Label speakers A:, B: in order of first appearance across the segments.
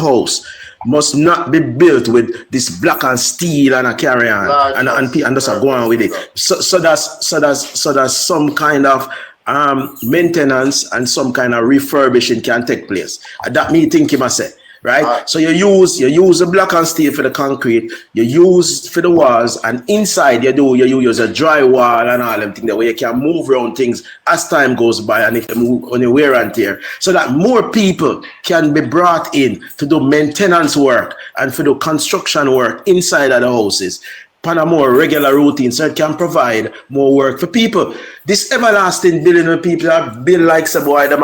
A: house must not be built with this block and steel and a carry on and just go on with it. So that's some kind of maintenance and some kind of refurbishing can take place. That me think him I say. Right? So you use the block and steel for the concrete, you use for the walls, and inside you use a drywall and all them things that way you can move around things as time goes by and if you move on the wear and tear. So that more people can be brought in to do maintenance work and for the construction work inside of the houses on a more regular routine, so it can provide more work for people. This everlasting building of people have built like some boy them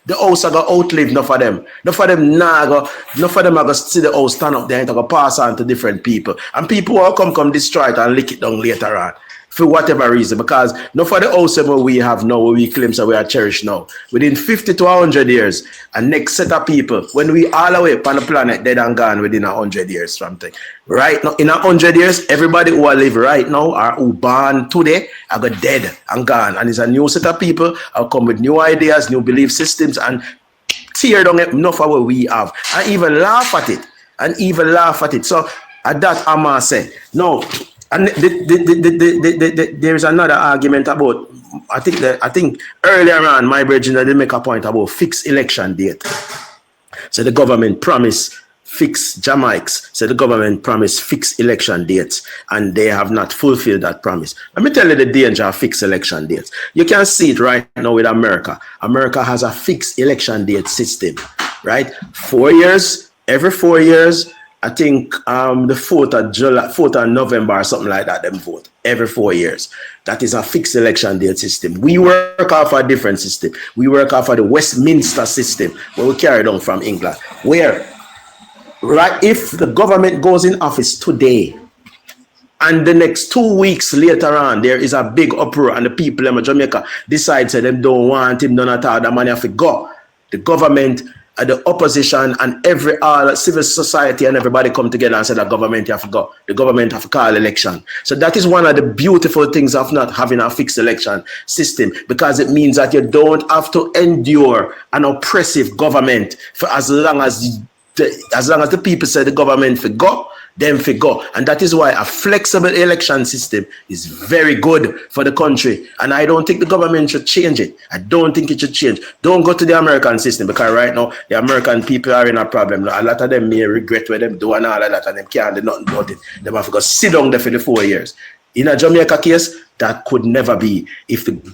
A: the house are going to outlive enough of them. Enough of them are going to see the house stand up there and go pass on to different people. And people will come destroy it and lick it down later on. For whatever reason. Because enough of the house we have now, we claim that we are cherished now. Within 50 to 100 years, a next set of people, when we all the way on the planet, dead and gone within 100 years something. Right now, in 100 years, everybody who live right now or who born today are dead and gone. And it's a new set of people who come with new ideas, new belief systems, and tear down enough of what we have. And even laugh at it. So at that I must say, no. And there is another argument about, I think earlier on, my brethren did make a point about fixed election date. So the government promised fixed Jamaics. So the government promised fixed election dates, and they have not fulfilled that promise. Let me tell you the danger of fixed election dates. You can see it right now with America. America has a fixed election date system, right? 4 years, every 4 years. I think the 4th of November or something like that, them vote every 4 years. That is a fixed election date system. We work off a different system. We work off of the Westminster system, where we carry on from England. Where, right, if the government goes in office today, and the next 2 weeks later on, there is a big uproar, and the people in Jamaica decide that they don't want him none at all, the money have to go. The government, the opposition, and all civil society and everybody come together and say that government have to go. The government have to call election. So that is one of the beautiful things of not having a fixed election system, because it means that you don't have to endure an oppressive government for as long as the people say the government for go, them for go. And that is why a flexible election system is very good for the country. And I don't think the government should change it. I don't think it should change. Don't go to the American system, because right now the American people are in a problem. A lot of them may regret what them do and all of that, and them can't do nothing about it. They have to go sit down there for the 4 years. In a Jamaica case, that could never be.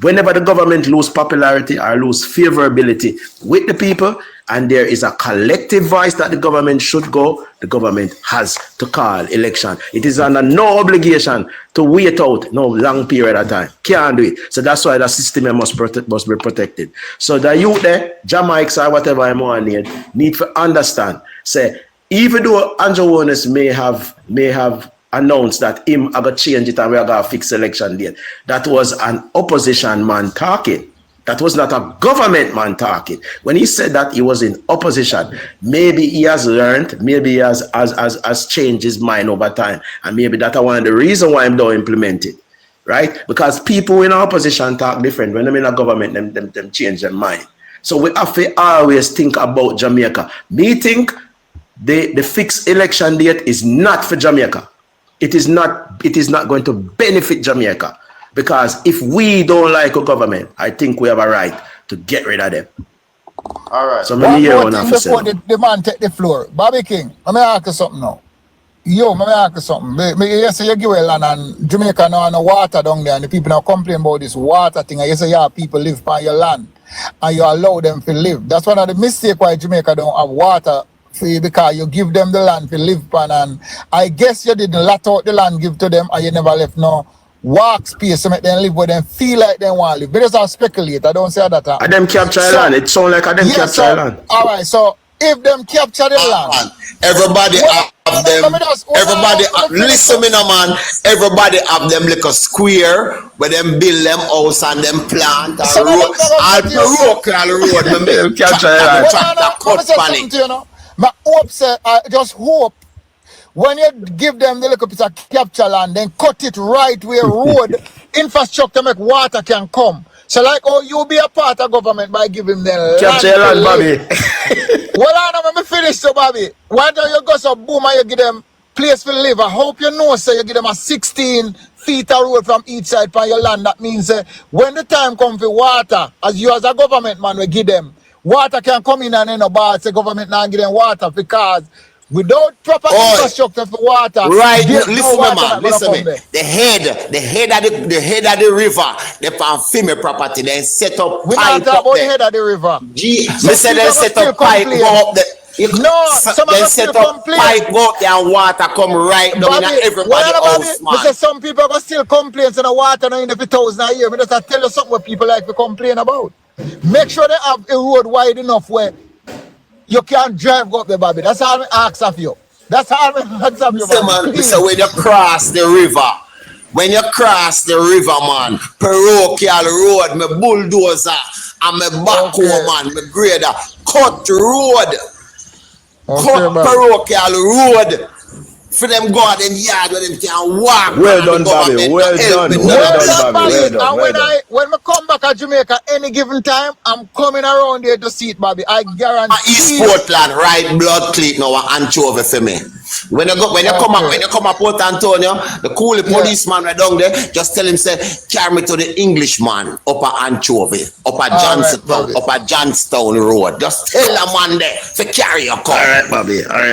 A: Whenever the government lose popularity or lose favorability with the people, and there is a collective voice that the government should go, the government has to call election. It is under no obligation to wait out no long period of time. Can't do it. So that's why the system must be protected. So the youth there, Jamaics or whatever I'm on need to understand. Say, even though Andrew Warnes may have announced that him are going to change it and we are going to fix election date, that was an opposition man talking. That was not a government man talking. When he said that, he was in opposition. Maybe he has learned, maybe he has changed his mind over time. And maybe that's one of the reasons why I'm don't implement it. Right? Because people in opposition talk different. When they're in a government, them change their mind. So we have to always think about Jamaica. Me think the fixed election date is not for Jamaica. It is not going to benefit Jamaica. Because if we don't like a government, I think we have a right to get rid of them.
B: All right.
C: So one more thing before the man take the floor. Bobby King, let me ask you something now. Let me ask you something. You say you give a land and Jamaica now no water down there, and the people now complain about this water thing. And you say people live by your land and you allow them to live. That's one of the mistakes why Jamaica don't have water for you, because you give them the land to live upon, and I guess you didn't let out the land give to them and you never left no walk space to make them live where them feel like they want to live. But just I speculate, I don't say that.
A: And them capture land. It sounds like them capture land.
C: All right, so if them capture the land,
B: everybody have them. Everybody listen me now, man. Everybody have them like a square where them build them house and them plant and road. Them capture land.
C: My hope say, I just hope when you give them the little piece of capture land, then cut it right where road infrastructure make water can come. So like, oh, you be a part of government by giving them
A: capture land, Bobby.
C: Well, I know, let me finish, so Bobby. Why don't you go so boom and you give them place to live? I hope you know, so you give them a 16 feet of road from each side for your land. That means when the time comes for water, as you as a government man, we give them water can come in and in a bar. The government now give them water because without proper infrastructure for water,
B: right?
C: Listen,
B: No man. Listen me. The head of the river, the Panfime property, then set up
C: we
B: pipe
C: not talk
B: up
C: about the
B: there.
C: head of the river.
B: Me say they set up pipe go up there. They set up pipe go up there and water come right down in everybody house, man.
C: Say some people go still complain to the water now in the 1,000 a year. Me just tell you something what people like to complain about. Make sure they have a road wide enough where you can't drive up the Bobby. That's all I ask of you. That's all I ask of you, man.
B: So when you cross the river, man, parochial road, my bulldozer and my backhoe, man, my grader, cut road, cut parochial road. For them go out in yard where them can walk.
A: Well done, Bobby. Well done, Bobby.
C: And when I come back at Jamaica any given time, I'm coming around there to see it, Bobby. I guarantee.
B: East Portland, right? Blood cleat now and anchovy for me. When you come up Port Antonio, the coolie policeman right down there, just tell him say, carry me to the Englishman up at Anchovy, up at Johnstown Road. Just tell the man there to carry your car.
A: All right,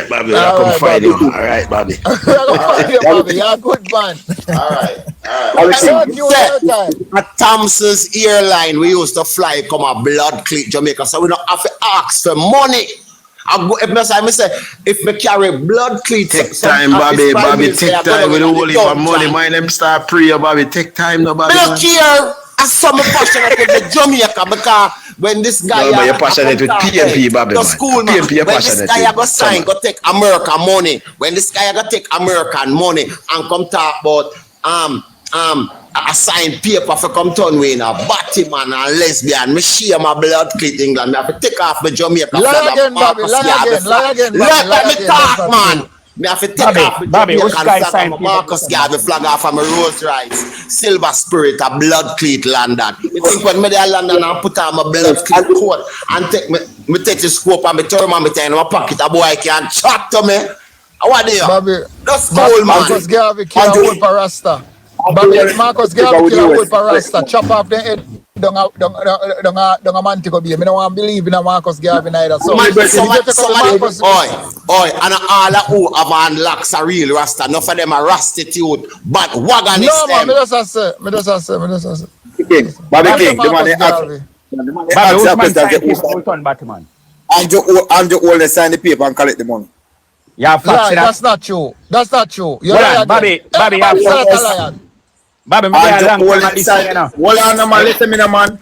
A: Bobby. I'll come find you. All right, Bobby.
C: Bobby, you're a good man.
B: All right. At Thompson's airline, we used to fly come a blood cleat Jamaica, so we don't have to ask for money. If me carry blood cleat,
A: take time, Bobby. Take time with the whole heap of money. My name start pray, Bobby. Take time, no, Bobby.
B: I don't care. I'm so passionate with Jamaica because when this guy
A: you're passionate with PNP, Bobby.
B: The school, man. When this guy go sign, go take American money. When this guy go take American money and come talk about a signed paper for come turn me in a batty man and lesbian. Me share my blood cleat England. Me have to take off my Jamaica flag.
C: Lie again, Bobby.
B: Let me talk, man. Me have to take off my Jamaican flag of Marcus Garvey flag off of my Rolls Royce. Silver Spirit, a blood cleat London. You think when me there London and put on my blood cleat coat and take me take the scope and me thermometer in my pocket, a boy can chat to me. What do you?
C: Bobby,
B: that's cool, man.
C: Marcus Garvey kill a wolf for Rasta. Bobby, Marcus Garvey kill a wolf for Rasta. Chop off the head. Don't a man to go be. I don't want to believe in a Marcus Garvey neither. So,
B: somebody, and all who have unlocks a real Rasta. Enough of them are rastitude, but wagon is them.
C: No, man, me just say.
D: Bobby King, the man and you only sign the paper and collect the money.
C: Yeah, that's not true. You're
E: right, Bobby, Bobby,
D: hold on, man. Listen me, man.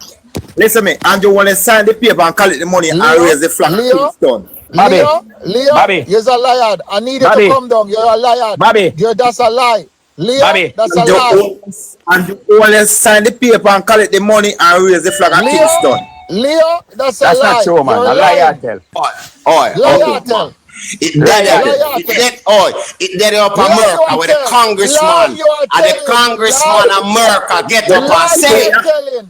D: Listen me. And you want to sign the paper and collect the money and raise the flag.
C: Leo, you're a liar. I need you to come down. You're a liar.
E: Bobby,
C: that's a lie. Leo, that's a lie.
D: And you only sign the paper and collect the money and raise the flag at Kingston.
C: Leo, that's a lie.
E: That's not true, man. A liar tell.
C: Liar tell.
B: It did up America with the congressman and the congressman America get up and say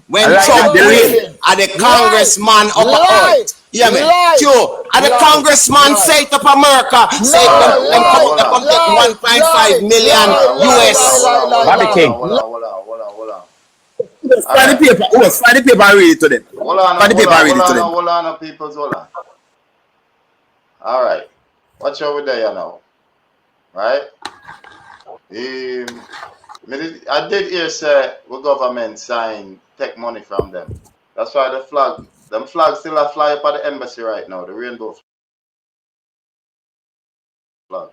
B: when Trump win and the congressman up out. Yeah, man. Sure. And the congressman say it up America, say them come take 1.5 million US.
E: Bobby King.
B: Hold on.
D: Find the paper. Find the paper and read it to them.
B: Hold on, people. Hold on. All right. Watch over there now. Right? I did hear say the government sign take money from them. That's why the flags still are fly up at the embassy right now, the rainbow flag.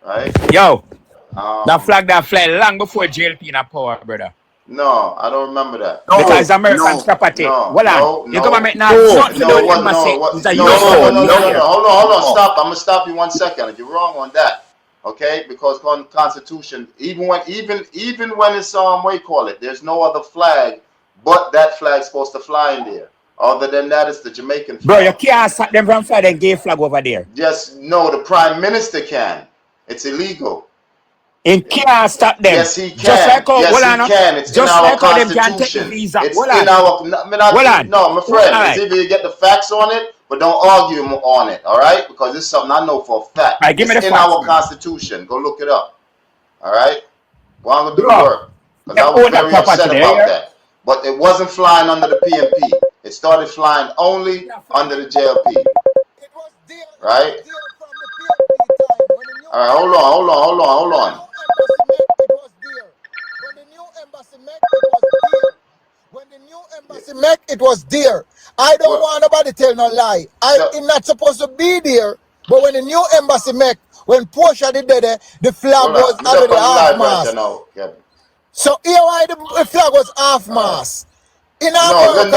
B: Right?
E: Yo, that flag that fly long before JLP in a power, brother.
B: No, I don't remember that.
E: Because American property. Hold on. Your government now not to do embassy.
B: Hold on. Stop. I'm gonna stop you 1 second. You're wrong on that. Okay? Because on Constitution, even when it's what you call it, there's no other flag but that flag's supposed to fly in there. Other than that, it's the Jamaican flag.
E: Bro, you can't stop them from flying gay flag over there.
B: Yes, no, the Prime Minister can. It's illegal.
E: He can't stop them.
B: Yes, he can.
E: Just like how,
B: he can. It's
E: just
B: in our
E: like
B: Constitution.
E: Them can't take the visa.
B: It's in our... No, my friend. It's either you get the facts on it
F: but don't argue on it, all right? Because it's something I know for a fact.
E: Right, give me
F: it's
E: the
F: in
E: facts,
F: our
E: man.
F: Constitution. Go look it up, all right? Go on and do the
E: Bro,
F: work. Because
E: them
F: I was
E: own that
F: very
E: property
F: upset
E: there,
F: about
E: yeah?
F: that. But it wasn't flying under the PNP. It started flying only under the JLP,
C: It was there.
F: right?
C: It was there from the PNP time. When the new
F: All right, hold on.
C: When the new embassy met, it was there. When the new embassy met, it was there. I don't want nobody tell no lie. I'm not supposed to be there. But when the new embassy met, when Portia did that, the flag was already half mast. So here why the flag was half mast. In America,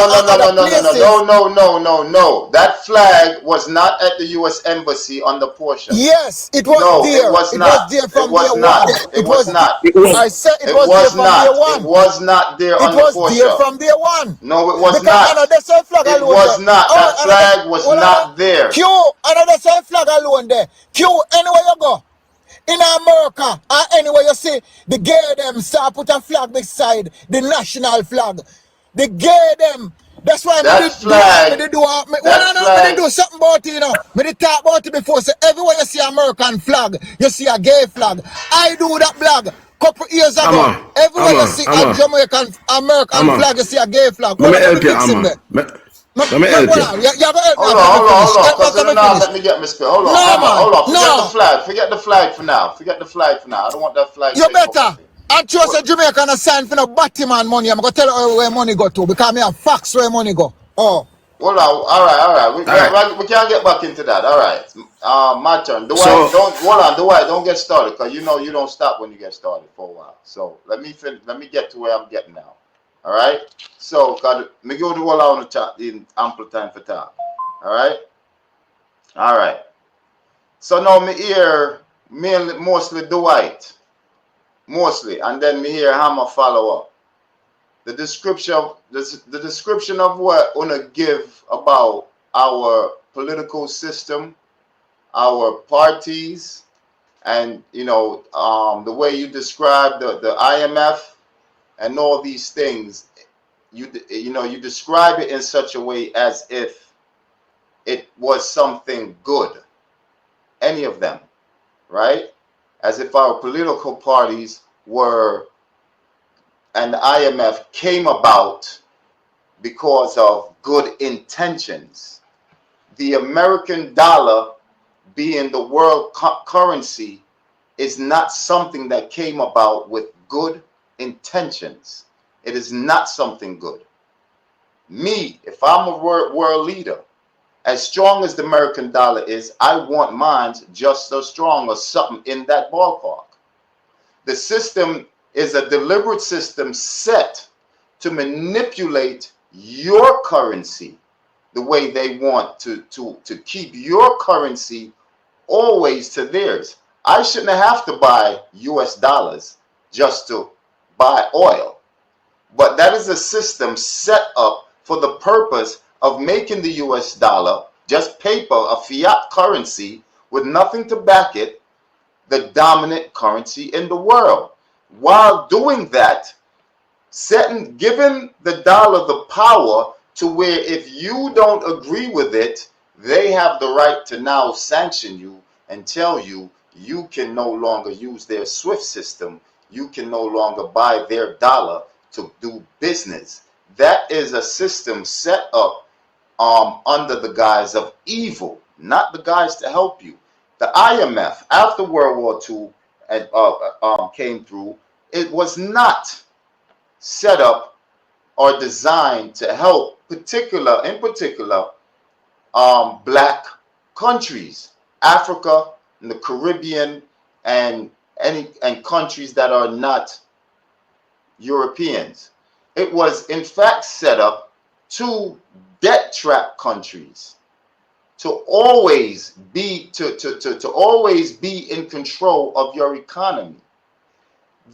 F: No. That flag was not at the U.S. Embassy on the Portia.
C: Yes, it was there.
F: It was not.
C: There from
F: It was
C: day
F: not.
C: one.
F: It was not.
C: I said it was there from
F: not.
C: day one.
F: It was not there on the
C: It was
F: Portia.
C: there from day one.
F: No, it was
C: because
F: not.
C: Another same flag
F: It
C: alone
F: was
C: there.
F: not. That flag was not there.
C: Q, another same flag alone there. Q, anywhere you go. In America, or anywhere you see, the gay them start put a flag beside the national flag. The gay them. That's why
F: That flag.
C: Me do something about it, you know. Me did talk about it before. So everywhere you see American flag, you see a gay flag. I do that flag couple years ago. Everywhere you see a Jamaican American flag, you see a gay flag.
A: Let me help you, Amma. Let me help you.
F: Hold on. Because let me get my spirit. Hold on. Forget the flag for now. I don't want that flag.
C: You better. I trust a Jamaican a sign for no Batman money. I'm going to tell you where money go to because I have facts where money go. Oh.
F: Hold on. All right. We can't get back into that. All right. My turn. Dwight, don't get started because you know you don't stop when you get started for a while. So let me get to where I'm getting now. All right. So me go to all on the chat in ample time for talk. All right. So now me hear mainly mostly Dwight. Mostly, and then me hear Hammer follow up. The description of what wanna give about our political system, our parties, and the way you describe the IMF and all these things. You describe it in such a way as if it was something good. Any of them, right? As if our political parties were, and the IMF came about because of good intentions. The American dollar being the world currency is not something that came about with good intentions. It is not something good. Me, if I'm a world leader, as strong as the American dollar is, I want mine just as strong or something in that ballpark. The system is a deliberate system set to manipulate your currency the way they want to keep your currency always to theirs. I shouldn't have to buy US dollars just to buy oil. But that is a system set up for the purpose of making the US dollar, just paper, a fiat currency with nothing to back it, the dominant currency in the world. While doing that, giving the dollar the power to where if you don't agree with it, they have the right to now sanction you and tell you you can no longer use their SWIFT system. You can no longer buy their dollar to do business. That is a system set up under the guise of evil, not the guise to help you. The IMF, after World War II came through, it was not set up or designed to help in particular black countries, Africa and the Caribbean and countries that are not Europeans. It was in fact set up to debt trap countries, to always be in control of your economy.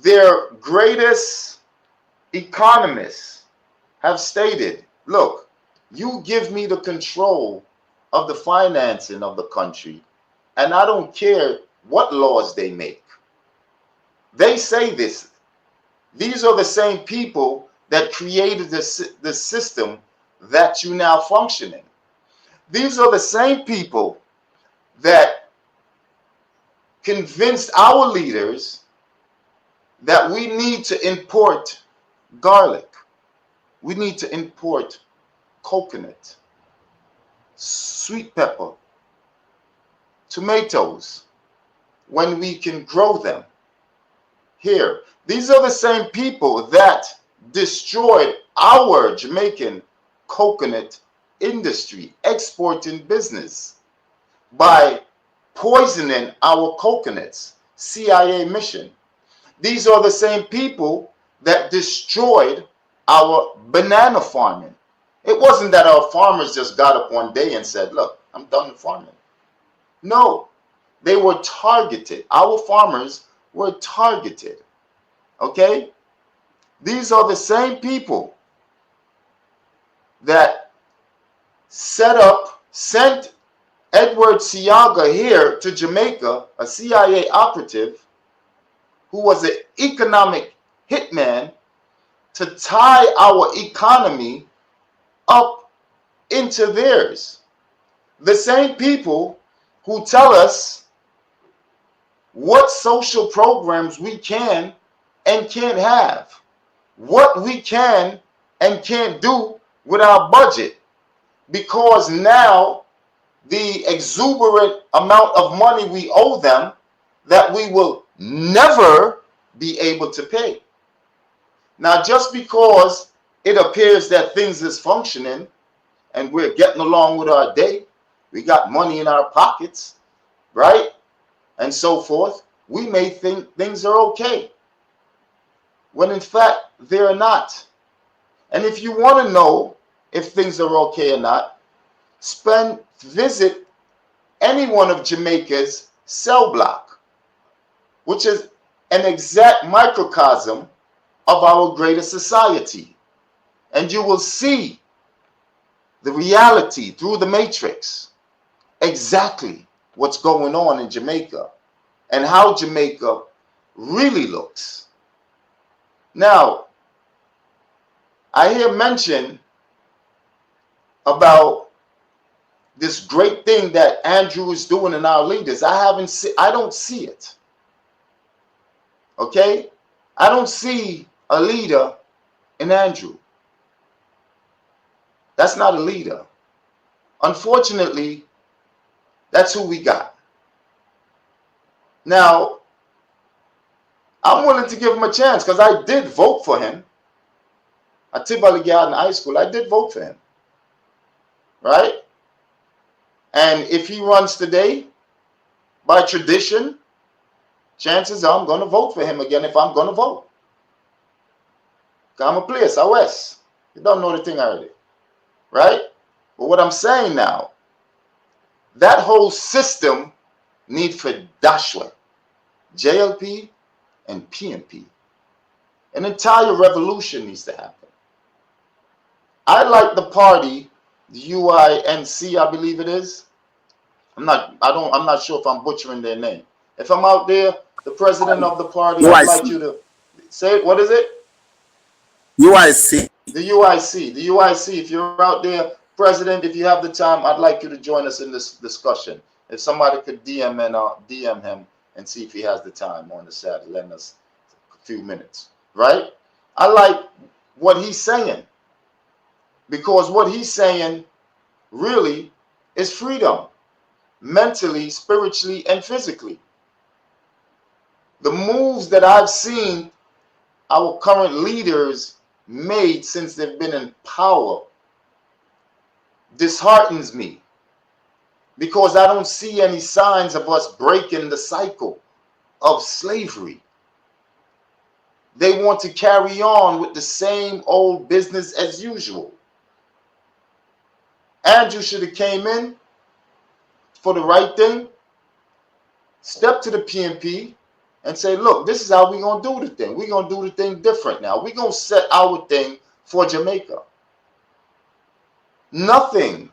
F: Their greatest economists have stated, look, you give me the control of the financing of the country, and I don't care what laws they make. They say this. These are the same people that created the system that you now function in. These are the same people that convinced our leaders that we need to import garlic. We need to import coconut, sweet pepper, tomatoes, when we can grow them here. These are the same people that destroyed our Jamaican coconut industry, exporting business, by poisoning our coconuts, CIA mission. These are the same people that destroyed our banana farming. It wasn't that our farmers just got up one day and said, look, I'm done with farming. No, they were targeted. Our farmers were targeted. Okay? These are the same people that sent Edward Siaga here to Jamaica, a CIA operative who was an economic hitman, to tie our economy up into theirs. The same people who tell us what social programs we can and can't have, what we can and can't do with our budget, because now the exuberant amount of money we owe them that we will never be able to pay. Now, just because it appears that things is functioning and we're getting along with our day, we got money in our pockets, right? And so forth, we may think things are okay, when in fact they're not. And if you want to know if things are okay or not, visit any one of Jamaica's cell block, which is an exact microcosm of our greater society. And you will see the reality through the matrix, exactly what's going on in Jamaica and how Jamaica really looks. Now, I hear mention about this great thing that Andrew is doing in our leaders. I don't see it. Okay? I don't see a leader in Andrew. That's not a leader. Unfortunately, that's who we got. Now, I'm willing to give him a chance because I did vote for him. At Tivoli Garden High School, I did vote for him. Right? And if he runs today, by tradition, chances are I'm going to vote for him again if I'm going to vote. I'm a player, SOS. You don't know the thing already. Right? But what I'm saying now, that whole system needs for Dashwa, JLP, and PNP. An entire revolution needs to happen. I like the party, the UINC, I believe it is. I'm not sure if I'm butchering their name. If I'm out there, the president of the party, I'd like you to say it. What is it?
B: UIC.
F: The UIC. The UIC. If you're out there, president, if you have the time, I'd like you to join us in this discussion. If somebody could DM him and see if he has the time on the Saturday, lend us a few minutes. Right? I like what he's saying, because what he's saying really is freedom, mentally, spiritually, and physically. The moves that I've seen our current leaders made since they've been in power disheartens me, because I don't see any signs of us breaking the cycle of slavery. They want to carry on with the same old business as usual. Andrew should have came in for the right thing, step to the PNP and say, look, this is how we're going to do the thing. We're going to do the thing different now. We're going to set our thing for Jamaica. Nothing,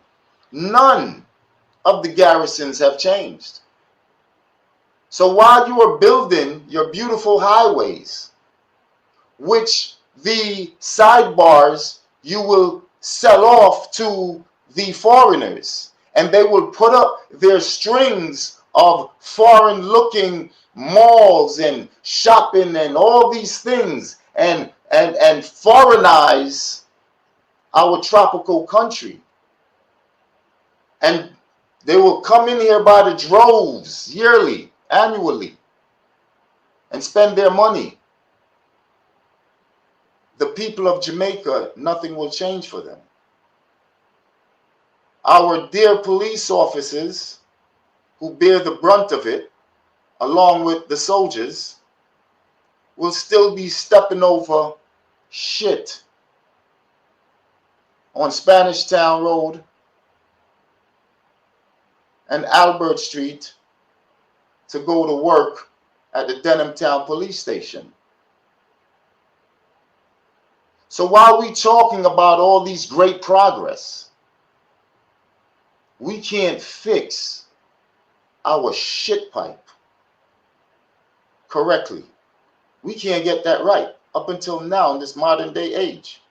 F: none of the garrisons have changed. So while you are building your beautiful highways, which the sidebars you will sell off to the foreigners, and they will put up their strings of foreign-looking malls and shopping and all these things and foreignize our tropical country. And they will come in here by the droves yearly, annually, and spend their money. The people of Jamaica, nothing will change for them. Our dear police officers who bear the brunt of it, along with the soldiers, will still be stepping over shit on Spanish Town Road and Albert Street to go to work at the Denham Town Police Station. So while we talking about all these great progress, we can't fix our shit pipe correctly. We can't get that right up until now in this modern day age.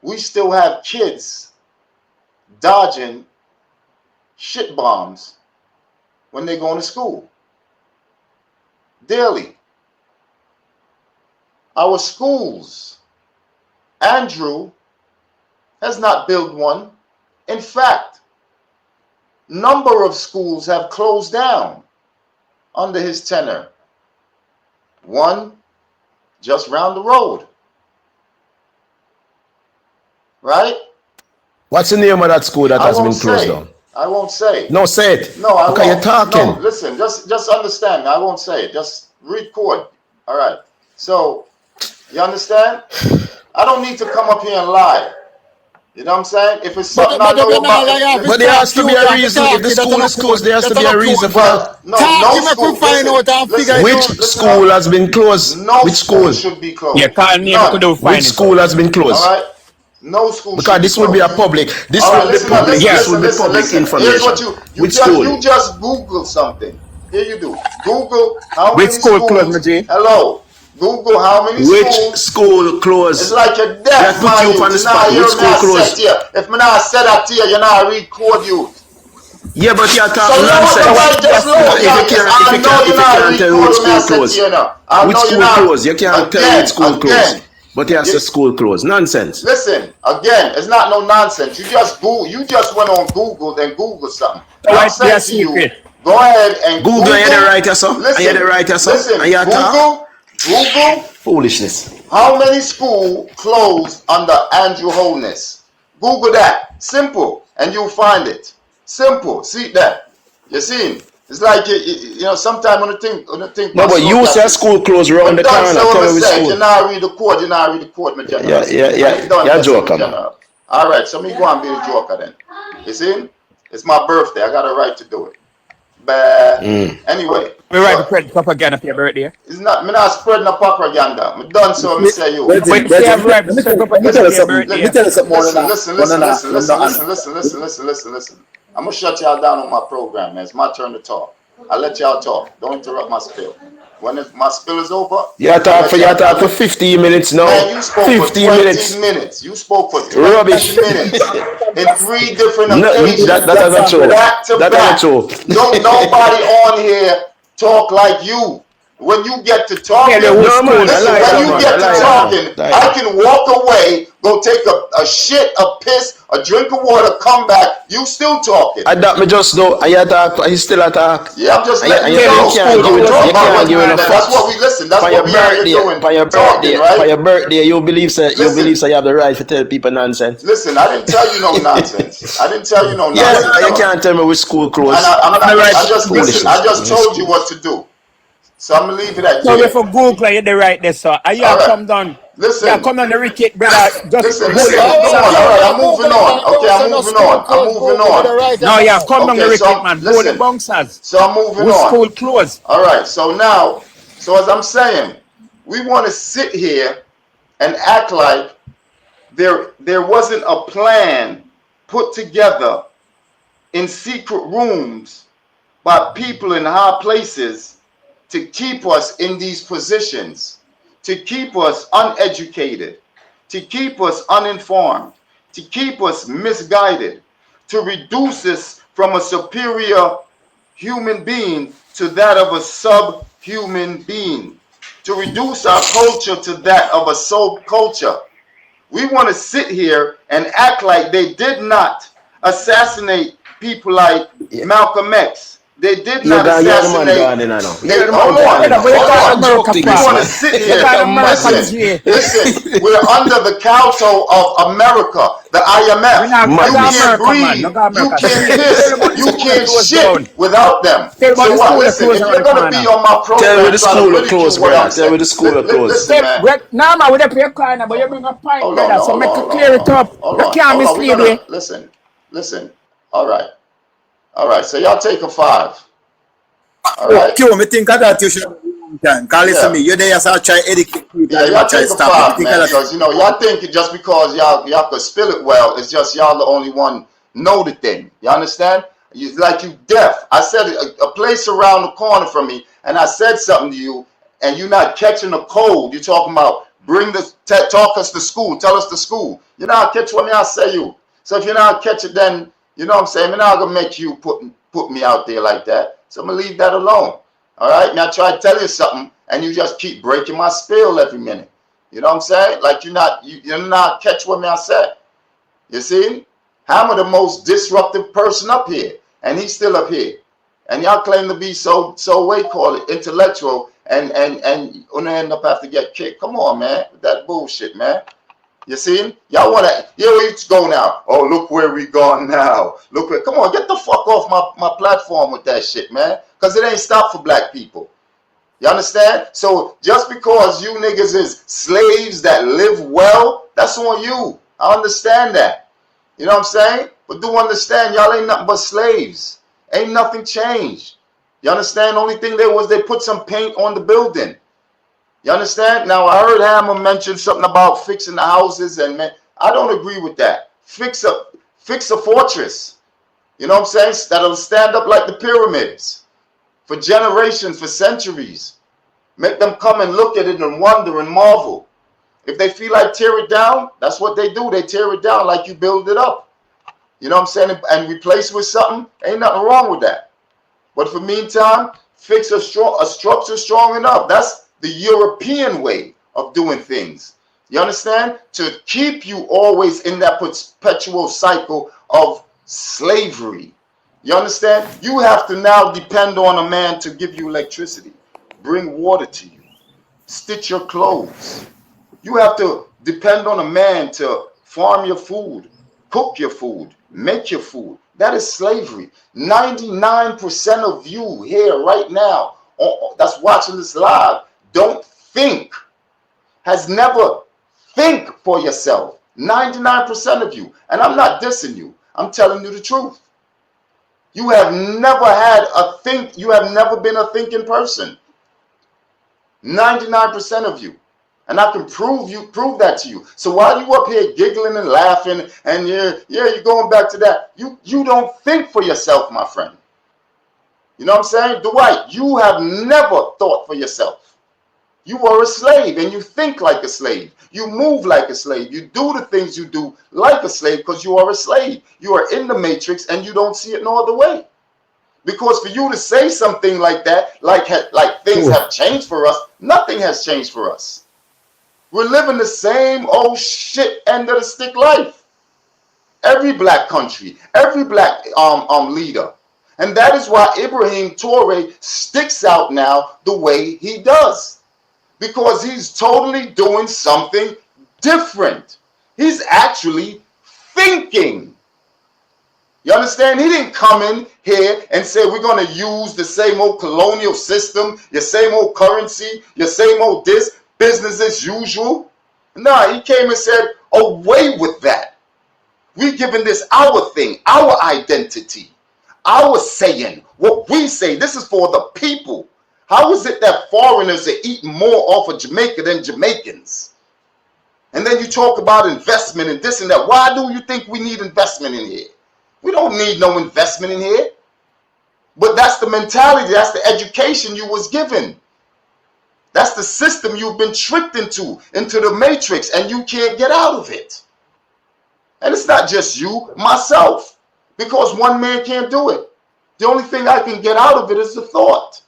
F: We still have kids dodging shit bombs when they're going to school daily. Our schools, Andrew has not built one. In fact, number of schools have closed down under his tenure. One just round the road. Right?
A: What's the name of that school that has been closed down?
F: I won't say.
A: No, say it.
F: No, I won't.
A: You're talking.
F: No, listen, just understand. I won't say it. Just record. All right. So, you understand? I don't need to come up here and lie. You know what I'm saying? If it's something I know about,
A: but there has to be a reason. If the school is closed, there has to be a reason for that.
F: No school.
A: Which school has been closed? Which school
F: should be closed?
E: Yeah, can't name could do
A: Which school has been closed?
F: All right. No school.
A: Because this will be a public. This will be public. This will be public information.
F: Here's what you just Google something. Here you do. Google how many schools.
E: Which school closed, Majid?
F: Hello. Google how many
A: Which
F: schools.
A: school closed?
F: It's like a death,
A: put you on the spot. Which school closed?
F: If I not said that to you, you not record you.
A: Yeah, but you're talking
F: nonsense.
A: If you can't tell which school closed. Which school closed? You can't tell which school closed. But he has a school closed. Nonsense.
F: Listen, again, it's not no nonsense. You just went on Google and Google something. I'm saying to you, go ahead and
A: Google. Are you the writer, sir?
F: Listen,
A: are you the writer, sir?
F: Listen, Google.
A: Foolishness.
F: How many schools closed under Andrew Holness? Google that. Simple, and you'll find it. Simple. See that? You see? It's like you know. Sometimes when you think.
A: No, but you say school closed around the corner.
F: You now read the code. You now read the code, my general.
A: Yeah. You're joker, man.
F: All right, so me go and be the joker then. You see? It's my birthday. I got a right to do it. But anyway.
E: We right to spread propaganda for your birthday.
F: It's not. Me not spreading a propaganda. Me done so. Me say you.
E: Let me tell
F: you something more than that. Listen. I'm gonna shut y'all down on my program, man. It's my turn to talk. I'll let y'all talk. Don't interrupt my spill. When my spill is over,
A: you talk for 15 minutes now.
F: Man, you spoke
A: 15
F: for 20 minutes. You spoke for 20
A: Rubbish.
F: minutes in 3 different occasions.
A: That's not true.
F: Back to
A: That's
F: back.
A: not true.
F: Nobody on here talk like you. When you get to talking, I can walk away, go take a shit, a piss, a drink of water, come back. You still talking.
A: I that me just know. I still attack.
F: Yeah, I'm just letting you know. That's what we listen. That's what we are doing.
A: For your birthday, you believe you have the right to tell people nonsense.
F: Listen, I didn't tell you no nonsense.
A: Yeah, you can't tell me which school closed.
F: I just told you what to do. So I'm gonna leave it at you.
E: So if you Google, you're the right there, sir. And you come down.
F: Listen.
E: You come down the wicket, brother.
F: Listen. All right, I'm moving on. Okay, I'm moving on.
E: No, yeah, come down the wicket, man. Hold the bouncers.
F: So I'm moving on.
E: School closed.
F: All right, so as I'm saying, we want to sit here and act like there wasn't a plan put together in secret rooms by people in high places to keep us in these positions, to keep us uneducated, to keep us uninformed, to keep us misguided, to reduce us from a superior human being to that of a subhuman being, to reduce our culture to that of a subculture. We want to sit here and act like they did not assassinate people like Malcolm X. They did not assassinate. Hold on. We want to sit here. Listen. We're under the council of America, the IMF. You can't breathe. You can't piss. You can't shit without them. So what? Listen, if you're gonna be on my program,
A: tell me the school are closed, brother. Tell me the school are closed.
F: Listen, man.
E: Now, man, we don't play corner, but you bring a point, brother. So make it clear it up. You can't mislead me.
F: Listen. All right. So y'all take a 5. All right.
D: Okay, me think that you should. Cause listen to me, you're there, so I try educate people.
F: Yeah, y'all take a 5, man. Because y'all think just because y'all could spill it well, it's just y'all the only one know the thing. You understand? Like you deaf. I said a place around the corner from me, and I said something to you, and you're not catching the code. You're talking about talk us to school, tell us to school. You're not catch what me I say you. So if you're not catch it, then you know what I'm saying. I'm not gonna make you put me out there like that. So I'm gonna leave that alone. All right. Now I try to tell you something, and you just keep breaking my spiel every minute. You know what I'm saying? Like you're not catch what me I said. You see? Hammer the most disruptive person up here, and he's still up here. And y'all claim to be so intellectual, and gonna end up have to get kicked. Come on, man, with that bullshit, man. You see? Y'all wanna where you go now? Oh, look where we gone now. Come on, get the fuck off my platform with that shit, man. Cause it ain't stopped for black people. You understand? So just because you niggas is slaves that live well, that's on you. I understand that. You know what I'm saying? But do understand y'all ain't nothing but slaves. Ain't nothing changed. You understand? The only thing there was they put some paint on the building. You understand? Now I heard Hammer mention something about fixing the houses, and man, I don't agree with that. Fix a fortress. You know what I'm saying? That'll stand up like the pyramids for generations, for centuries. Make them come and look at it and wonder and marvel. If they feel like tear it down, that's what they do. They tear it down like you build it up. You know what I'm saying? And replace with something. Ain't nothing wrong with that. But for meantime, fix a structure strong enough. That's the European way of doing things. You understand? To keep you always in that perpetual cycle of slavery. You understand? You have to now depend on a man to give you electricity, bring water to you, stitch your clothes. You have to depend on a man to farm your food, cook your food, make your food. That is slavery. 99% of you here right now that's watching this live don't think, has never think for yourself. 99% of you. And I'm not dissing you. I'm telling you the truth. You have never had a think. You have never been a thinking person. 99% of you. And I can prove that to you. So while you up here giggling and laughing and you're going back to that, you don't think for yourself, my friend. You know what I'm saying? Dwight, you have never thought for yourself. You are a slave and you think like a slave. You move like a slave. You do the things you do like a slave because you are a slave. You are in the matrix and you don't see it no other way. Because for you to say something like that, like things have changed for us, nothing has changed for us. We're living the same old shit end of the stick life. Every black country, every black leader. And that is why Ibrahim Toure sticks out now the way he does. Because he's totally doing something different. He's actually thinking. You understand? He didn't come in here and say, we're going to use the same old colonial system, your same old currency, your same old this, business as usual. No, he came and said, away with that. We're giving this our thing, our identity, our saying, what we say. This is for the people. How is it that foreigners are eating more off of Jamaica than Jamaicans? And then you talk about investment and this and that. Why do you think we need investment in here? We don't need no investment in here. But that's the mentality. That's the education you was given. That's the system you've been tricked into the matrix, and you can't get out of it. And it's not just you, myself. because one man can't do it. The only thing I can get out of it is the thought.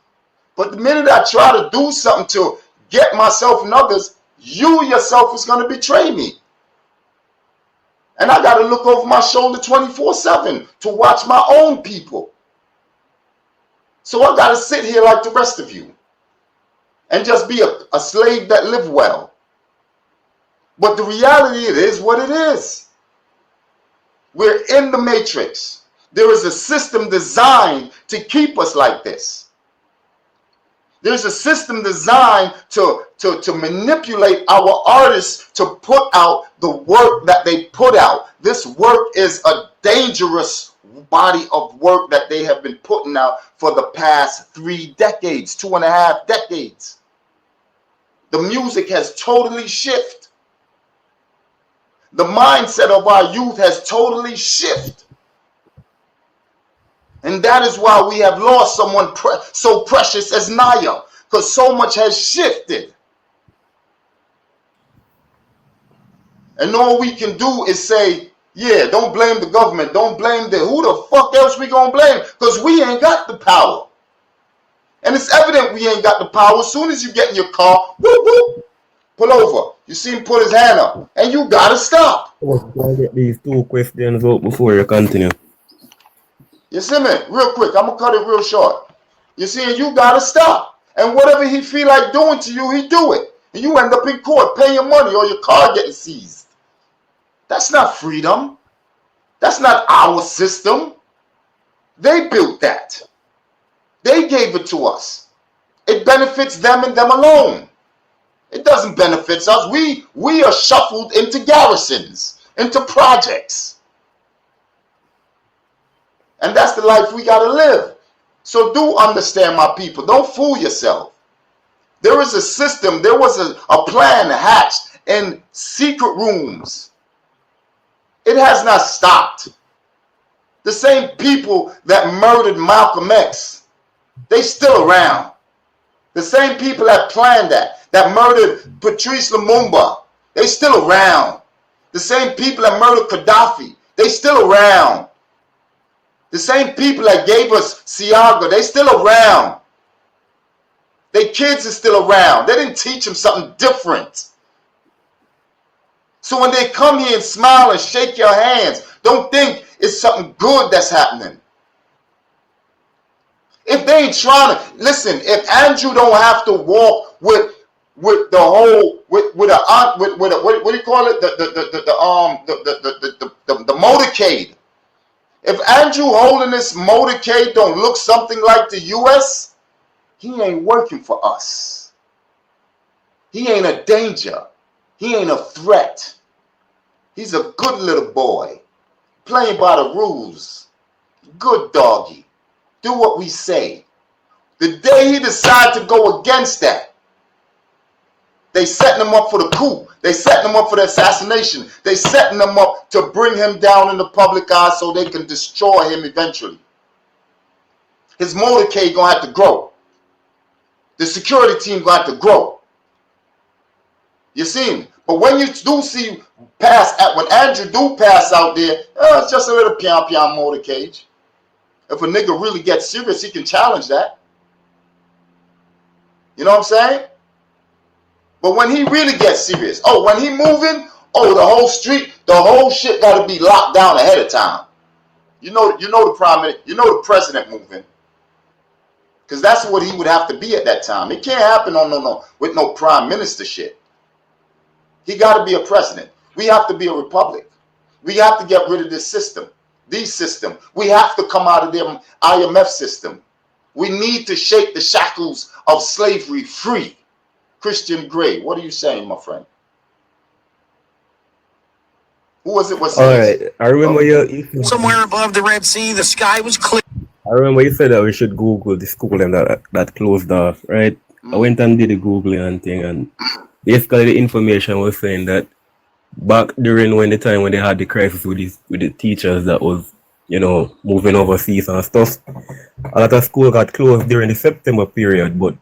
F: But the minute I try to do something to get myself and others, you yourself is going to betray me. And I got to look over my shoulder 24/7 to watch my own people. So I got to sit here like the rest of you and just be a slave that live well. But the reality, it is what it is. We're in the matrix. There is a system designed to keep us like this. There's a system designed to manipulate our artists to put out the work that they put out. This work is a dangerous body of work that they have been putting out for the past 3 decades, 2.5 decades. The music has totally shifted. The mindset of our youth has totally shifted. And that is why we have lost someone so precious as Naya, because so much has shifted. And all we can do is say, yeah, don't blame the government, don't blame who the fuck else we gonna blame? Because we ain't got the power. And it's evident we ain't got the power. As soon as you get in your car, whoop, whoop, pull over. You see him put his hand up, and you gotta stop.
G: I'll get these 2 questions out before you continue.
F: You see me? Real quick, I'm gonna cut it real short. You see, and you gotta stop. And whatever he feel like doing to you, he do it. And you end up in court paying your money or your car getting seized. That's not freedom. That's not our system. They built that. They gave it to us. It benefits them and them alone. It doesn't benefit us. We are shuffled into garrisons, into projects. And that's the life we got to live. So do understand, my people. Don't fool yourself. There is a system. There was a plan hatched in secret rooms. It has not stopped. The same people that murdered Malcolm X, they still around. The same people that planned that murdered Patrice Lumumba, they still around. The same people that murdered Gaddafi, they still around. The same people that gave us Siaga, they still around. Their kids are still around. They didn't teach them something different. So when they come here and smile and shake your hands, don't think it's something good that's happening. If they ain't trying to, listen, if Andrew don't have to walk with the whole, what do you call it? The motorcade. If Andrew holding this motorcade don't look something like the U.S., he ain't working for us. He ain't a danger. He ain't a threat. He's a good little boy, playing by the rules. Good doggy. Do what we say. The day he decide to go against that, they setting him up for the coup. They setting him up for the assassination. They setting him up to bring him down in the public eye so they can destroy him eventually. His motorcade gonna have to grow. The security team gonna have to grow. You see him? But when you do see when Andrew do pass out there, it's just a little pion motorcade. If a nigga really gets serious, he can challenge that. You know what I'm saying? But when he really gets serious, when he moving, the whole street, the whole shit got to be locked down ahead of time. You know the president moving, because that's what he would have to be at that time. It can't happen with no prime minister shit. He got to be a president. We have to be a republic. We have to get rid of this system, We have to come out of the IMF system. We need to shake the shackles of slavery free. Christian Gray, what are you saying, my friend? Who was it?
G: All right, I remember you
H: somewhere above the Red Sea, the sky was clear.
G: I remember you said that we should Google the school and that closed off, right? I went and did the Googling and thing, and basically the information was saying that back during the time when they had the crisis with the teachers that was, moving overseas and stuff, a lot of schools got closed during the September period, but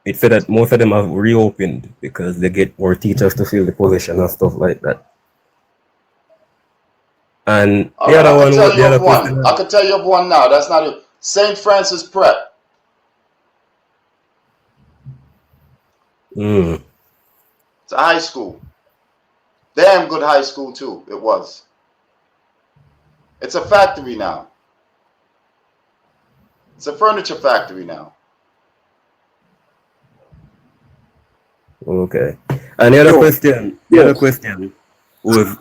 G: it said that most of them have reopened because they get more teachers to fill the position and stuff like that. And
F: All
G: the
F: right,
G: other
F: I
G: one,
F: can tell
G: the
F: you
G: other
F: of one.
G: question.
F: I can tell you of one now. That's not it. St. Francis Prep. It's a high school. Damn good high school too. It was. It's a factory now. It's a furniture factory now.
G: Okay. And the other question, was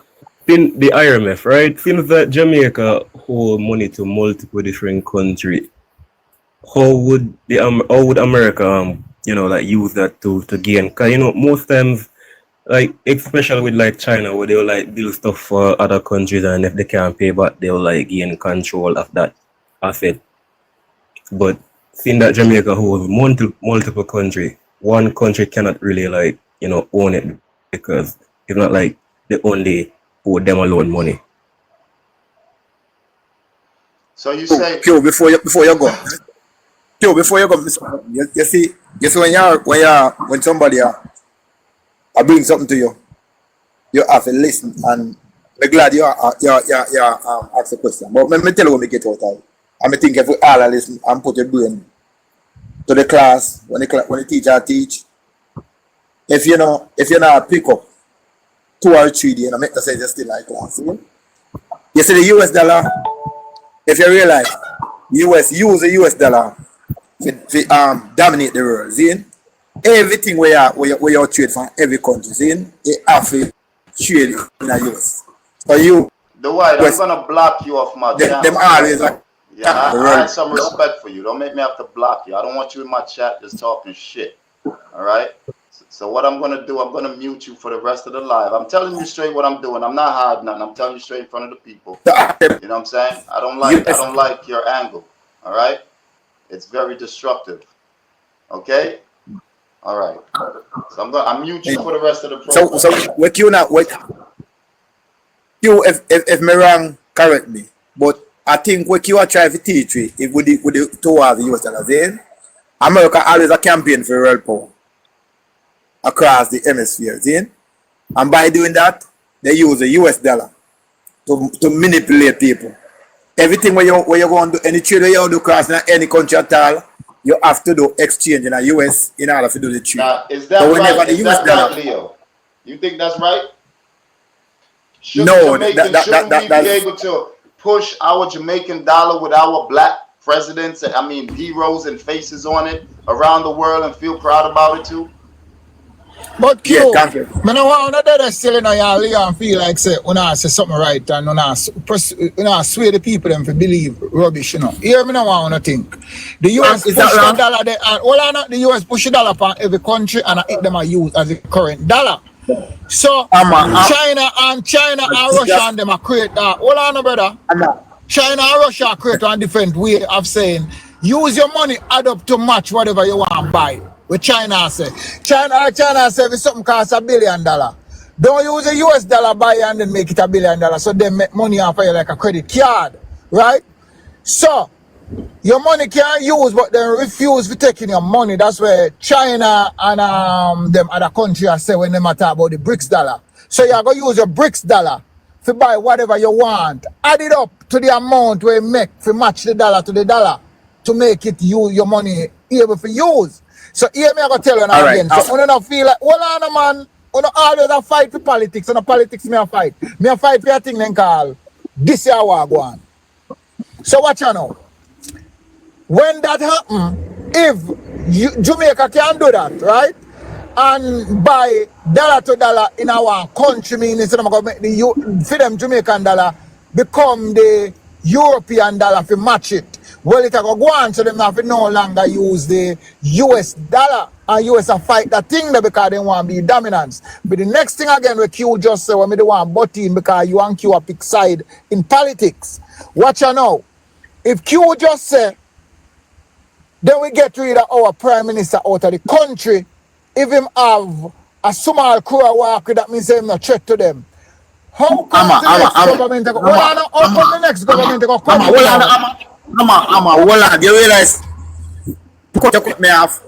G: in the IMF, right? Since that Jamaica hold money to multiple different countries, how would America like use that to gain? Cause most times, like especially with like China, where they'll like build stuff for other countries, and if they can't pay back, they'll like gain control of that asset. But seeing that Jamaica holds multiple countries, one country cannot really like own it, because it's not like they only owe them alone money.
F: So you say
D: before you go. Before you go, you see when somebody I bring something to you, you have to listen, and I'm glad you ask a question. But let me tell you what me get out of it. I think if we all listen and put your brain to the class when the teacher teach, if you not pick up 2 or 3 days, I make the say just still like class. You see the US dollar, if you realize US use the US dollar to dominate the world, see? Everything where you trade from every country, see? They have to trade in the US. So
F: the white, I'm gonna block you off my channel.
D: Them always like,
F: yeah, I had some respect for you. Don't make me have to block you. I don't want you in my chat just talking shit. All right. So what I'm gonna do, I'm gonna mute you for the rest of the live. I'm telling you straight what I'm doing. I'm not hiding nothing. I'm telling you straight in front of the people. You know what I'm saying? I don't like your angle. All right. It's very destructive. Okay. All right. So I'm mute you for the rest of the program.
D: So what you not what you if me wrong, correct me. But I think what you are trying to teach me, if with the towards the US dollars, America always a campaign for world power across the hemisphere, and by doing that, they use the US dollar to manipulate people. Everything where you go and do any trade you do across any country at all, you have to do exchange in the US in order to do the trade.
F: Now, is that right? Is that right, Leo? You think that's right? Shouldn't we be able to push our Jamaican dollar with our black presidents, D-Rose and faces on it around the world and feel proud about it too?
C: But Q, I don't want to still in your and feel like say when I say something right and when I sway the people them to believe rubbish, Here me no want to think. The US push the dollar there, and the US push the dollar upon every country and I hit them a use as the current dollar. So China and Russia and them are create that. Hold on, brother. China and Russia create a different way of saying use your money add up to match whatever you want to buy. What China say? China say if something costs $1 billion, don't use a US dollar buy and then make it $1 billion. So they make money off of you like a credit card, right? So your money can't use, but they refuse to taking your money. That's where China and them other countries say when they matter about the BRICS dollar. So you're going to use your BRICS dollar to buy whatever you want. Add it up to the amount where you make to match the dollar to the dollar to make it your money able to use. So here me I go tell you now again. So I don't feel like, hold on man, I don't always a fight for politics. And the politics me a fight. Me a fight for a thing then call this year war go on. So watch you now. When that happen, if Jamaica can do that, right? And buy dollar to dollar in our country, meaning instead of going to make for them Jamaican dollar become the European dollar to match it. Well, it go on, so them have to no longer use the US dollar and US a fight that thing there because they want to be dominance. But the next thing again, where Q just say, when they want butt in because you and Q a pick side in politics. Watch you now. If Q just say, then we get rid of our prime minister out of the country. If him have a small crew of work, that means him not threat to them. How come the next government go? How come the next government go come?
D: Hold on. You realize? You cut me off.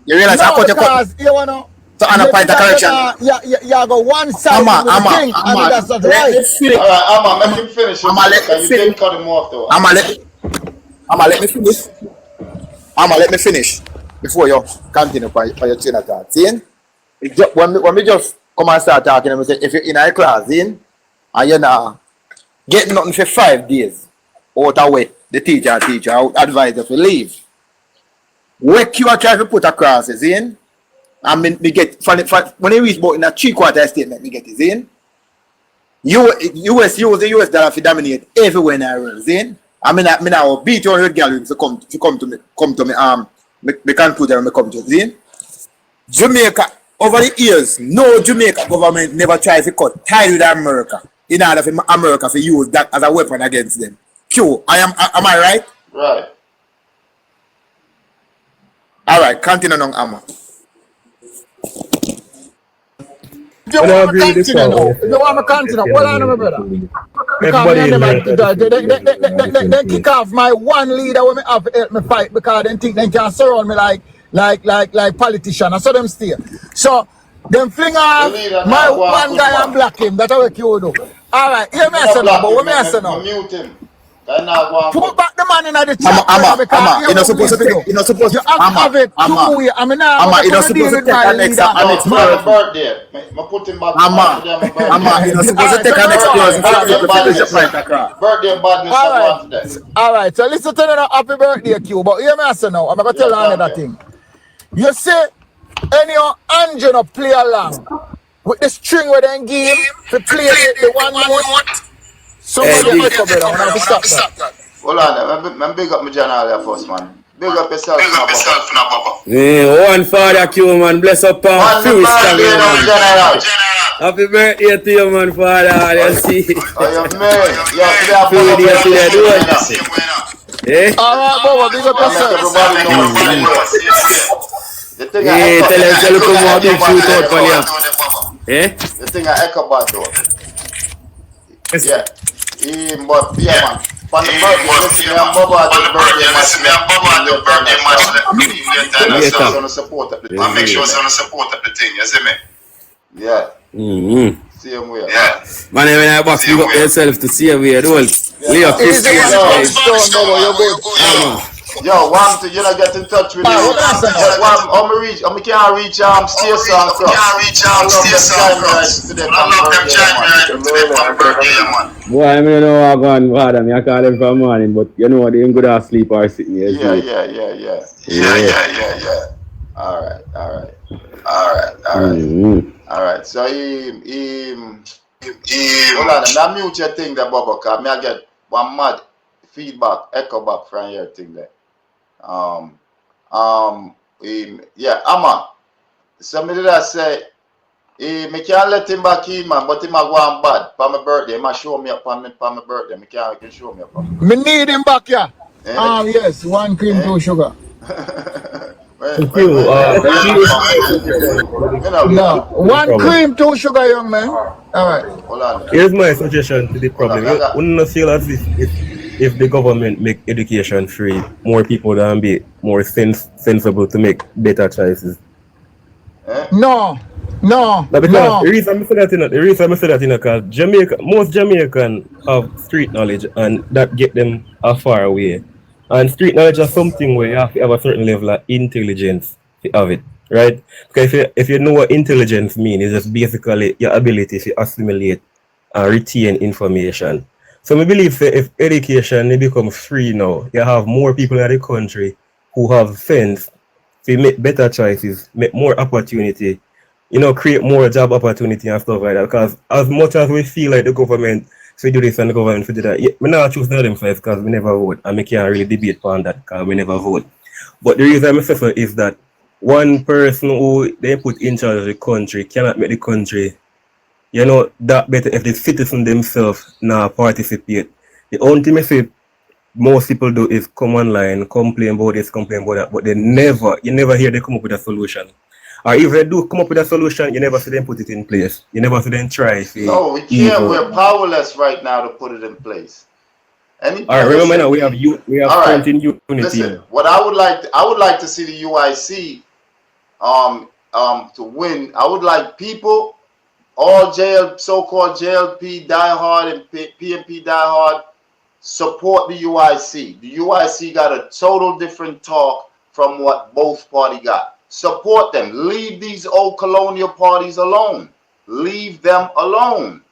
D: You realize
C: no,
D: I cut you
C: because you wanna
D: So on a point of correction.
C: Yeah, go one side with the thing, and that's not right.
F: All right, Amma, make him finish.
D: Amma, let me
F: You
D: finish.
F: didn't cut him off though.
D: Amma, let me finish. Amma, let me finish before you continue for your train of thought. See? When we just come and start talking, and we say, if you're in a class, and you're not getting nothing for 5 days, out of way, the teacher, I would advise you to leave. What you are trying to put across is in, and me get, when you reach about in a 3/4 statement, me get is in. US use the US dollar to dominate everywhere in the world, in. I mean, I will beat you on your gallery to come to me, me can't put there, me come to in. Jamaica, over the years, no Jamaica government never tried to cut tie with America in order for America to use that as a weapon against them. Q, am I right?
F: Right.
D: All right, continue on, Amma.
C: You want me continue now? You want me continue? Hold on, my brother. Because they kick off my one leader when me have to help me fight because they think they can surround me like politician. I saw them steer. So them fling off my one guy and block him. That's what you do. All right, hear me say now, but what me say now?
F: Mute him.
C: Put back the man in the chat.
D: Amma, you're not supposed to take. You're not supposed to.
C: You have to have it two ways. I mean, now
D: Amma, you're not supposed to take an extra.
F: It's my birthday. I put him back.
D: Amma, you're not supposed to take an extra.
F: Birthday badness.
C: All right, so listen to the happy birthday, Q. But hear me say now. I'm gonna tell you another thing. You see, any Andrew no play along with the string where they give to play the one note. Somebody echo, brother. I want to stop that.
F: Hold on, I'm big up my general there first, man. Big up yourself now, Baba.
G: Yeah, one father Q, man. Bless up our few Happy birthday to you, man, father. You see.
F: Oh, you man.
G: Eh?
C: All right, Baba. Big up yourself.
G: Yeah, tell him to more big shoot out for you. Eh?
F: The thing I echo about though. Yeah. But yeah, man. On the birthday, listen, me and Baba at the birthday match. Make sure it's on the support of the thing. Make sure it's on the support of the thing, you see me? Yeah.
G: Mm-hmm.
F: Same way.
G: Yeah. Man, when I box you up yourself to see where the world. Leo,
F: Yo, one to you know get in touch with you. I'm can't reach Stacey and Cross.
G: Boy, I mean, know I go and bother me. I call them for morning, but you know they ain't good at sleep or sitting here.
F: Yeah. All right. So hold on, I'm mute your thing there, Bubba, cause me I get one mad feedback, echo back from your thing there. Yeah, Amma. Somebody that say, me can't let him back in, man, but him a go on bad. For my birthday, he must show me up on my birthday. Me can show me up.
C: Me need him back, yeah. Yes, 1 cream, 2 sugar. No, 1 cream, 2 sugar, young man. All right.
F: Hold on.
G: Here's my suggestion to the problem. You wouldn't feel as if the government make education free, more people can be more sensible to make better choices.
C: No.
G: The reason I say that because most Jamaican have street knowledge and that get them far away. And street knowledge is something where you have to have a certain level of intelligence to have it, right? Because if you know what intelligence means, it's just basically your ability to assimilate and retain information. So I believe if education becomes free now, you have more people in the country who have sense to make better choices, make more opportunity, create more job opportunity and stuff like that. Because as much as we feel like the government should do this and the government should do that, we not choose none of them first because we never vote. And we can't really debate on that because we never vote. But the reason I say so is that one person who they put in charge of the country cannot make the country that better if the citizens themselves now participate. The only thing most people do is come online, complain about this, complain about that, but you never hear they come up with a solution. Or if they do come up with a solution, you never see them put it in place. You never see them try.
F: No, we can't. We're powerless right now to put it in place.
G: Alright, remember now we have strength in unity.
F: Listen, what I would like to see the UIC to win, I would like people, all so-called JLP diehard and PNP diehard, support the UIC. The UIC got a total different talk from what both parties got. Support them. Leave these old colonial parties alone. Leave them alone.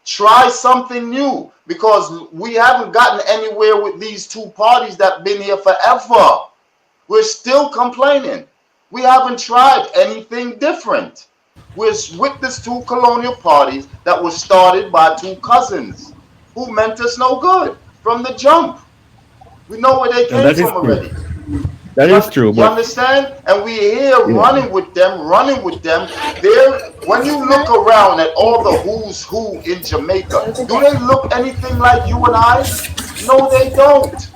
F: Try something new, because we haven't gotten anywhere with these two parties that been here forever. We're still complaining. We haven't tried anything different. We're with these two colonial parties that were started by two cousins who meant us no good from the jump. We know where they came from already.
G: That is true.
F: You understand? And we're here running with them. When you look around at all the who's who in Jamaica, do they look anything like you and I? No, they don't.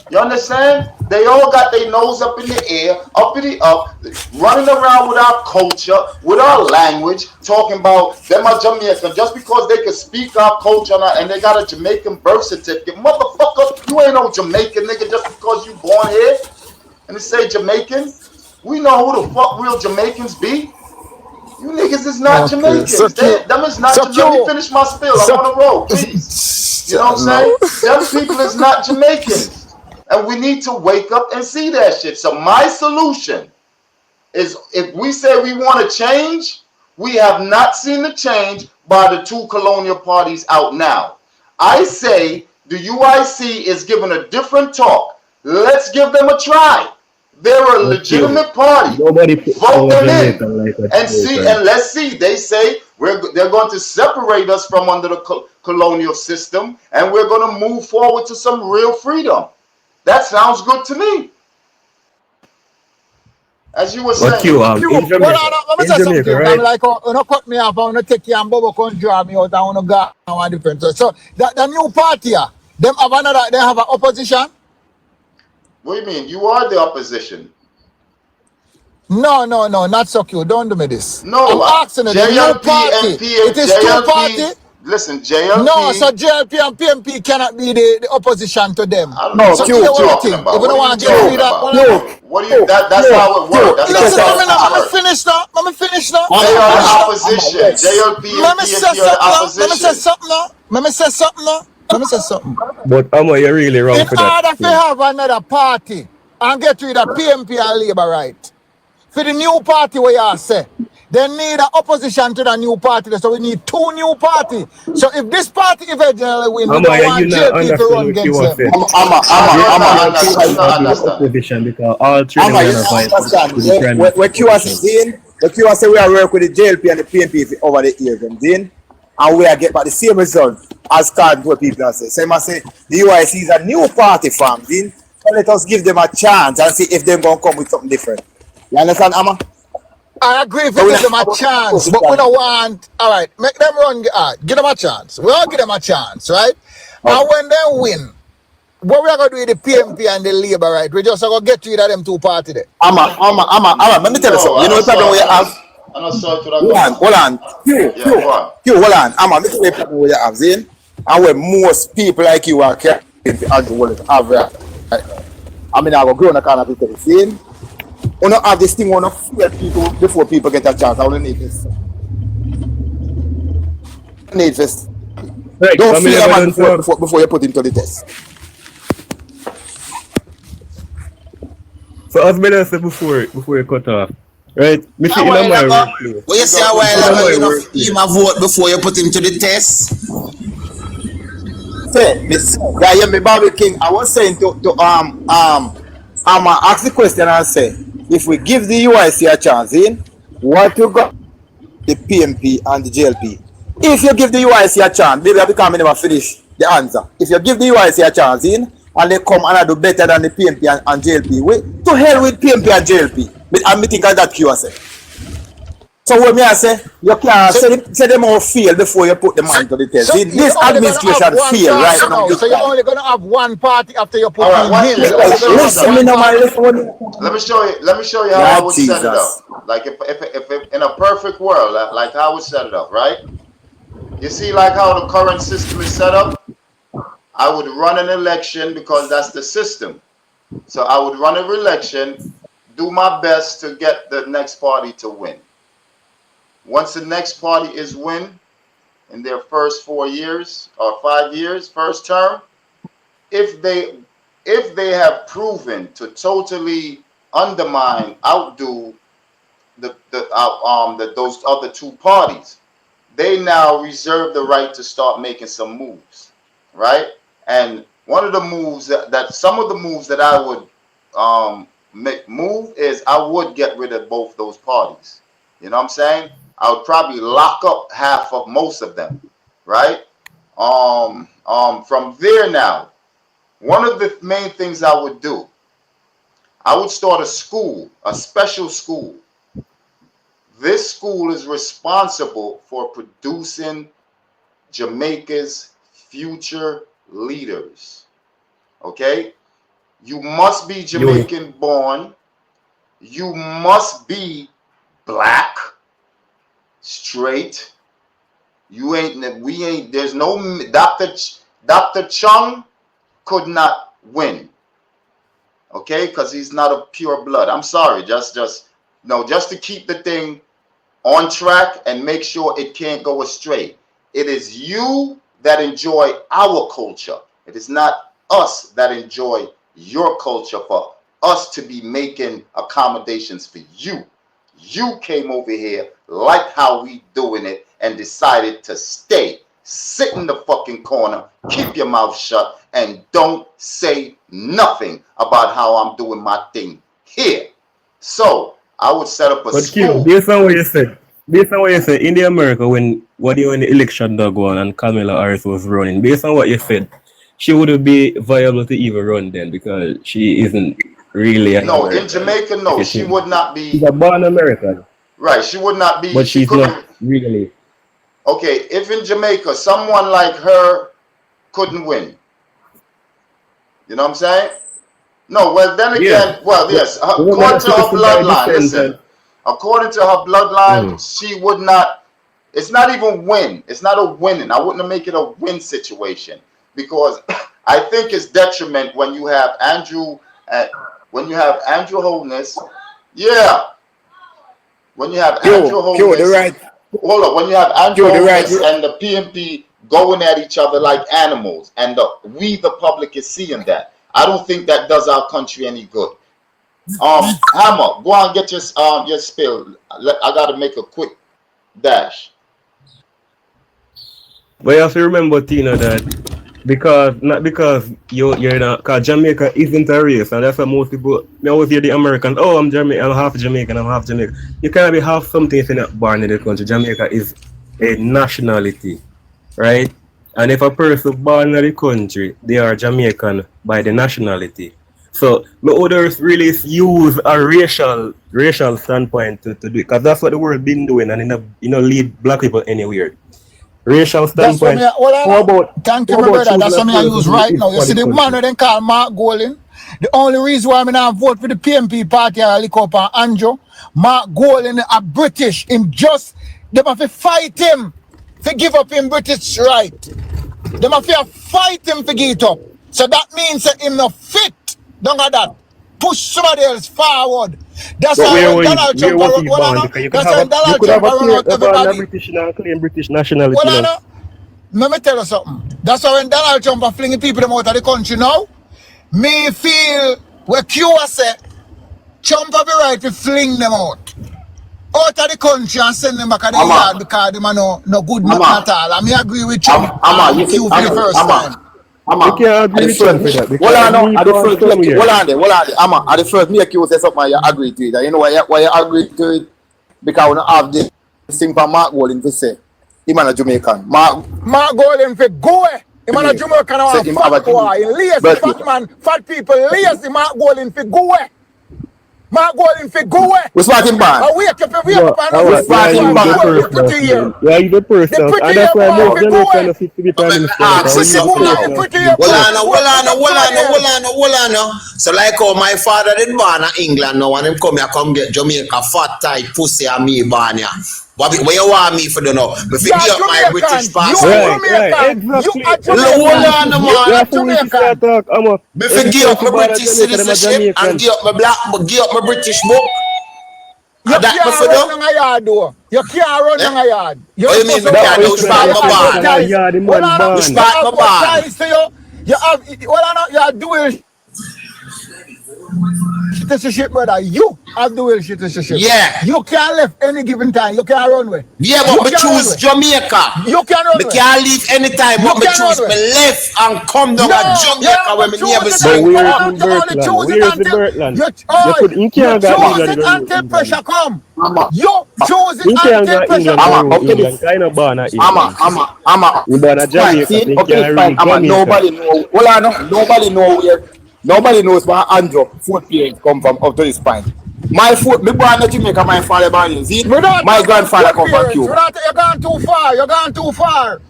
F: You understand? They all got their nose up in the air, running around with our culture, with our language, talking about them are Jamaican just because they can speak our culture and they got a Jamaican birth certificate. Motherfucker, you ain't no Jamaican nigga just because you born here and they say Jamaican. We know who the fuck real Jamaicans be. You niggas is not Jamaicans. Them is not Jamaicans. Let me finish my spiel. I'm on a roll, please. You know what I'm saying? Them people is not Jamaicans. And we need to wake up and see that shit. So my solution is, if we say we want to change, we have not seen the change by the two colonial parties out now. I say the UIC is giving a different talk. Let's give them a try. They're a legitimate party. Vote them in and let's see. They say they're going to separate us from under the colonial system, and we're going to move forward to some real freedom. That sounds good to me. As you were saying.
C: I'm like, cut me off. I want to take you and Bobo can draw me out. I want to go on different. So the new party, they have an opposition.
F: What do you mean? You are the opposition.
C: No, not so cute. Don't do me this.
F: No,
C: I'm asking you, the new party. It is two party.
F: Listen, JLP.
C: No, so JLP and PNP cannot be the opposition to them.
F: I don't know
C: so
F: what you're talking about. If you don't want to get rid of
C: what do you?
F: That's how it works.
C: Listen, let me finish now.
F: They are the opposition. JLP and PNP are the opposition.
C: Let me say something.
G: But you're really wrong for that.
C: In order to have another party and get rid of PNP and Labour, right? For the new party, where you say, they need an opposition to the new party, so we need two new parties. So if this party eventually wins, we don't want JLP to run against them.
G: Opposition because all three of them are
D: what you are saying, we are working with the JLP and the PNP over the years, and we are getting back the same result as what people are saying. So I must say the UIC is a new party, fam. So let us give them a chance and see if they're going to come with something different. You understand, Amma?
C: I agree if you give them a chance, but we don't want, all right, make them run, give them a chance. We all give them a chance, right? And when they win, what we are going to do with the PNP and the Labour, right? We just going to get rid of them two parties there.
D: Amma, let me tell you something. You know the problem we have? Hold on. Hold on. Amma, let me tell you the problem we have, Zane. And where most people like you are carrying the world have, right? I mean, I will go on the corner to tell you, Zane. We don't have this thing, we don't fear people before people get a chance. I don't need this. Right, don't fear a man before you put him to the test.
G: So as I said before you cut off, right?
B: What you say a while ago, you have vote before you put him to the test?
D: Say, me Bobby King, I was saying to ask the question and say, if we give the UIC a chance, what you got the PNP and the JLP? If you give the UIC a chance, maybe I become never finish the answer. If you give the UIC a chance and they come and do better than the PNP and JLP, to hell with PNP and JLP. I'm thinking that QSA. So what me I say, you can't say them all fail before you put them on to the test. This administration fail right now.
C: So you're only gonna have one party after you put him in.
F: Let me show you how I would set it up. Like if in a perfect world, like how I would set it up, right? You see like how the current system is set up? I would run an election because that's the system. So I would run an election, do my best to get the next party to win. Once the next party is win in their first 4 years or 5 years, first term, if they have proven to totally undermine, outdo those other two parties, they now reserve the right to start making some moves, right? And one of the moves that some of the moves that I would move is I would get rid of both those parties. You know what I'm saying? I would probably lock up half of most of them, right? From there now, one of the main things I would do, I would start a school, a special school. This school is responsible for producing Jamaica's future leaders. Okay? You must be Jamaican born. You must be black, straight. There's no, Dr. Chung could not win. Okay? Because he's not of pure blood. I'm sorry. Just to keep the thing on track and make sure it can't go astray. It is you that enjoy our culture. It is not us that enjoy your culture for us to be making accommodations for you. You came over here, like how we doing it, and decided to stay. Sit in the fucking corner, keep your mouth shut, and don't say nothing about how I'm doing my thing here. So, I would set up a school.
G: Based on what you said, in the America, when the election did go on and Kamala Harris was running, based on what you said, she wouldn't be viable to even run then because she isn't really an
F: No,
G: American.
F: in Jamaica, no, she would not be.
G: She's a born American.
F: Right, she would not be.
G: But she's not really.
F: Okay, if in Jamaica, someone like her couldn't win. You know what I'm saying? No, well, then again, well, yes, according to her bloodline, listen, according to her bloodline, she would not, it's not even win. It's not a winning. I wouldn't make it a win situation because I think it's detriment when you have Andrew Holness. Yeah. When you have Andrew Holness. Hold up. When you have Andrew Holness and the PNP going at each other like animals and we, the public, is seeing that. I don't think that does our country any good. Hammer, go on and get your spill. I got to make a quick dash.
G: But you have to remember, Tina, that not because you're not, because Jamaica isn't a race, and that's what most people, they always hear the Americans, oh, I'm half Jamaican, I'm half Jamaican. You can't be half something if you're not born in the country. Jamaica is a nationality, right? And if a person born in the country, they are Jamaican by the nationality. So, others really use a racial standpoint to do it, because that's what the world been doing, and lead black people anywhere. Racial standpoint.
C: Thank you, my brother. That's what I use right now. You see, the man who they call Mark Golding, the only reason why I not vote for the PNP party I look up on Andrew, Mark Golding a British. Him just, they have to fight him to give up him British right. They have to fight him to give it up. So that means that him not fit. Don't get that. Push somebody else forward. That's why when Donald Trump
G: British nationality.
C: Let me tell you something. That's why when Donald Trump are flinging people out of the country now, me feel where Q say Trump have the right to fling them out of the country and send them back to the yard because they are no good at all. And me agree with Trump. Q for the first time.
G: You can't agree with Trump for that.
D: At the first, me accuse say something you agree to it. You know why you agree to it? Because we don't have this thing for Mark Golding to say. He's a Jamaican. Mark
C: Golding for go away. He's a Jamaican or fat boy. Lazy fat man, fat people, lazy Mark Golding for go away. Mark Golding for go away.
D: What's what him bad?
C: Wake up and what's what him bad?
G: Yeah, he's the person. And that's why most Jamaicans fit to be prime minister.
B: Hold on. So like how my father did born in England now and him come here come get Jamaica fat tight pussy and me born here. What you want me for do now? If you give up my British passport.
G: Right, exactly.
B: Hold on, man.
G: You're foolish if you talk.
B: If you give up my British citizenship and give up my British book.
C: You can't run in a yard though. You can't run in a yard.
B: What you mean? You can't do spot my bar. You spot my bar.
C: You have, you are dual citizenship, brother. You have dual citizenship.
B: Yeah.
C: You can't leave any given time. You can't run away.
B: Yeah, but me choose Jamaica.
C: You can't run away.
B: Me can't leave anytime, but me choose me left and come down to Jamaica when me never see.
G: But where's the Bertland? You can't go England
C: until pressure come. You choose it until pressure
G: come. England kind of born at England. You born at Jamaica.
D: Nobody know. Well, I know. Nobody know where. Nobody knows where Andrew foot parents come from up to this point. My foot, me born in Jamaica, my father born in Zee. My grandfather come from Cuba.
C: You're gone too far. You're gone too far.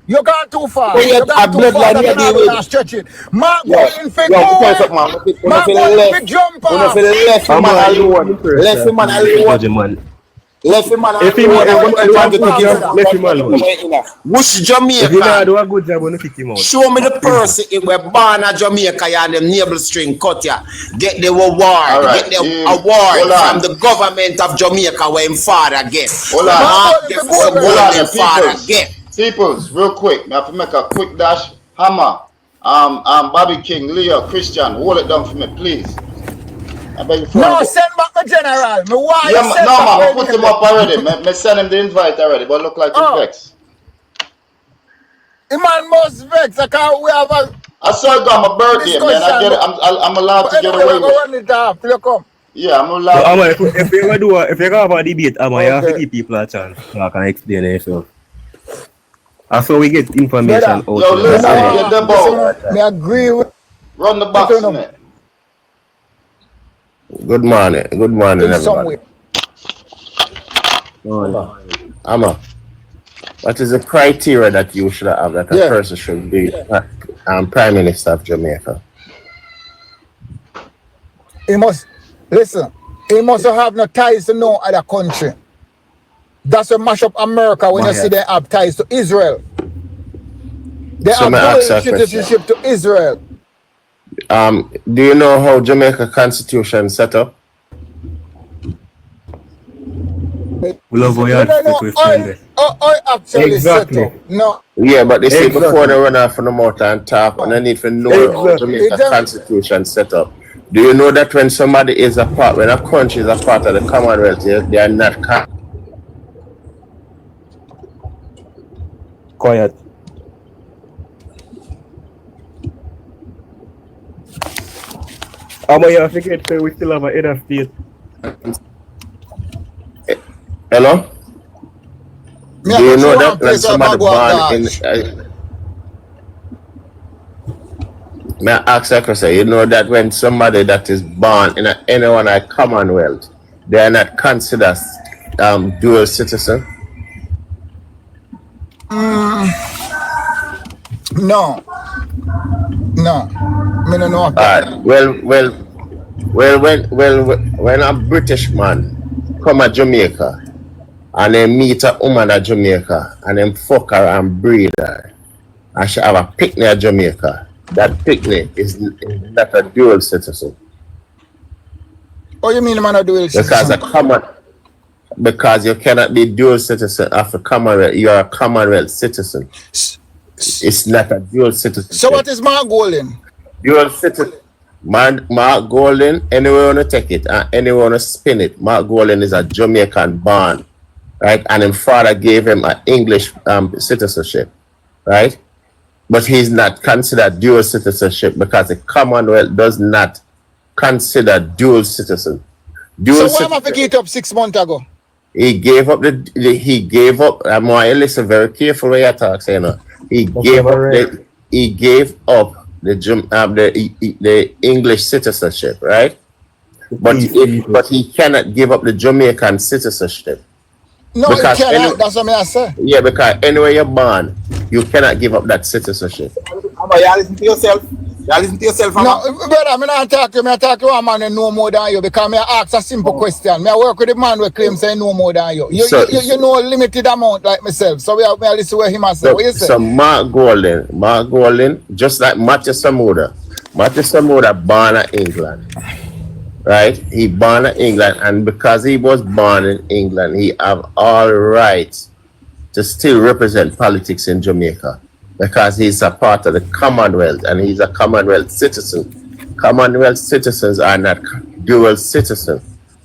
C: You're gone too far.
D: You're gone too far. You're gone
C: stretch it. Mark going for
D: Mark going for
C: jump
D: off. Left him man alone. Left him man alone. Left him man alone.
G: If he left him alone.
B: Which Jamaica?
G: If you not do a good job, when you kick him out.
B: Show me the person if we're born in Jamaica and them navel string cut ya. Get the award.
F: Right.
B: Get the award from the government of Jamaica where him father get.
F: Hold on.
B: Father get.
F: Peoples, real quick. I have to make a quick dash. Hammer, Bobby King, Leo, Christian, hold it down for me, please. I beg you for
C: no, send back the general.
F: I put him up already. Me send him the invite already, but look like he's vexed.
C: The man must vex. I can't. We have a.
F: I saw it on my birthday, man. I'm allowed to get away with it. Yeah, I'm allowed.
G: So, if you have a debate, you have to give people a chance so I can explain yourself. That's how we get information out.
F: Yo, listen, get the ball.
C: I agree with.
F: Run the box, man.
B: Good morning, everybody. Amma, what is the criteria that you should have that a person should be Prime Minister of Jamaica?
C: He must have no ties to no other country. That's a mash up America when you see they have ties to Israel. They have no citizenship to Israel.
B: Do you know how Jamaica Constitution set up?
G: We love how you
C: actually set up. No.
B: Yeah, but they say before they run off from the mouth and talk, and they need to know how Jamaica Constitution set up. Do you know that when somebody is a part, when a country is a part of the Commonwealth, they are not
G: quiet. You have to get we still have a head of state.
B: Hello? Do you know that when somebody born in may I ask a question? You know that when somebody that is born in anyone at Commonwealth, they are not considered dual citizen?
C: No. Me don't know.
B: All right. Well, when a British man come to Jamaica and they meet a woman at Jamaica and then fuck her and breed her, and she have a picnic at Jamaica, that picnic is not a dual citizen.
C: Oh, you mean man a dual citizen?
B: Because you cannot be dual citizen of a Commonwealth. You are a Commonwealth citizen. It's not a dual citizen.
C: So what is Mark Golden?
B: Dual citizen. Mark Golden, anywhere you want to take it and anywhere you want to spin it, Mark Golden is a Jamaican born, right? And his father gave him an English citizenship, right? But he's not considered dual citizenship because the Commonwealth does not consider dual citizen.
C: So why am I picking it up 6 months ago?
B: He gave up I'm going to listen very carefully when you talk, you know. He gave up the English citizenship, right? But he cannot give up the Jamaican citizenship.
C: No, he cannot. That's what I say.
B: Yeah, because anywhere you're born, you cannot give up that citizenship.
D: But you listen to yourself. You listen to yourself, man.
C: No, brother, I'm not talking to you. I talk to a man who know more than you because I ask a simple question. I work with a man who claims he know more than you. You know a limited amount like myself. So I listen to what he must say. What you say?
I: So Mark Golding, just like Matthew Samuda born in England, right? He born in England, and because he was born in England, he have all rights to still represent politics in Jamaica because he's a part of the Commonwealth and he's a Commonwealth citizen. Commonwealth citizens are not dual citizens.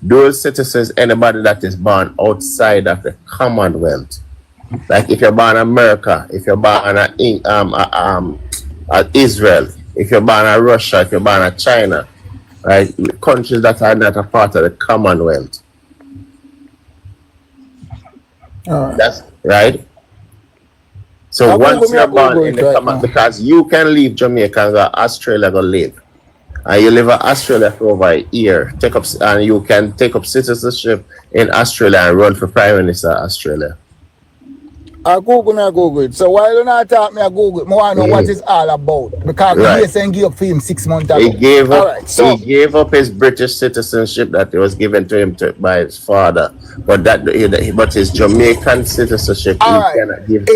I: Dual citizens, anybody that is born outside of the Commonwealth. Like if you're born in America, if you're born in Israel, if you're born in Russia, if you're born in China, right? Countries that are not a part of the Commonwealth. That's right. So once you're born in the Commonwealth, because you can leave Jamaica and go to Australia to live. And you live in Australia for over a year. And you can take up citizenship in Australia and run for Prime Minister of Australia.
C: I Google it. So while you not talk me, I Google it. I want to know what it's all about. Because he saying give up for him 6 months ago.
I: He gave up his British citizenship that was given to him by his father. But his Jamaican citizenship he cannot give up.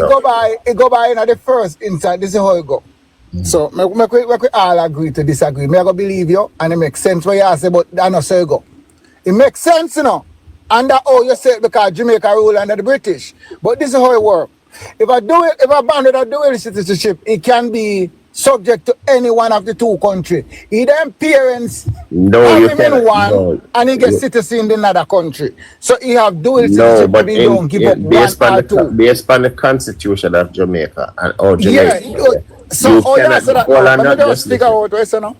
C: It go by in the first instance. This is how it go. So we all agree to disagree. I go believe you and it makes sense what you say, but that's not so it go. It makes sense, you know. And that you say because Jamaica rule under the British. But this is how it works. If I ban with a dual citizenship, it can be subject to any one of the two countries. Either parents have him in one and he gets citizen in another country. So he have dual citizenship but he don't give up one or two.
I: Based on the constitution of Jamaica and Jamaica.
C: Yeah. So let me just figure out what I say now.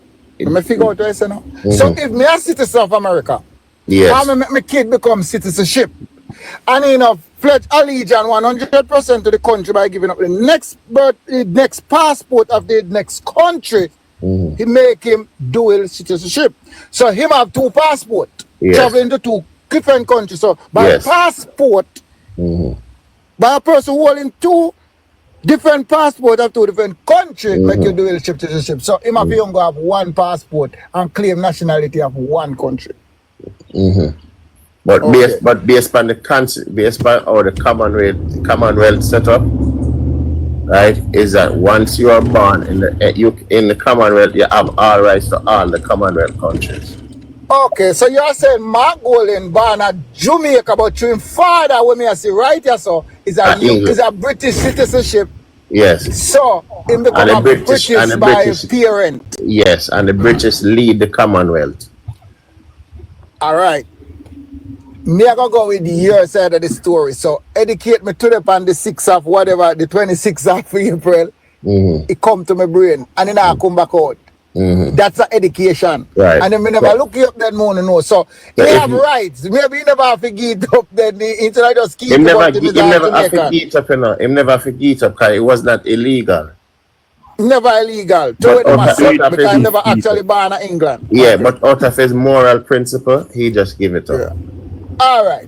C: So if me a citizen of America,
I: yes.
C: And my kid become citizenship. And you know, pledge allegiance 100% to the country by giving up the next passport of the next country. He make him dual citizenship. So him have two passports, traveling to two different countries. So by passport, by a person holding two different passports of two different countries, make you dual citizenship. So him have to have one passport and claim nationality of one country.
I: But based on how the Commonwealth set up, right, is that once you are born in the Commonwealth, you have all rights to all the Commonwealth countries.
C: Okay, so you are saying Mark Golding born at Jamaica, but your father, when I see right here, so is a British citizenship.
I: Yes.
C: So him become a British by parent.
I: Yes, and the British lead the Commonwealth.
C: All right. Me I go with your side of the story. So educate me to on the 6th of whatever, the 26th of April. It come to my brain and then I come back out. That's an education.
I: Right.
C: And then me never look you up that morning. No. So he have rights. Maybe he never have to get up then until I just keep
I: him never have to get up, you know. Him never have to get up because it was not illegal.
C: Never illegal. Because I never actually born in England.
I: Yeah, okay. But out of his moral principle, he just give it up.
C: Yeah. All right.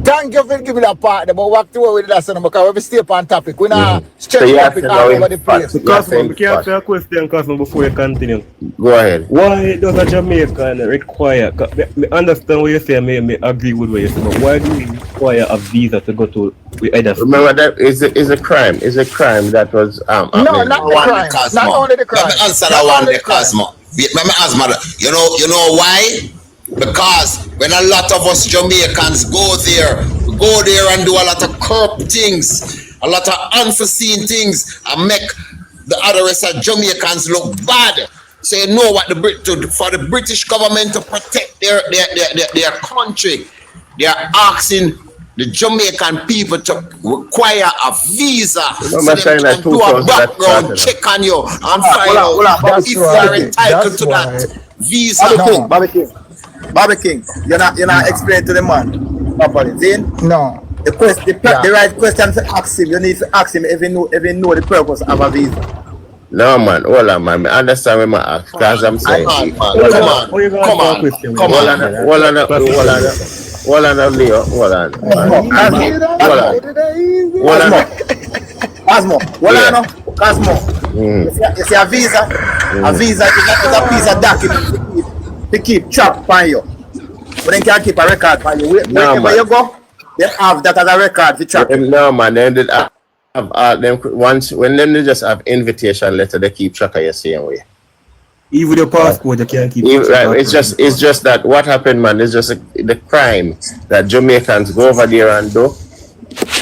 C: Thank you for giving that part, but what to with that son because we stay on topic. We not stretch topic all over the place.
G: Cosmo, we can't ask a question, Cosmo, before you continue.
I: Go ahead.
G: Why does a Jamaican require, I understand what you say, I agree with what you say, but why do we require a visa to go to either?
I: Remember that is a crime. It's a crime that was
C: no, not the crime. Not only the crime.
B: Let me answer that one, the Cosmo. Let me ask mother. You know why? Because when a lot of us Jamaicans go there and do a lot of corrupt things, a lot of unforeseen things, and make the other rest of Jamaicans look bad. So you know what for the British government to protect their country, they are asking the Jamaican people to require a visa so they can do a background check on you and find out if you are entitled to that visa.
D: Bobby King, you're not explaining to the man properly. See?
C: No.
D: The right question to ask him. You need to ask him if he know the purpose of a visa.
I: No man, hold on man. I understand what I ask because I'm saying.
B: Come on,
I: Leo. Hold on.
D: Cosmo. You see a visa? A visa is a piece of document to keep track on you. But they can't keep a record on you. Wherever you go, they have that as a record to track.
I: No, man. They did have them once when them they just have invitation letter. They keep track of you same way.
G: Even your passport, you can't keep.
I: Right. It's just that what happened, man. It's just the crime that Jamaicans go over there and do.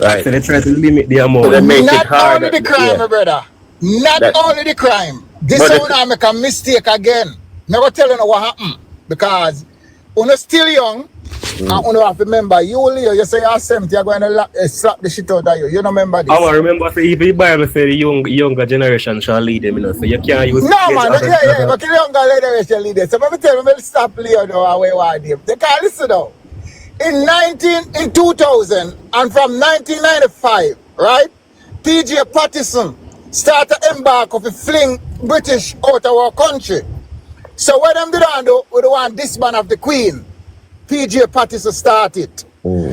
I: Right.
G: So they try to limit the amount.
I: So they make
C: Not
I: it harder.
C: only the crime, my brother. Not only the crime. This is when I make a mistake again. Never telling you what happened. Because when you're still young, and when you have to remember, you say you're 70, you're going to slap the shit out of you. You don't remember this.
G: I remember, so if the Bible say the younger generation shall lead them, so you can't use.
C: No, man, but the younger generation lead them. So let me tell you, stop Leo now, where you are them. They can't listen now. In 2000 and from 1995, right? PJ Patterson started to embark of a fling British out of our country. So what them did do, we don't want this man of the Queen. PJ Patterson started.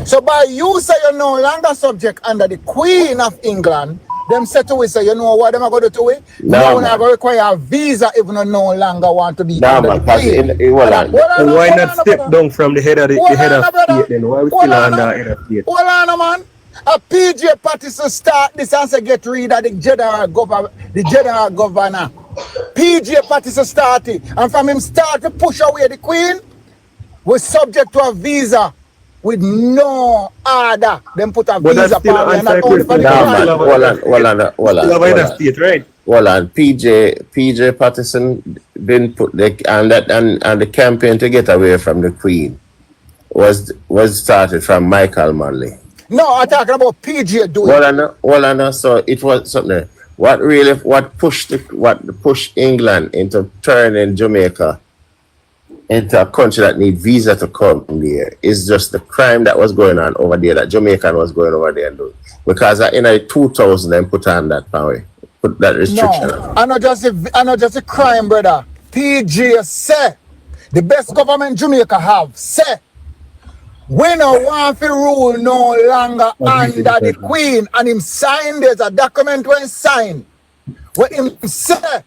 C: So by you say you're no longer subject under the Queen of England, them say to we say, you know what them are going to do it? No, we're not going to require a visa if we no longer want to be under the Queen.
G: Why not step down from the head of state then? Why we still under head of state?
C: Hold on, man. A PJ Patterson start this and say get rid of the general governor. PJ Patterson started, and from him start to push away the Queen, was subject to a visa with no order. Them put a visa for and not only for the
I: Well, and PJ Patterson didn't put the campaign to get away from the Queen was started from Michael Manley.
C: No, I'm talking about PJ doing.
I: So it was something. What pushed England into turning Jamaica into a country that need visa to come there is just the crime that was going on over there, that Jamaican was going over there and doing. Because in 2000 they put on that power, put that restriction.
C: No, I not just a crime, brother. PJ say the best government Jamaica have say we no want to rule no longer under the Queen, and him signed. There's a document when signed where him say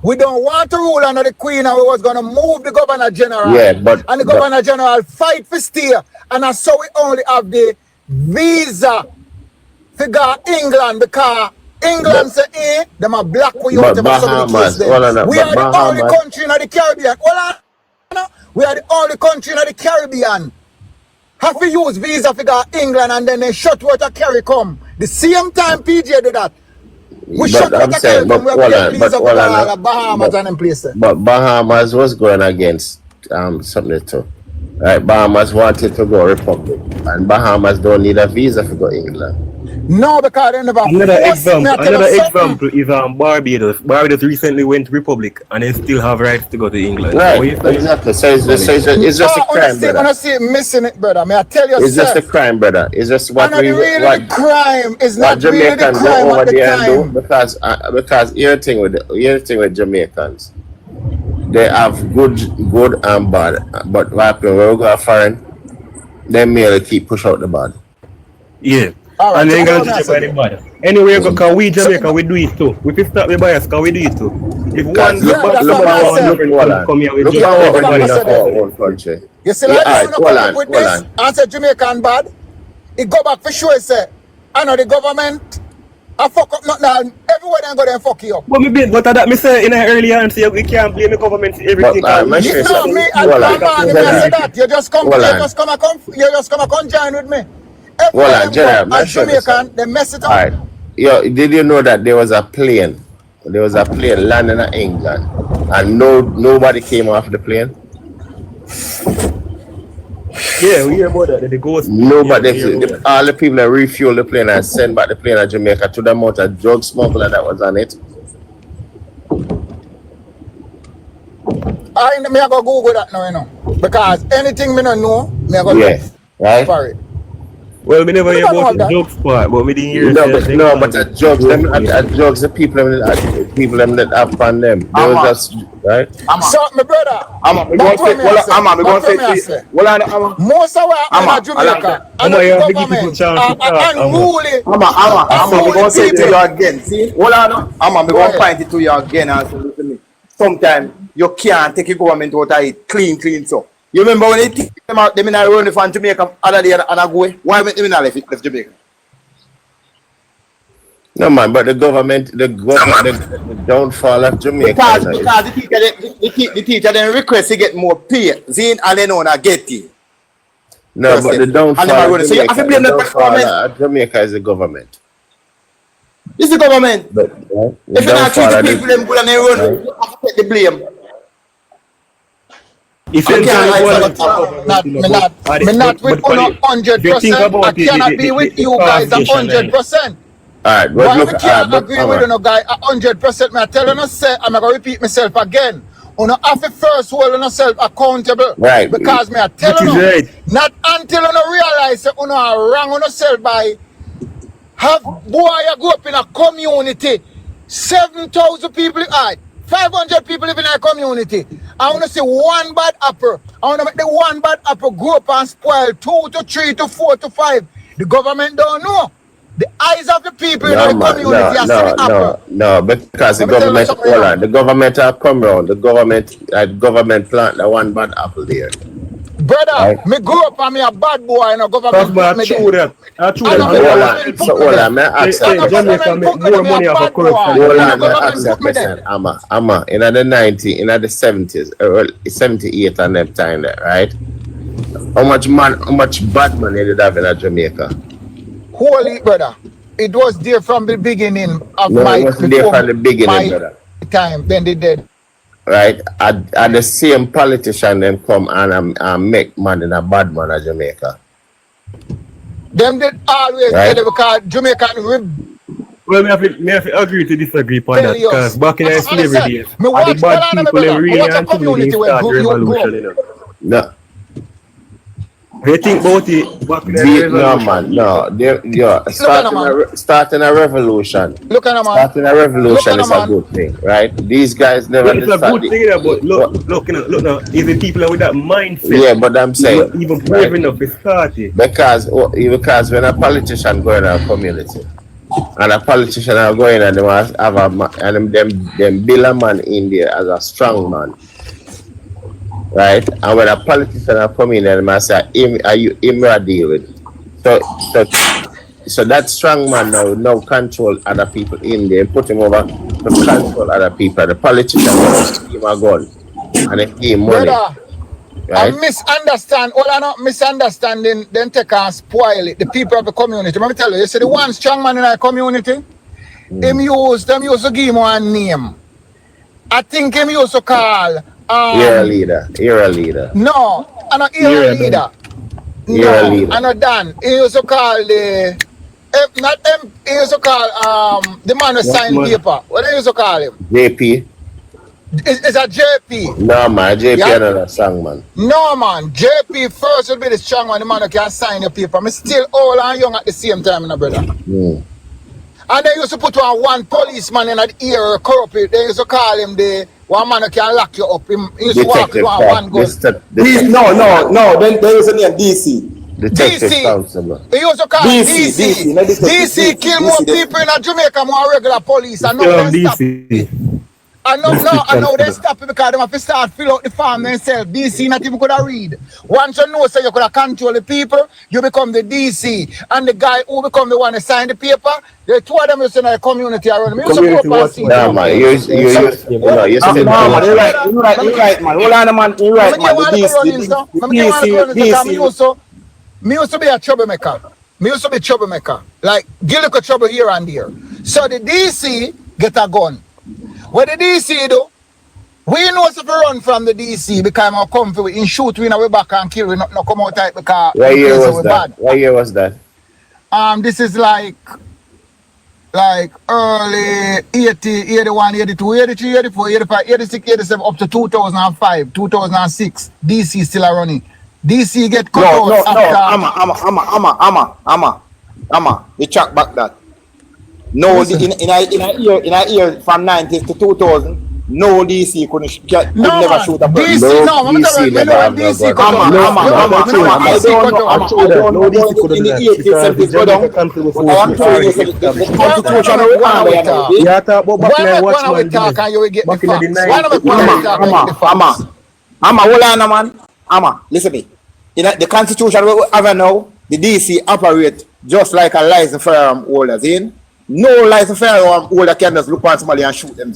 C: we don't want to rule under the Queen, and we was gonna move the Governor General.
I: Yeah,
C: and the Governor General fight for stay, and that's so we only have the visa to go England because England say them are black we out of
I: Bahamas.
C: we are the only country in the Caribbean. We are the only country in the Caribbean. Have to use visa to go England and then they shut water carry come. The same time PJ do that. We shut water carry come. We have visa for Bahamas and them places.
I: But Bahamas was going against something too. Right? Bahamas wanted to go Republic. And Bahamas don't need a visa to go England.
C: No, because they never
G: Another example is Barbados. Barbados recently went Republic and they still have rights to go to England.
I: Right, exactly. So it's just a crime, brother.
C: When I see missing it, brother, may I tell you,
I: it's just a crime, brother. It's just what
C: the crime is not really the crime
I: over
C: at the
I: there
C: time.
I: And do because here thing with Jamaicans, they have good and bad. But what happens when we go foreign, they merely keep push out the bad.
G: Yeah.
C: All right,
G: and then going to by the bias. Anyway, can we Jamaica, we do it too. We can start the bias, can we do it too? If one come here with
I: own country.
C: You see, with this, answer Jamaican bad, it go back for sure, say, I know the government, I fuck up not now, everywhere they go there and fuck you up.
G: But that me say in earlier and say we can't blame the government for everything.
C: I say that. You just come join with me. Jamaican, they mess it up.
I: Right. Yo, did you know that there was a plane landing in England and nobody came off the plane?
G: Yeah, we hear about that. The ghost.
I: Nobody. All the people that refuel the plane and send back the plane to Jamaica to the amount of drug smuggler that was on it.
C: Me I go Google that now, you know. Because anything me don't know, me I go
I: right.
C: for it.
G: Well, we never
C: We
G: hear
C: never know
G: about the
C: that.
G: drugs part, but we didn't hear
I: No, but the drugs, the people them that have on them. They was just right.
C: So, my brother,
D: I'm
C: back
D: going
C: to me, I say.
D: I'm going
C: Back to
D: to
C: me, I
D: say.
C: say.
D: Well, I'm
C: Most of what happen in Jamaica, and the
G: you have to give people
C: government
G: chance to
C: are
G: talk,
C: unruly.
D: I'm going to say to you again. See, hold on. I'm
C: Go
D: going to
C: ahead.
D: point it to you again and say, listen to me. Sometimes you can't take a government out of it clean so. You remember when they take them out, they mean I run from Jamaica other day and I go away? Why they mean I left Jamaica?
I: No man, but the government, the downfall of Jamaica.
D: Because the teacher then request to get more pay, Zine, and then not get it.
I: No, but the downfall of
D: So you have to blame the government.
I: Jamaica is the government.
D: It's the government.
I: But
D: If you not treat the people them good and they run, you have to take the blame.
G: If
C: I
G: you
C: not with 100%. I cannot be with you guys 100%.
I: Alright,
C: Why
I: look,
C: we can't agree with no guy 100%? Me I tell you, say I'm gonna repeat myself again. You know, have to first hold yourself accountable.
I: Right.
C: Because me I tell you, not until you realize that you are wrong on yourself by have boy you go up in a community, 7,000 people, 500 people live in a community. I want to see one bad apple. I want to make the one bad apple grow up and spoil 2 to 3 to 4 to 5. The government don't know. The eyes of the people in the community are seeing the apple.
I: No, because the government have come around. The government plant the one bad apple there.
C: Brother, me grew up and me a bad boy in a government.
G: That's true that.
I: Hold on, man.
G: Jamaica make more money off of corruption.
I: Hold on, man. Ask a question. Amma, in the 70s, 78 and that time there, right? How much bad money did they have in Jamaica?
C: Holy brother, it was there from the beginning of
I: no,
C: my.
I: It wasn't there from the beginning, brother.
C: Time then they did.
I: Right, and the same politician then come and make money in a bad man of Jamaica.
C: Them did always
I: right?
C: Say because Jamaican
G: well, me have to agree to disagree upon that because back in the slavery days, the bad people in really and community start the revolution, you know.
I: No.
G: You think about it? Back in the
I: no, man, no. Starting a revolution.
C: Look at them, man.
I: Starting a revolution is a good thing, right? These guys never.
G: It's a good thing, but look now. Even people with that mindset.
I: Yeah, but I'm saying
G: even brave enough to start it.
I: Because when a politician go in our community, and a politician are going and they must have them build a man in there as a strong man. Right, and when a politician are coming and must say, are you deal with? So that strong man now control other people in there, put him over to control other people. The politician will give him a gun and they give him money.
C: Brother, right? I misunderstand. All I not misunderstanding, then take and spoil it. The people of the community. Let me tell you see the one strong man in our community, them used to give him one name. I think him used to call
I: You're a leader.
C: No, I'm not a leader.
I: You're a leader.
C: I'm not done. He used to call he used to call the man who signed paper. What do you used to call him?
I: JP.
C: It's a JP.
I: No man, JP another strong man.
C: No man, JP first will be the strong one, the man who can sign the paper. I'm still old and young at the same time, brother. And they used to put one policeman in the ear corrupted. They used to call him the one man who can lock you up. He used to walk with one gun.
D: No. Then there is a name DC.
C: DC. He used to call DC. DC kill more people in Jamaica more regular police. I know they stop it. I know they stop it because they have to start fill out the form themselves. DC not even could read. Once you know so you could control the people, you become the DC. And the guy who become the one to sign the paper, the two of them is in the community around me.
I: You're
D: right, man. Hold on, man. You're right, man.
C: Me used to be a troublemaker. Like, get a trouble here and there. So the DC get a gun. What the DC do? We know if we run from the DC because I'm comfy with shoot we in our back and kill we not come out tight because
I: what year was that?
C: This is like early 80, 81, 82, 83, 84, 85, 86, 87 up to 2005, 2006. DC still are running. DC get cut
D: No,
C: out
D: no. Amma. You check back that. No, in a year from 90s to 2000. No DC could never shoot a person.
C: DC, no, I'm
I: DC never have no
C: DC
I: gun.
C: cut out.
D: I don't know DC could in the 80s, 70s go down. I'm telling you, the constitution will run.
G: Yeah, talk about back then, watch
C: Why we talk and you get the facts? Why don't we talk and get the facts?
D: Amma, hold on, man. Amma, listen to me. In the constitution we have now, the DC operate just like a licensed firearm holder. No licensed firearm holder can just look on somebody and shoot them.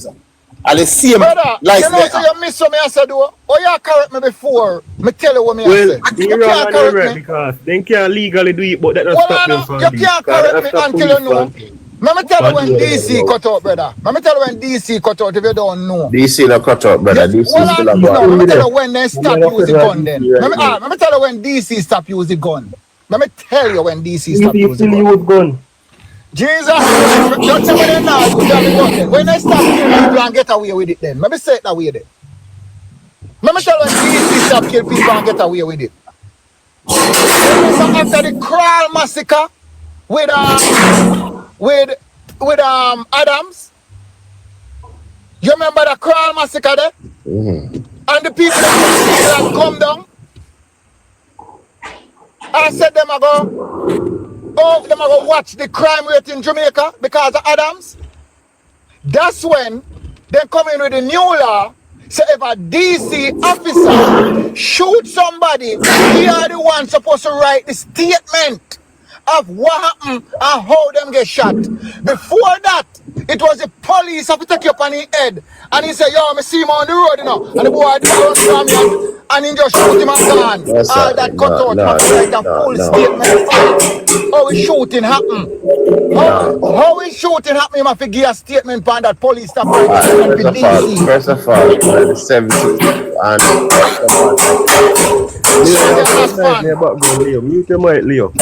D: And the same
C: brother,
D: license.
C: You know, so you miss what me I said, oh, you correct me before. Me tell you what me I said.
G: You can't correct me because they can't legally do it, but that doesn't stop them from doing it.
C: You can't correct me until you know. Let me tell you when DC cut out, brother. Let me tell you when DC cut out if you don't know.
I: DC no cut out, brother. DC still a gun.
C: No, let me tell you when they stop using gun then. Let me tell you when DC stop using gun. Let me tell you when DC stop using gun. Jesus, don't tell me that now. You got me gun then. When they stop killing people and get away with it then. Let me say it that way then. Let me tell you when DC stop killing people and get away with it. So after the Crawl massacre with Adams, you remember the Crawl massacre there? And the people that come down, I said them I go watch the crime rate in Jamaica because of Adams. That's when they come in with a new law. So if a DC officer shoot somebody, they are the one supposed to write the statement of what happened and how them get shot. Before that, it was the police have to take you up on his head. And he said, yo, I see him on the road, you know. And the boy did from him and he just shoot him and gone. All that cut out like a full statement. How his shooting happened. How his shooting happened, you have to give a statement on that police stop right.
I: First of all, the 70s and
G: Mute your mic, Leo.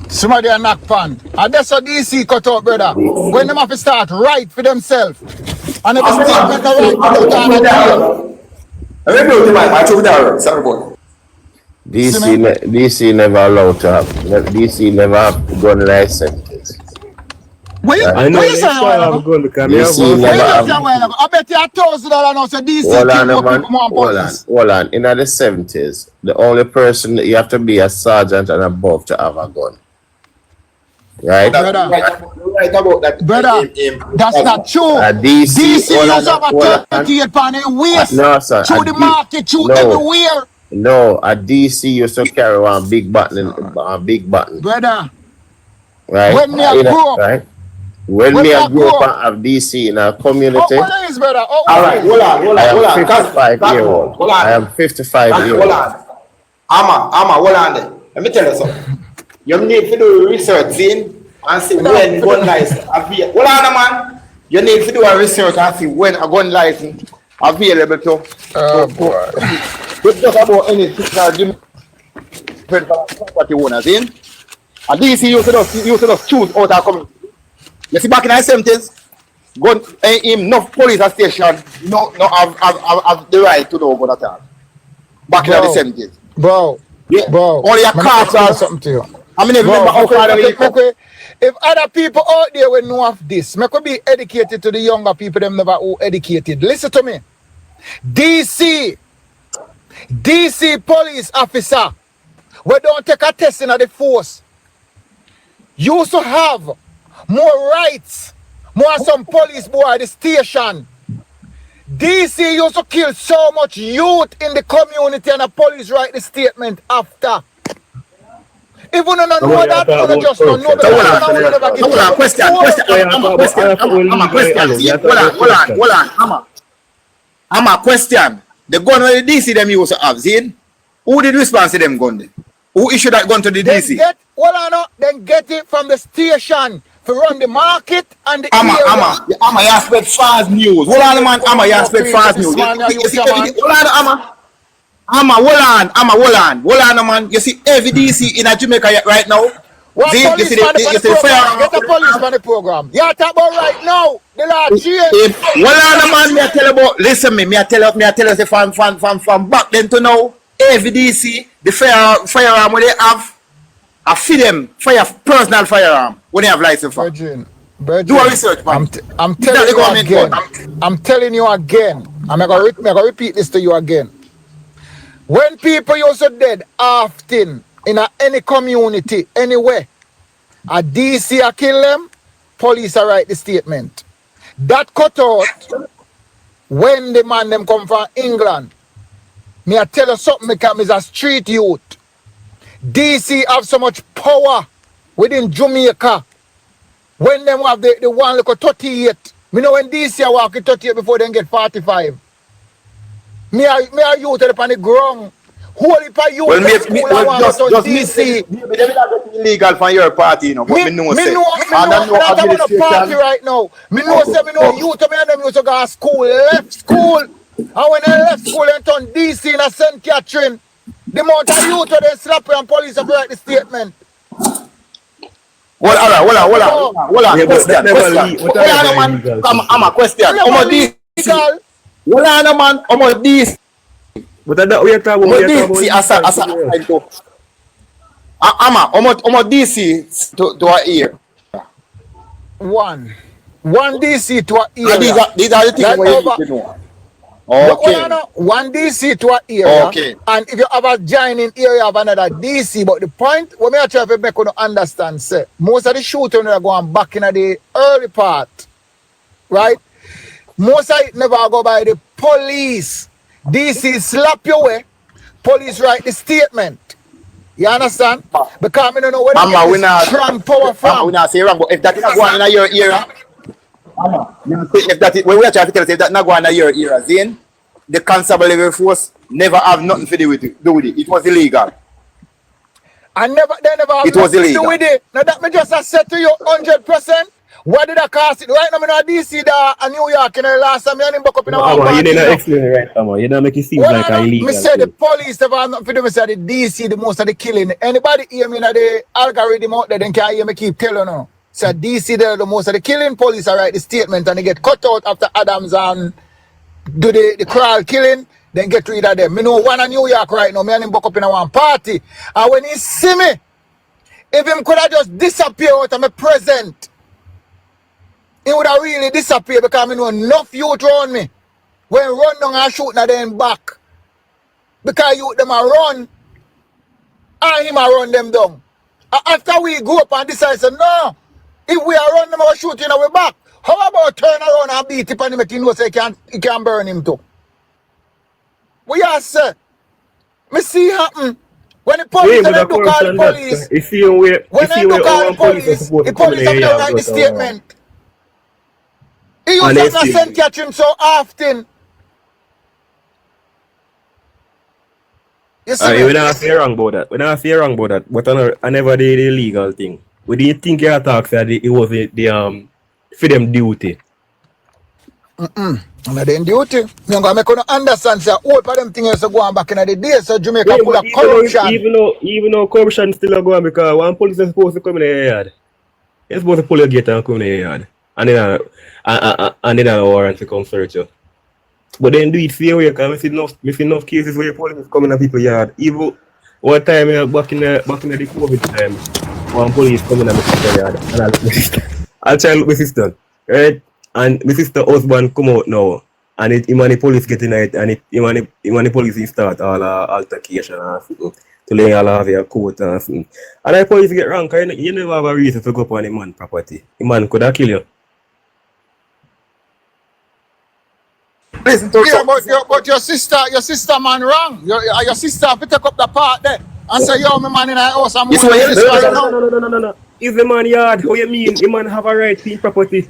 C: Somebody a knock pan. And that's how DC cut out, brother. When them have to start right for themselves. And if a statement are right,
I: DC never allowed to have. DC never have gun licenses.
G: I know you say I'm going to come here.
C: I bet you $1,000 now, so DC
I: hold on. In the 70s, the only person that you have to be a sergeant and above to have a gun. Right?
C: Brother,
D: Right about that.
C: brother, that's not true. DC used to have a 38 pound in waist.
I: No, sir.
C: Through the market, through everywhere.
I: No, a DC used to carry one big button.
C: Brother,
I: right?
C: When me I grew up.
I: Right? When me I grew up and have DC in our community.
C: What is, brother?
D: All right, hold on.
I: I am 55 years old. I am 55 years old.
D: Hold on. Amma, hold on there. Let me tell you something. You need to do research and see when gun license available. Hold on, man. You need to do a research and see when a gun license available to.
C: Boy.
D: It's just about any property owners in. And DC used to just choose out of community. You see, back in the 70s, gun enough police station no have the right to know about that. Back in the 70s.
C: Bro.
D: Only a car
C: something to you.
D: I mean, remember how far
C: if other people out there will know of this, make be educated to the younger people, them never who educated. Listen to me. DC police officer, we don't take a test in the force, used to have more rights, more some police boy at the station. DC used to kill so much youth in the community and the police write the statement after. If you don't know that, you just don't know that.
D: Question. I'm a question. The gun where the DC them used to have, see? Who did respond to them gun then? Who issued that gun to the DC?
C: Then get it from the station to run the market and the
D: Amma, you spread false news. Hold on, man. Amma, you spread false news. Hold on, man. You see every DC in Jamaica right now,
C: What
D: See, you see the fire.
C: Get a police on the program. You talk about right now. The law change.
D: Well, man, me I tell you about. Listen, me I tell you, say from back then to now. Every DC, the firearm when they have, I feed them personal firearm when they have license for.
C: Virgin,
D: do a research, man.
C: I'm telling you again. I'm telling you again. I'm gonna repeat this to you again. When people used to dead often in any community, anywhere, a DC a kill them, police a write the statement. That cut out when the man them come from England. Me I tell you something because I'm a street youth. DC have so much power within Jamaica. When them have the one look at 38. Me know when DC are walking 38 before they get 45. Me a youth upon the ground. Holy pa you
D: just DC. Maybe they will get illegal from your party, you know. But me know
C: a party right now. Me know youth and them used to go to school, left school. And when they left school and turned DC in a St. Catherine, the amount of youth they slap and police have write the statement.
D: Hold on. Question. I'm a question. Hold on, man. I'm a DC.
G: But that we are talking
D: about. I'm a DC to a ear.
C: One DC to a ear.
D: These are the things where you need to know. Okay.
C: One DC to a area.
D: Okay.
C: And if you have a joining area of another DC, but the point what me try to make you understand, say, most of the shooting are going back in the early part, right? Most of it never go by the police. DC slap your way, police write the statement. You understand? Because I don't know where they get strong power from.
D: We not say wrong, but if that is not going in your era, if that is, when we are trying to tell us if that not going in your era, then the constabulary force never have nothing to do with it. It was illegal.
C: They never have nothing to do with it. Now that me just said to you 100%. What did I cost it? Right now, I'm in DC and New York, and the last time I'm back up in
G: you didn't explain it right, Amma. You don't make it seem like illegal.
C: Me say the police have nothing to do with the DC, the most of the killing. Anybody hear me in the algorithm out there, then can hear me keep telling you. So DC, the most of the killing, police are write the statement and they get cut out after Adams and do the crawl killing, then get rid of them. Me know one in New York right now, me and him back up in one party. And when he see me, if him could have just disappear out of my present, he would have really disappeared because I know enough youth around me. When run down and shoot at them back. Because youth them a run and him a run them down. After we go up and decide, say, no, if we are run them or shooting our back, how about turn around and beat him and make him know say he can burn him too? We are say, me see happen. When the police do call the police, when they do call the police have to write the statement. He used to not St. Catherine so often.
G: You see we don't feel wrong about that. But I never did the illegal thing. We didn't think you attack that it was the for them duty.
C: And then duty. You're gonna make you understand say all of them things are going back in the day, so Jamaica full of corruption.
G: Even though corruption still going because one police is supposed to come in the yard. They're supposed to pull your gate and come in the yard. And then a warrant to come search you. But then do it fair way because I see enough cases where police come in a people's yard. Even one time back in the COVID time, one police come in a people's yard and I look my sister. I'll try to look my sister. Right? And my sister husband come out now. And him and the police get in it and him and the police start all altercation and to lay all of your coat and something. And the police get wrong because you never have a reason to go up on the man's property. The man could have killed you.
C: Listen to but your sister man wrong. Your sister have to take up the part there and say, yo, my man in the house and
G: No. If the man yard, how you mean? The man have a right to property.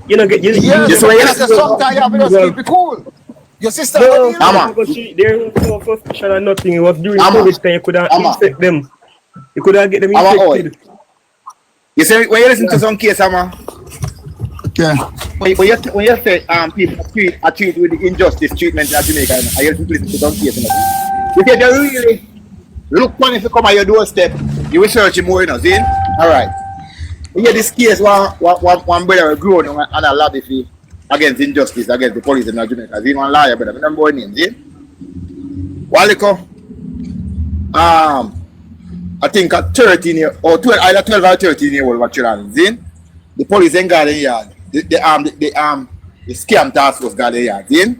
G: You know, get
C: sometimes you have to just keep it cool. Your sister
G: there's no suspicion or nothing. It was during COVID time you could have infect them. You could have get them infected.
D: You say when you listen to some case,
C: yeah.
D: When you say people are treated with the injustice treatment in Jamaica, I used to listen to some case. You say they really look funny if you come at your doorstep, you research more, you know, see? All right. Yeah, this case one brother grew on and a lobby fee against injustice against the police in Jamaica. He one lawyer, brother. I remember his name. See? Waliko. I think at 13 year or 12, either 12 or 13 year old children. See? The police ain't got a yard. The scam task force got a yard. See?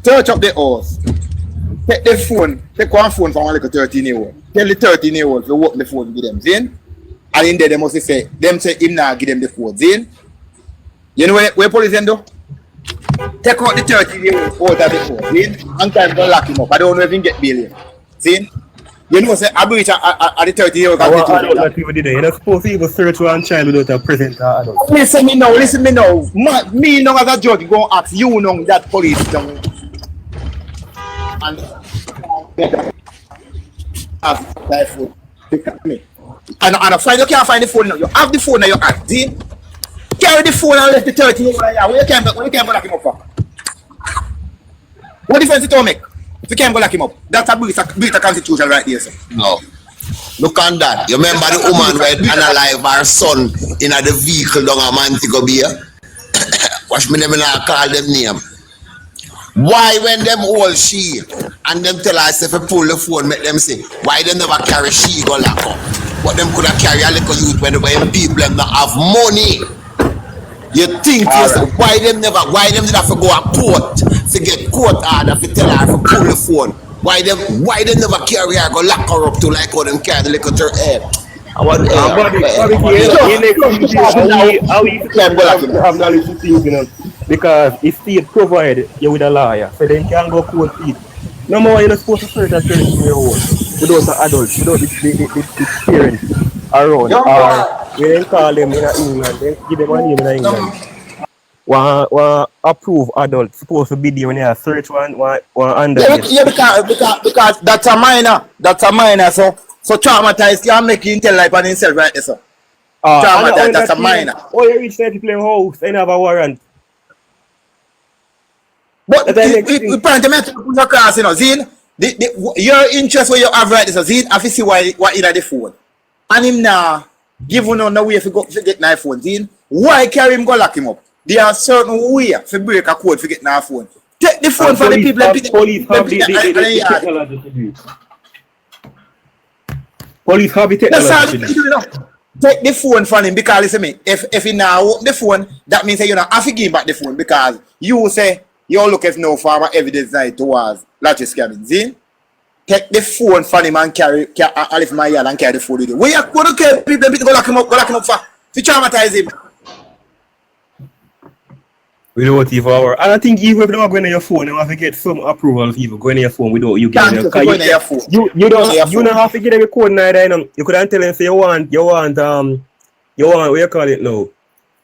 D: Search up the house. Take the phone. Take one phone from one like a 13-year-old. Tell the 13-year-old to open the phone and give them. See? And in there they must say him now give them the code. See? You know where police do? Take out the 13-year-old out of the phone. See? And time to lock him up. I don't know if he can get bail. See? You know, say I breach at the 30-year-old.
G: You're not supposed to even search one child without a present adult.
D: Listen me now. Me now as a judge go ask you now that police don't. And and find you can't find the phone now. You have the phone now. You have the carry the phone and left the 30-year-old here. Where you can't go lock him up for? What difference it will make? If you can't go lock him up, that's a breach of constitution right there, sir.
B: No. Look on that. You remember the woman who had unalive her son in the vehicle down a Montego Bay? Watch me name and I call them name. Why when them all she and them tell us if I pull the phone, make them say, why they never carry she go lock up? But them could have carry a little youth when people them not have money. You think yourself, why them did have to go to court to get court order to tell her to pull the phone? Why they never carry her go lock her up to like how them carry the little to her head? I want
G: because if state provide you with a lawyer, so then can go court feet. No more you're not supposed to search a 13-year-old without an adult, without the parents around. Or we then call them in England, then give them a name in England. One approved adult supposed to be there when you search one under.
D: Yeah, because that's a minor. So traumatized can make him tell life on himself right there, sir. Traumatized, that's a minor.
G: Oh, you reach 30 playing house and have a warrant.
D: But we plan to make it across, you know, Zine. Your interest where you have right there, Zine, I see what in the phone. And him now give you no way to go to get my phone, Zine. Why carry him go lock him up? There are certain way to break a code to get my phone. Take the phone from the people and
G: police have the technology to do it. Police have the technology to do it.
D: Take the phone from him because listen me, if he now open the phone, that means you don't have to give back the phone because you say you look if no farmer evidence that it was large scamming. See? Take the phone from him and carry and lift my yard and carry the phone with you. Where you going to carry people go lock him up for? To traumatize him.
G: We don't even our. And I think even if they are going on your phone, you have to get some approval even going on your phone without you getting your phone. You don't have to get them a code neither. You couldn't tell them say you want what you call it now.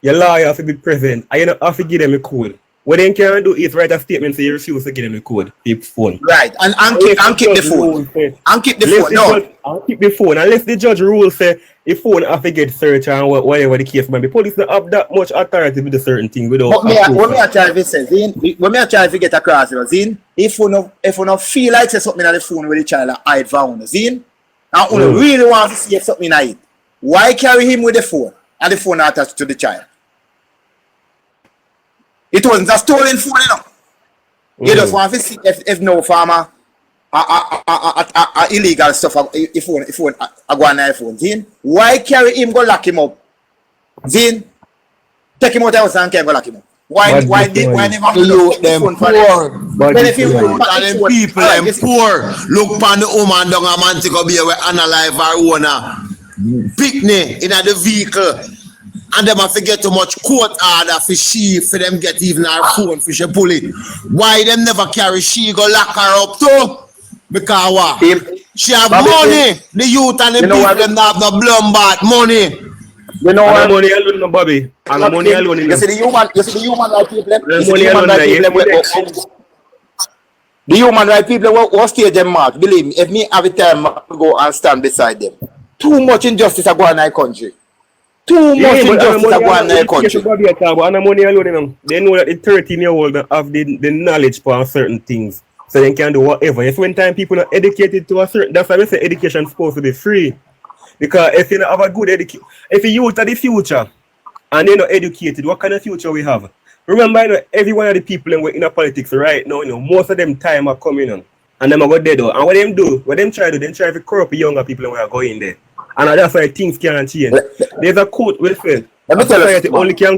G: Your lawyer have to be present and you don't have to give them a code. What they can do is write a statement say you refuse to give them the code, the phone.
D: Right, and keep the phone. And keep the phone. No.
G: And keep the phone. Unless the judge rules say the phone have to get searched and whatever the case might be. Police don't have that much authority with a certain thing without.
D: What me I try to say, Zine, when me I try to get across, Zine, if you no feel like say something on the phone with the child hide from Zine, and you really want to see if something in it, why carry him with the phone and the phone attached to the child? It wasn't a stolen phone, you know. You just want to see if no farmer illegal stuff if phone go on iPhone. Zine, why carry him go lock him up? Zine, take him out of the house and go lock him up. Why never
B: look them poor? But them people them poor. Look pan the woman down a Montego Bay where unalive her owner picnic in the vehicle. And them have to get too much court order for them get even her phone for she pull it. Why them never carry she go lock her up too? Because what? She have money. The youth and the people them have the Blumbat money.
G: You know what? Money alone, no, Bobby. And money alone.
D: You see the human right people. The human right people what stage them mark. Believe me, if me have a time to go and stand beside them. Too much injustice are going on in the country. Too much injustice are going on in the country.
G: They know that the 13-year-old have the knowledge for certain things. So they can do whatever. It's when time people are educated to a certain, that's why we say education is supposed to be free. Because if you don't have a good education, if you youth are the future and they're not educated, what kind of future we have? Remember, you know, every one of the people in politics right now, you know, most of them time are coming on. And them are go dead out. And what them try to corrupt younger people who are going there. And that's why things can't change. There's a quote we said, society only can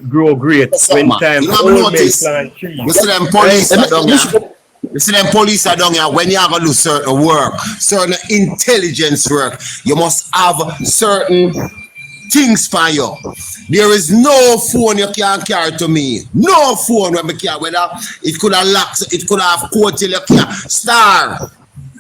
G: grow great when time old men plant trees.
B: You see them police are down here. You see them police are down here. When you have to do certain work, certain intelligence work, you must have certain things for you. There is no phone you can carry to me. No phone when me carry. Whether it could have locked, it could have code till you can star.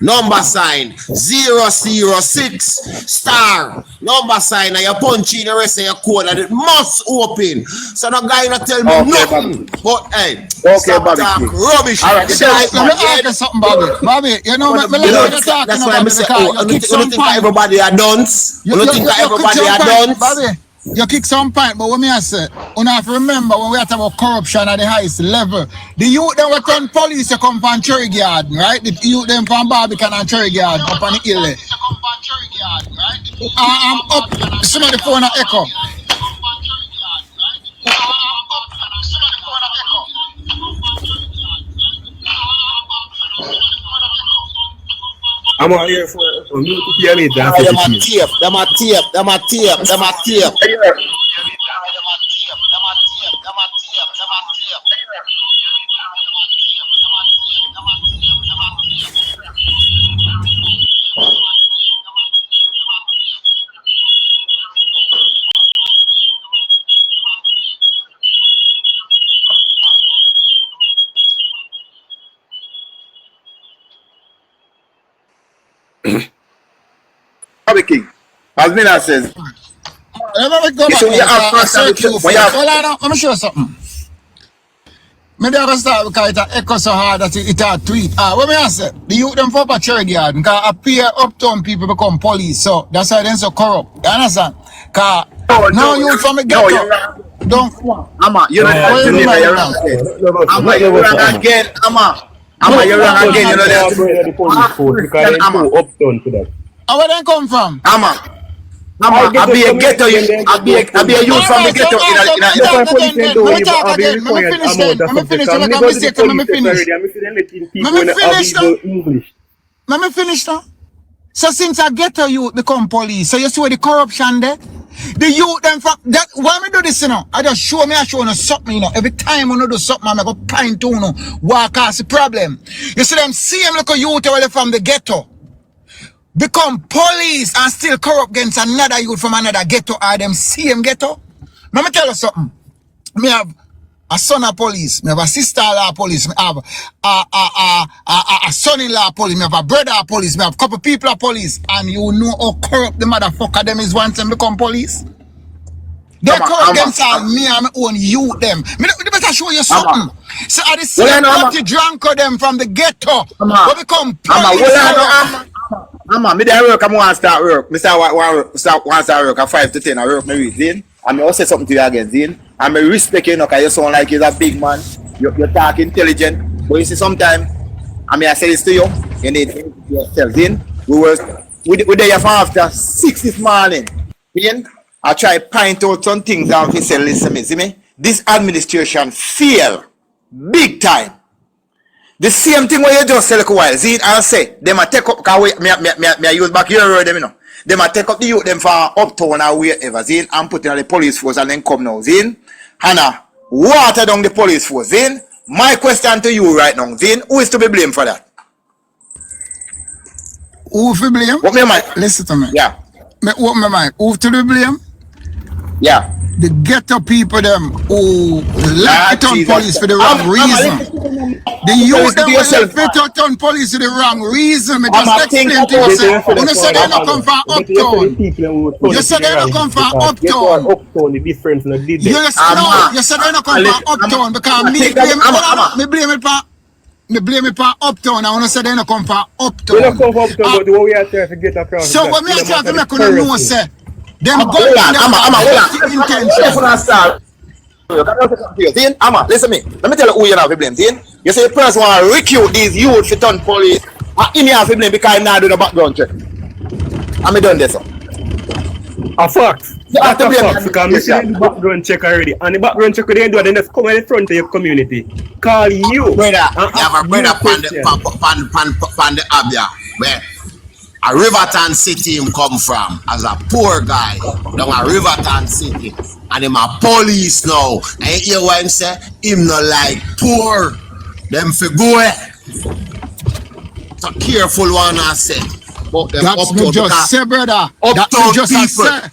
B: Number sign 006 star number sign and you punch in the rest of your code and it must open. So the guy not tell me nothing. Bobby. But hey, stop talk rubbish.
C: All right, let me ask you something, Bobby. Bobby, you know, me like you talking
B: that's
C: about
B: why I say, oh, you think everybody are dunce? You think everybody are dunce?
C: Bobby, you kick some point, but what me I say, you have to remember when we are talking about corruption at the highest level, the youth them were turn police to come from Cherry Garden, right? The youth them from Barbican and Cherry Garden up on the hill there. I'm up, somebody phone a echo.
G: I'm out here for me to hear later.
B: Them a tape.
D: Bobby King, as Mina says,
C: Let me go back let me show you something. Maybe I can start because it echo so hard that it a tweet. What me I say? The youth them for a Cherry Garden because appear uptown people become police. So that's why they're so corrupt. You understand? Because now you from the ghetto. Don't
D: Ama, you're wrong again. Ama, you're wrong again. You know that.
C: Where they come from?
D: Ama, I be a ghetto. I be a youth from the ghetto.
C: Let me finish now. So since I ghetto youth become police, so you see where the corruption there? The youth them from that why me do this, you know? I just show you something, you know. Every time I do something, I go point to you know what cause the problem. You see them same like a youth where from the ghetto become police and still corrupt against another youth from another ghetto or them same ghetto. Let me tell you something. Me have a son of police, me have a sister-in-law police, me have a son-in-law police, me have a brother of police, me have a couple people of police, and you know how corrupt the motherfucker them is once them become police? They corrupt against all me and my own youth them. Me better show you something. So at the same party drunk of them from the ghetto, we become police.
D: Mama, me there work, I want to start work. Me want to start work at 5 to 10. I work me Zin. And me also say something to you again, Zin. And me respect you, because you sound like you're a big man. You talk intelligent. But you see, sometimes, I say this to you, you need to think yourself, Zin. We there from after 6 this morning. Zin, I try to point out some things and he said, listen me, see me? This administration fail big time. The same thing where you just say like a while, see, I'll say, them a take up, because me use back your word, them, you know. Them a take up the youth, them from uptown or wherever, see, and put in the police force and then come now, see. Hannah, water down the police force, see. My question to you right now, see, who is to be blamed for that?
C: Who to blame?
D: What me mind?
C: Listen to me.
D: Yeah.
C: What me mind? Who to be blame?
D: Yeah.
C: The ghetto people them who left on police for the wrong reason. The youth them left on police for the wrong reason. Me just explain to you. You say they don't come from uptown. You say they don't come from uptown.
G: The difference no did
C: You say they don't come from uptown because me blame it for uptown. I want to say they don't come from uptown.
G: We don't come from uptown, but what we are trying to get across.
C: So what me are trying to make you know say. Them
D: hold on. Listen me. Let me tell you who you have to blame. You say the person want to recruit these youth to turn police. And him have to blame because I'm not doing a background check. I'm done this.
G: A fact.
D: You have
G: That's
D: to
G: a
D: blame
G: fact. Because I'm seeing the background check already. And the background check they do, they just come in the front of your community. Call you.
B: Brother,
G: And
B: you have
G: ask
B: a brother
G: you
B: pan the
G: question.
B: Abia where a Riverton City him come from as a poor guy down a Riverton City and him a police now. And you hear what him say? Him not like poor. Them fi go so careful one I say. But them
C: That's me just say, brother. That's me
B: uptown
C: just
B: people,
C: say.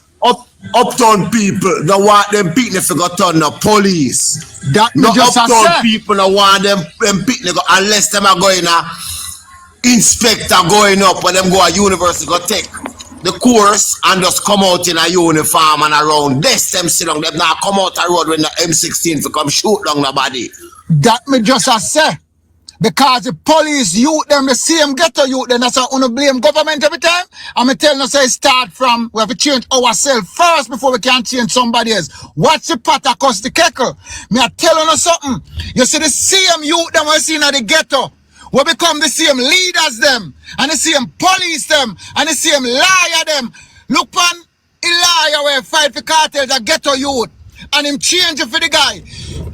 B: uptown people don't want them picnic to go turn the police.
C: That me
B: No
C: just
B: uptown
C: say.
B: people don't want them picnic unless them are going inspector going up when them go to university go take the course and just come out in a uniform and around this them sit down, them not come out the road when the M16 to come shoot down the body.
C: That me just say. Because the police youth them the same ghetto youth then that's how we blame government every time. I'm telling you say start from we have to change ourselves first before we can change somebody else. Watch the pot across the kettle. Me I tell you something. You see the same youth them we see in the ghetto. We become the same leaders them and the same police them and the same liar them. Look on a liar where fight for cartels a ghetto youth and him change it for the guy.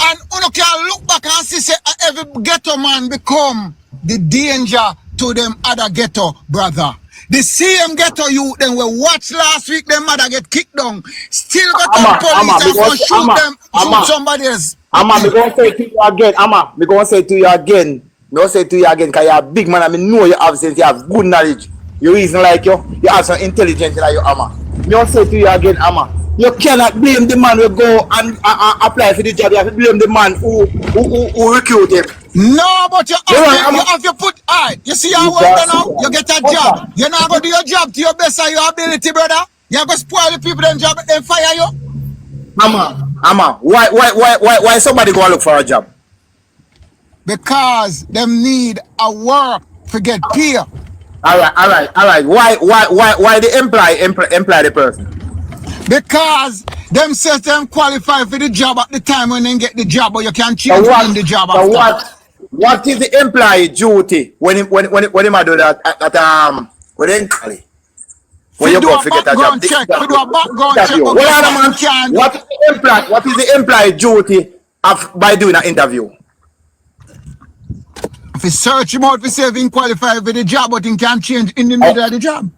C: And you can look back and see say every ghetto man become the danger to them other ghetto brother. The same ghetto youth then we watch last week them mother get kicked down. Still got the police and go shoot them, shoot somebody else.
D: Me gonna say to you again, me gonna say to you again. Me gonna say to you again, cause you're a big man. I mean, know you have sense, you have good knowledge. You reason like you have some intelligence like you, Me gonna say to you again, you cannot blame the man who go and apply for the job. You have to blame the man who recruit him.
C: No, but you have to put alright. You see how well now? You get a job. You're not gonna do your job to your best of your ability, brother. You're gonna spoil the people them job and fire you.
D: Why somebody go and look for a job?
C: Because them need a work to get paid.
D: All right. Why the employ the person?
C: Because them say them qualify for the job at the time when they get the job, but you can't change the job after.
D: What is the employee duty when him do that when they call it? When you go to get a job?
C: Check. We do a background check.
D: What is the employee duty by doing an interview?
C: If you search him out, if you say he qualify for the job, but he can't change in the middle of the job.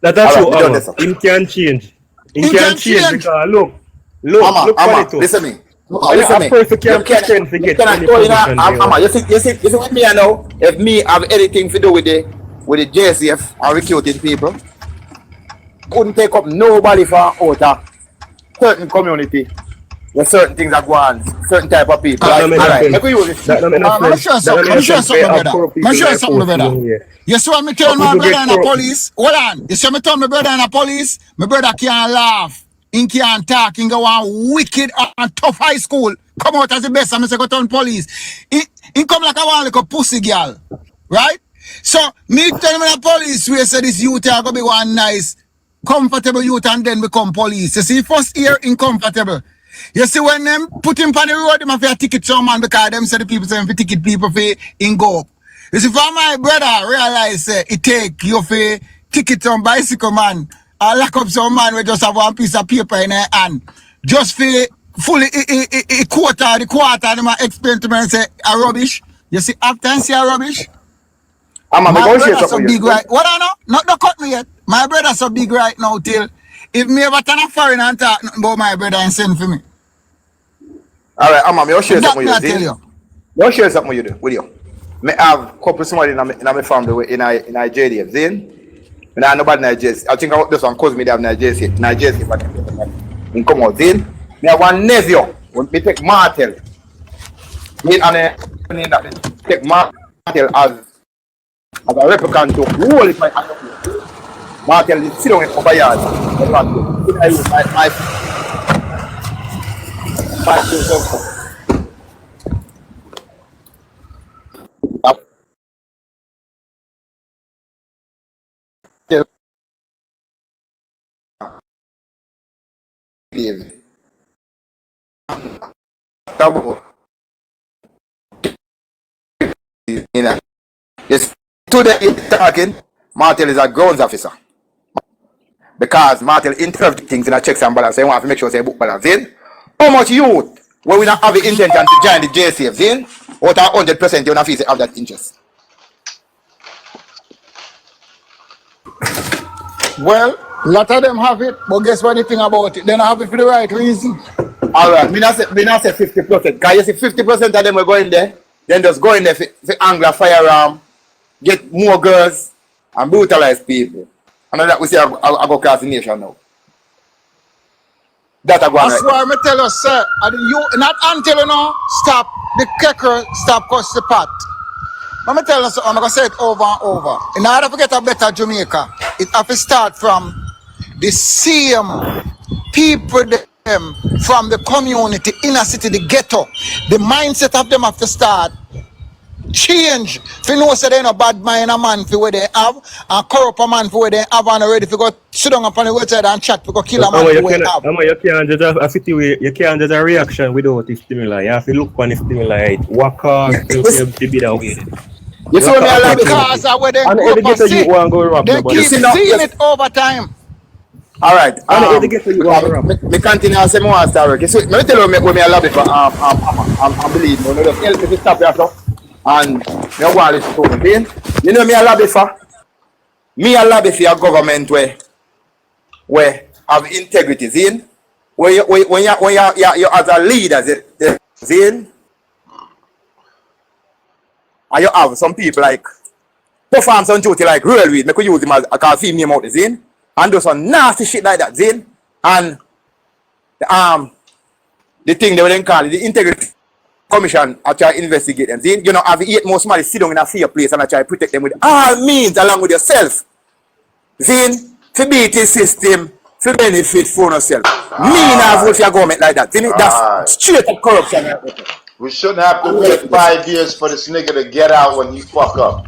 G: That's true. He can change. He can change because look for it.
D: Listen to me.
G: Listen me.
D: You see with me now, if me have anything to do with the JCF and recruiting people, couldn't take up nobody from out a certain community where certain things are going on, certain type of people.
C: Let me show something, brother. You see what me tell my brother in the police? Hold on. You see me tell my brother in the police? My brother can't laugh. He can't talk. He go on wicked and tough high school. Come out as the best. I'm say go turn police. He come like a pussy girl. Right? So me tell him in the police we say this youth are gonna be one nice, comfortable youth and then become police. You see, first year uncomfortable. You see when them put him on the road, them have a ticket some man because them say the people say for ticket people for in go up. You see, for my brother realize it take you for ticket on bicycle man. I lock up some man we just have one piece of paper in their hand. Just for fully a quarter, and I explain to me and say a rubbish. You see, after I say a rubbish. My brother so big right. What I know? Not cut me yet. My brother so big right now till if me ever turn a foreign and talk nothing about my brother and send for me.
D: Alright, me share something with you. Me share something with you. Me have a couple somebody in my family in JDF. Then I have nobody in JDF. I think this one cause me they have JDF but come out. Then me have one nephew. When me take Martel. Me and take Martel as a replicant to hold it my Martel is sitting in over yard. I use my Yes, today talking, Martel is a grounds officer. because Martin interpret things in a checks and balance. So you want to make sure say book balance in. How much youth when we not have the intention to join the JCF in? Out of 100% you not have that interest.
C: Well, a lot of them have it, but guess what the thing about it? They don't have it for the right reason.
D: Alright, me not say 50%. Because you see 50% of them will go in there, then just go in there for angler firearm, get more girls, and brutalize people. And that we see I go cross the nation now. That I go
C: That's why I tell you, sir, you not until you know stop the kecker, stop cuss the pot. Let me tell you something, I'm gonna say it over and over. In order to get a better Jamaica, it have to start from the same people them from the community, inner city, the ghetto. The mindset of them have to start change. If you know say they no bad mind a man for where they have, and corrupt a man for where they have, and ready to go sit down upon the website and chat to go kill a man for where they have.
G: You can't judge a reaction without the stimuli. You have to look on the stimuli. Work hard to be that way.
C: You see what I like? Because of where they grow up and see, they keep seeing it over time.
D: Alright, me continue and say more story. So, let me tell you what me I love it for I believe me. Just help me to stop here so. And me want this to me. You know me I love it for? Me I love it for a government where have integrity in. When you as a leader in. And you have some people like perform some duty like railway, make you use him as I can see name out the zine and do some nasty shit like that zine. And the thing they will call it, the integrity commission I try to investigate them zine. You know, have 8 more somebody sit down in a fair place and I try to protect them with all means along with yourself. Zine, to beat the system, to benefit for yourself. Me not vote for your government like that. Zine, that's straight up corruption.
F: We shouldn't have to wait 5 years for this nigga to get out when he fuck up.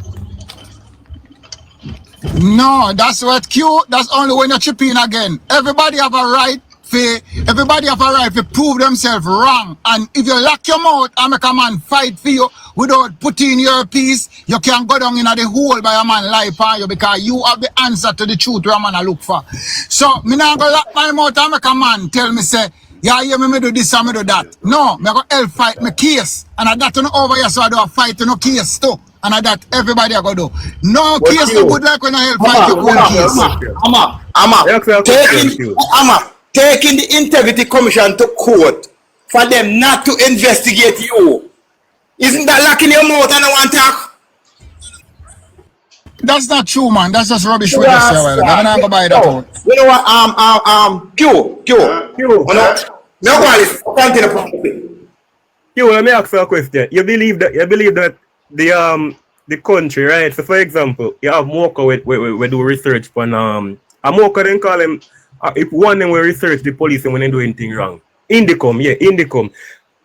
C: No, that's what cute. That's only when you chip in again. Everybody have a right to prove themselves wrong. And if you lock your mouth and make a man fight for you without putting your piece, you can go down in the hole by a man life for you because you have the answer to the truth where a man look for. So, me not go lock my mouth and make a man tell me say, yeah, me do this and me do that. No, me go help fight my case. And I that no over here, so I do a fight no case too. And I that everybody I go do. No but case no good like when I help fight your own case.
D: Taking the integrity commission to court for them not to investigate you. Isn't that locking your mouth and I want to talk?
C: That's not true, man. That's just rubbish. What you say, well. I'm not gonna buy that out.
D: You know what? Q. No, continue.
G: Q, let me ask you a question. You believe that the country, right? So, for example, you have Mocha we do research on a Mocha then call them if one them will research the police and when they do anything wrong. Indicom.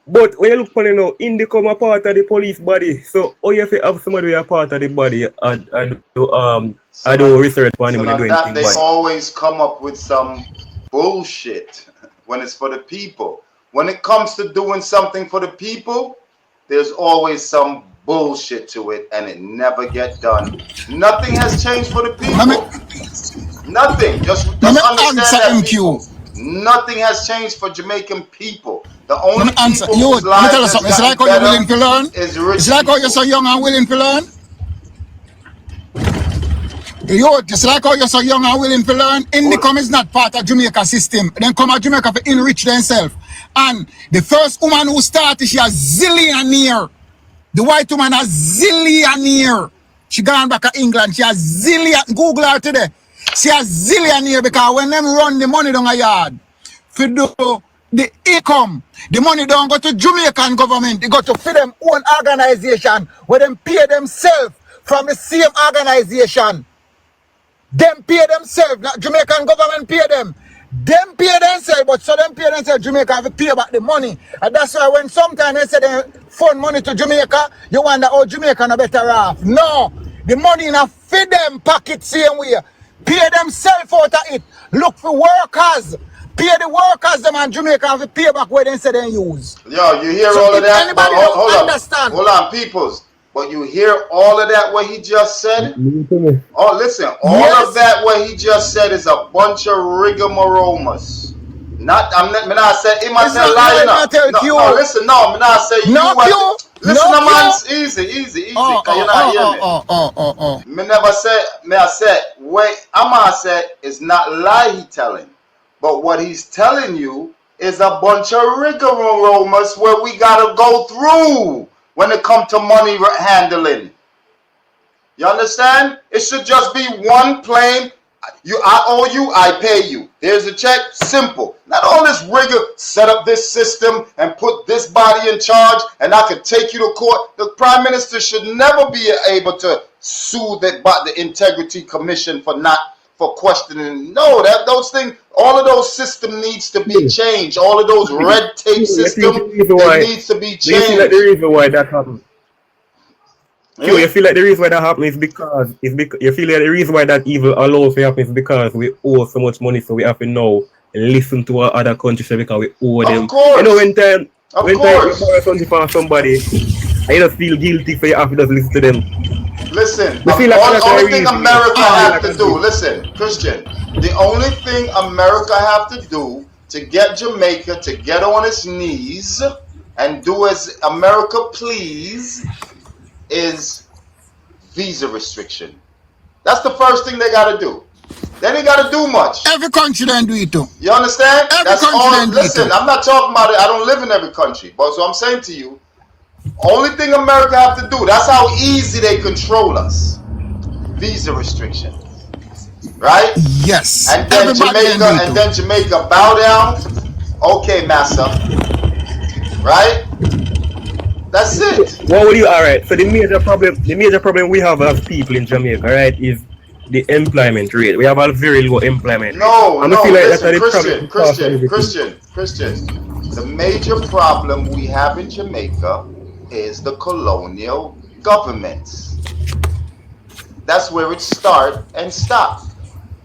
G: But when you look for it now, Indicom are part of the police body. So how you have somebody who are part of the body and do research on them when they do anything
F: they body. Always come up with some bullshit when it's for the people. When it comes to doing something for the people, there's always some bullshit to it and it never get done. Nothing has changed for the people. Nothing. Just understand that people. Nothing has changed for Jamaican people. The only people whose lives
C: tell us something. It's like how you're willing to learn. It's like how you're so young and willing to learn. It's like how you're so young and willing to learn. Indicom is not part of Jamaica system. Then come to Jamaica to enrich themselves. And the first woman who started, she a zillionaire. The white woman a zillionaire. She gone back to England. She a zillion. Google her today. She a zillionaire because when them run the money down a yard, for the income, the money don't go to Jamaican government. They go to feed them own organization where them pay themselves from the same organization. Them pay themselves, not Jamaican government pay them. Them pay themselves, but so them pay themselves, Jamaica have to pay back the money. And that's why when sometimes they say they fund money to Jamaica, you wonder how Jamaica are better off. No, the money in a feed them pocket same way. Pay themselves out of it. Look for workers. Pay the workers them and Jamaica have to pay back where they say they use.
F: Yo, you hear so all of that?
C: Anybody don't understand.
F: Hold on, peoples. But you hear all of that what he just said? Oh, listen, all of that what he just said is a bunch of rigmaroles. I'm not saying he must say lying up. No, listen, no, I'm not saying you what. Listen, man, easy. Cause you're not hearing me. Me never said. Me I said wait. I'ma say it's not lie he telling, but what he's telling you is a bunch of rigmaroles where we gotta go through when it comes to money handling. You understand? It should just be one plain. I owe you, I pay you. Here's a check. Simple. Not all this rigor. Set up this system and put this body in charge, and I could take you to court. The prime minister should never be able to sue the integrity commission for questioning. No, those things. All of those systems needs to be changed. All of those red tape systems needs to be changed.
G: You feel like the reason why that happened? You feel like the reason why that happens is because you feel like the reason why that evil allows to happen is because we owe so much money, so we have to now listen to our other countries because we owe them.
F: Of course.
G: You know, when time you borrow something from somebody, I just feel guilty for you have to just listen to them.
F: Listen, the only thing America have to do, listen, Christian, the only thing America have to do to get Jamaica to get on its knees and do as America please is visa restriction. That's the first thing they got to do. They ain't got to do much.
C: Every country don't do it too.
F: You understand?
C: Every country
F: listen, I'm not talking about it. I don't live in every country. But so I'm saying to you, only thing America have to do, that's how easy they control us. Visa restriction. Right?
C: Yes.
F: And then Jamaica bow down. Okay, massa. Right? That's it.
G: What would you? All right. So the major problem we have as people in Jamaica, right, is the employment rate. We have a very low employment rate.
F: Christian. The major problem we have in Jamaica is the colonial governments. That's where it start and stop.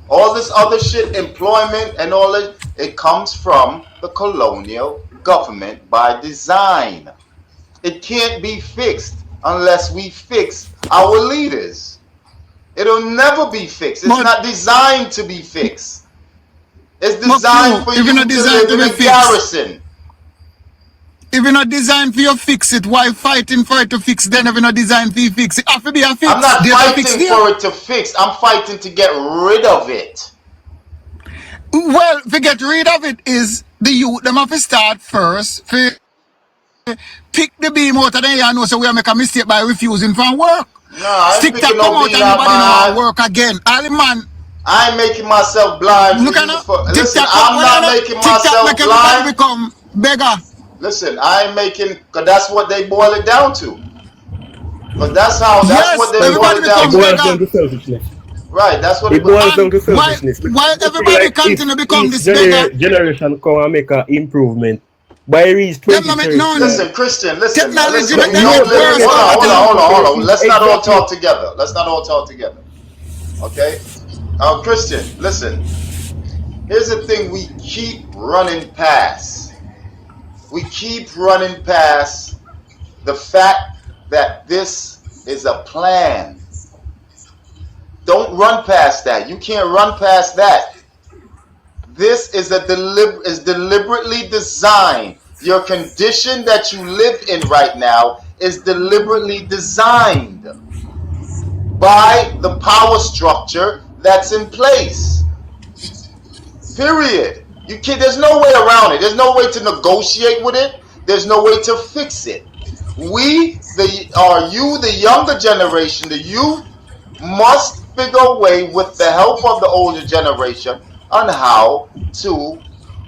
F: All this other shit, employment and all that, it comes from the colonial government by design. It can't be fixed unless we fix our leaders. It'll never be fixed. It's not designed to be fixed. It's designed for you to live in a garrison.
C: If you're not designed for you fix it, why fighting for it to fix? Then if you're not designed for you fix it, have to be a fix.
F: I'm not fighting for it to fix. I'm fighting to get rid of it.
C: Well, to get rid of it is the youth. Them have to start first. Pick the beam out of the air and know so we make a mistake by refusing from work.
F: No,
C: stick that come out and nobody know work again. All man.
F: I ain't making myself blind.
C: Look at
F: listen, I'm not making myself blind.
C: Become beggar.
F: Listen, I ain't making, because that's what they boil it down to. But that's what they boil it down to. Right, that's what
G: it boils down to selfishness.
C: Why everybody continue to become this beggar?
G: Generation come and make an improvement. By reach 2030.
F: Listen, Christian, listen. Hold on. Let's not all talk together. Okay? Christian, listen. Here's the thing we keep running past. We keep running past the fact that this is a plan. Don't run past that. You can't run past that. This is deliberately designed. Your condition that you live in right now is deliberately designed by the power structure that's in place. Period. There's no way around it. There's no way to negotiate with it. There's no way to fix it. The younger generation, the youth, must figure a way with the help of the older generation on how to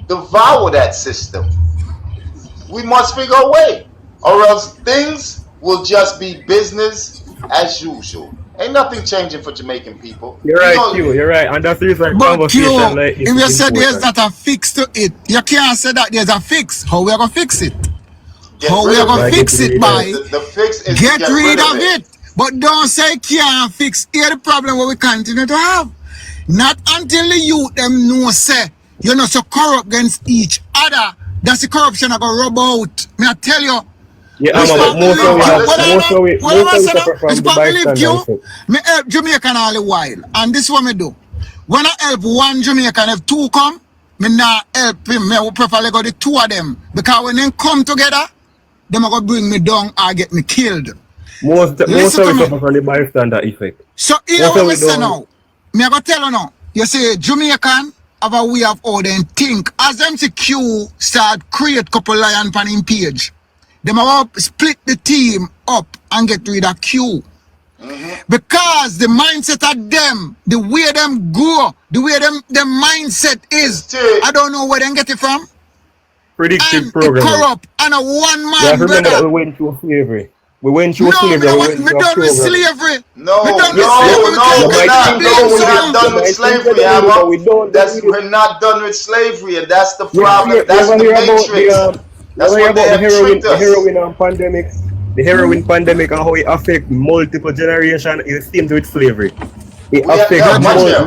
F: devour that system. We must figure a way, or else things will just be business as usual. Ain't nothing changing for Jamaican people.
G: You're right, you're right. And that's the reason
C: conversation like if you said there's not a fix to it, you can't say that there's a fix. How we are going to fix it? How we are going to fix it by
F: the fix is
C: get rid of it. But don't say can't fix. Here's the problem what we continue to have. Not until the youth them know say you're not so corrupt against each other. That's the corruption I go rub out. Me I tell you.
G: Yeah, but most of we suffer from the bystander effect.
C: Me help Jamaican all the while. And this is what me do. When I help one Jamaican, if two come, me not help him. Me would prefer go the two of them. Because when they come together, them are going to bring me down or get me killed.
G: Most of we suffer from the bystander effect.
C: So here what we say now. Me I go tell you now. You say Jamaican have a way of how they think. As them see Q start create couple lion pan in page. Them are split the team up and get rid of Q. Because the mindset of them, the way them grow, the way them mindset is, I don't know where they get it from.
G: Predictive
C: and
G: programming.
C: Corrupt and a one man.
G: Yeah, remember that we went through slavery. We went through slavery.
C: We done with slavery.
F: No, we're not done with slavery, Hammer. We're not done with slavery, and that's the problem. That's the matrix. That's what they have tricked us.
G: The heroin pandemic and how it affects multiple generations is same with slavery. It affects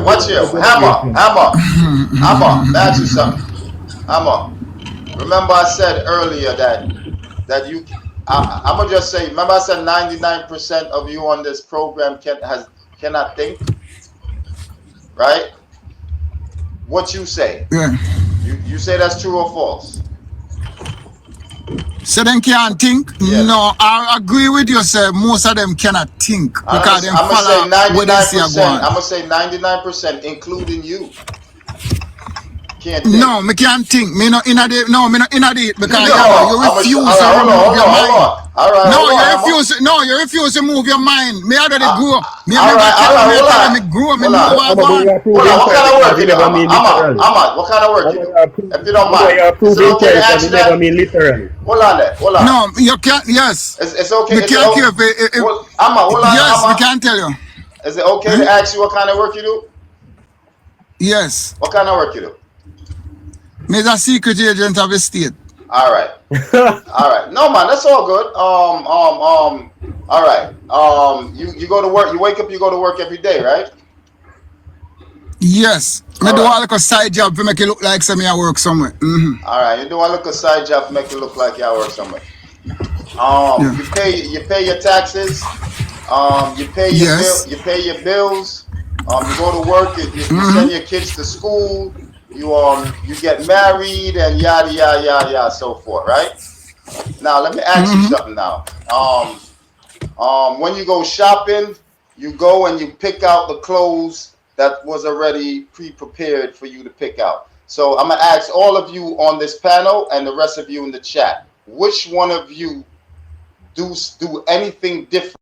F: watch here. Hammer. That's you something. Hammer. Remember I said earlier that you. I'm gonna just say. Remember I said 99% of you on this program cannot think. Right? What you say?
C: Yeah.
F: You say that's true or false?
C: So them can't think?
F: Yeah.
C: No, I agree with you, sir. Most of them cannot think because them follow what they say.
F: I'm gonna say 99%, including you. Can't think.
C: No, me can't think. Me not in a day. No, me not in a day because you refuse to
F: move your mind.
C: You refuse to move your mind. Me already grew up. Me grew up. Me know what I want.
F: What kind of work you do? Ahmad, what kind of work you do? If you don't mind, is it okay to ask that? Hold on there.
C: No, you can't. Yes.
F: It's okay.
C: We can't care if
F: Ahmad, hold on.
C: Yes, we can't tell you.
F: Is it okay to ask you what kind of work you do?
C: Yes.
F: What kind of work you do?
C: Me is a secret agent of the state.
F: All right. All right. No, man, that's all good. All right. You go to work. You wake up. You go to work every day, right?
C: Yes. Me do a little side job to make it look like I work somewhere.
F: All right. You do a little side job to make it look like you work somewhere. You pay your taxes. You pay your you pay your bills. You go to work. You send your kids to school. You get married and yada yada yada yada so forth, right? Now let me ask you something now. When you go shopping, you go and you pick out the clothes that was already pre-prepared for you to pick out. So I'm gonna ask all of you on this panel and the rest of you in the chat, which one of you do anything different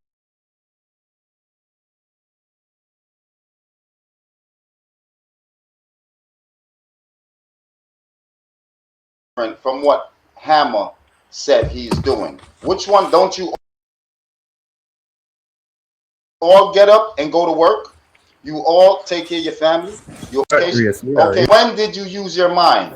F: from what Hammer said he's doing? Which one don't you all get up and go to work? You all take care of your family? Okay, when did you use your mind?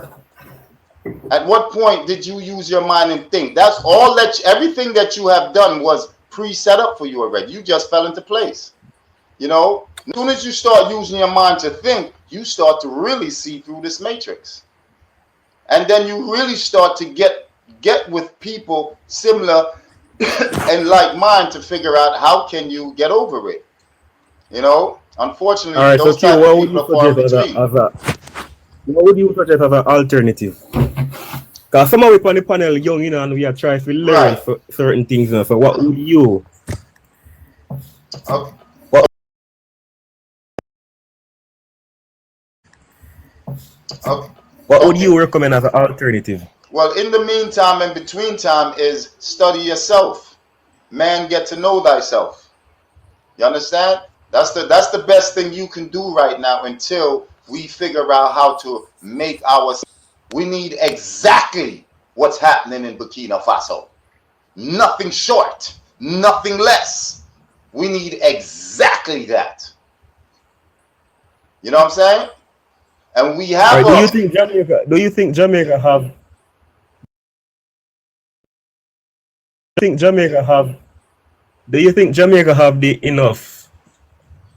F: At what point did you use your mind and think? That's all everything that you have done was pre-set up for you already. You just fell into place. You know, as soon as you start using your mind to think, you start to really see through this matrix. And then you really start to get with people similar and like mind to figure out how can you get over it. You know, unfortunately,
G: right,
F: those type of people are far between.
G: What would you suggest as an alternative? Because some of us on the panel young, you know, and we are trying to learn certain things. So what would you?
F: Okay.
G: What would you recommend as an alternative?
F: Well, in the meantime and between time is study yourself. Man, get to know thyself. You understand? That's the best thing you can do right now until we figure out how to make ours. We need exactly what's happening in Burkina Faso. Nothing short, nothing less. We need exactly that. You know what I'm saying? And we have.
G: Do you think Jamaica have? Do you think Jamaica have the enough?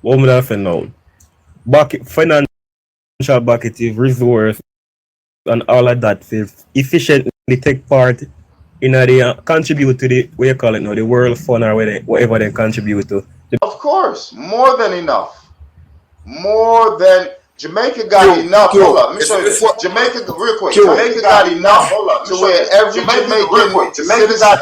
G: What would I say now? Financial bucket, resource, and all of that to efficiently take part they contribute to the, what you call it now, the world fund or whatever they contribute to.
F: Of course, more than enough. More than Jamaica got enough. Hold up, let me show you this. Jamaica, real quick. Jamaica got enough to where every Jamaican citizen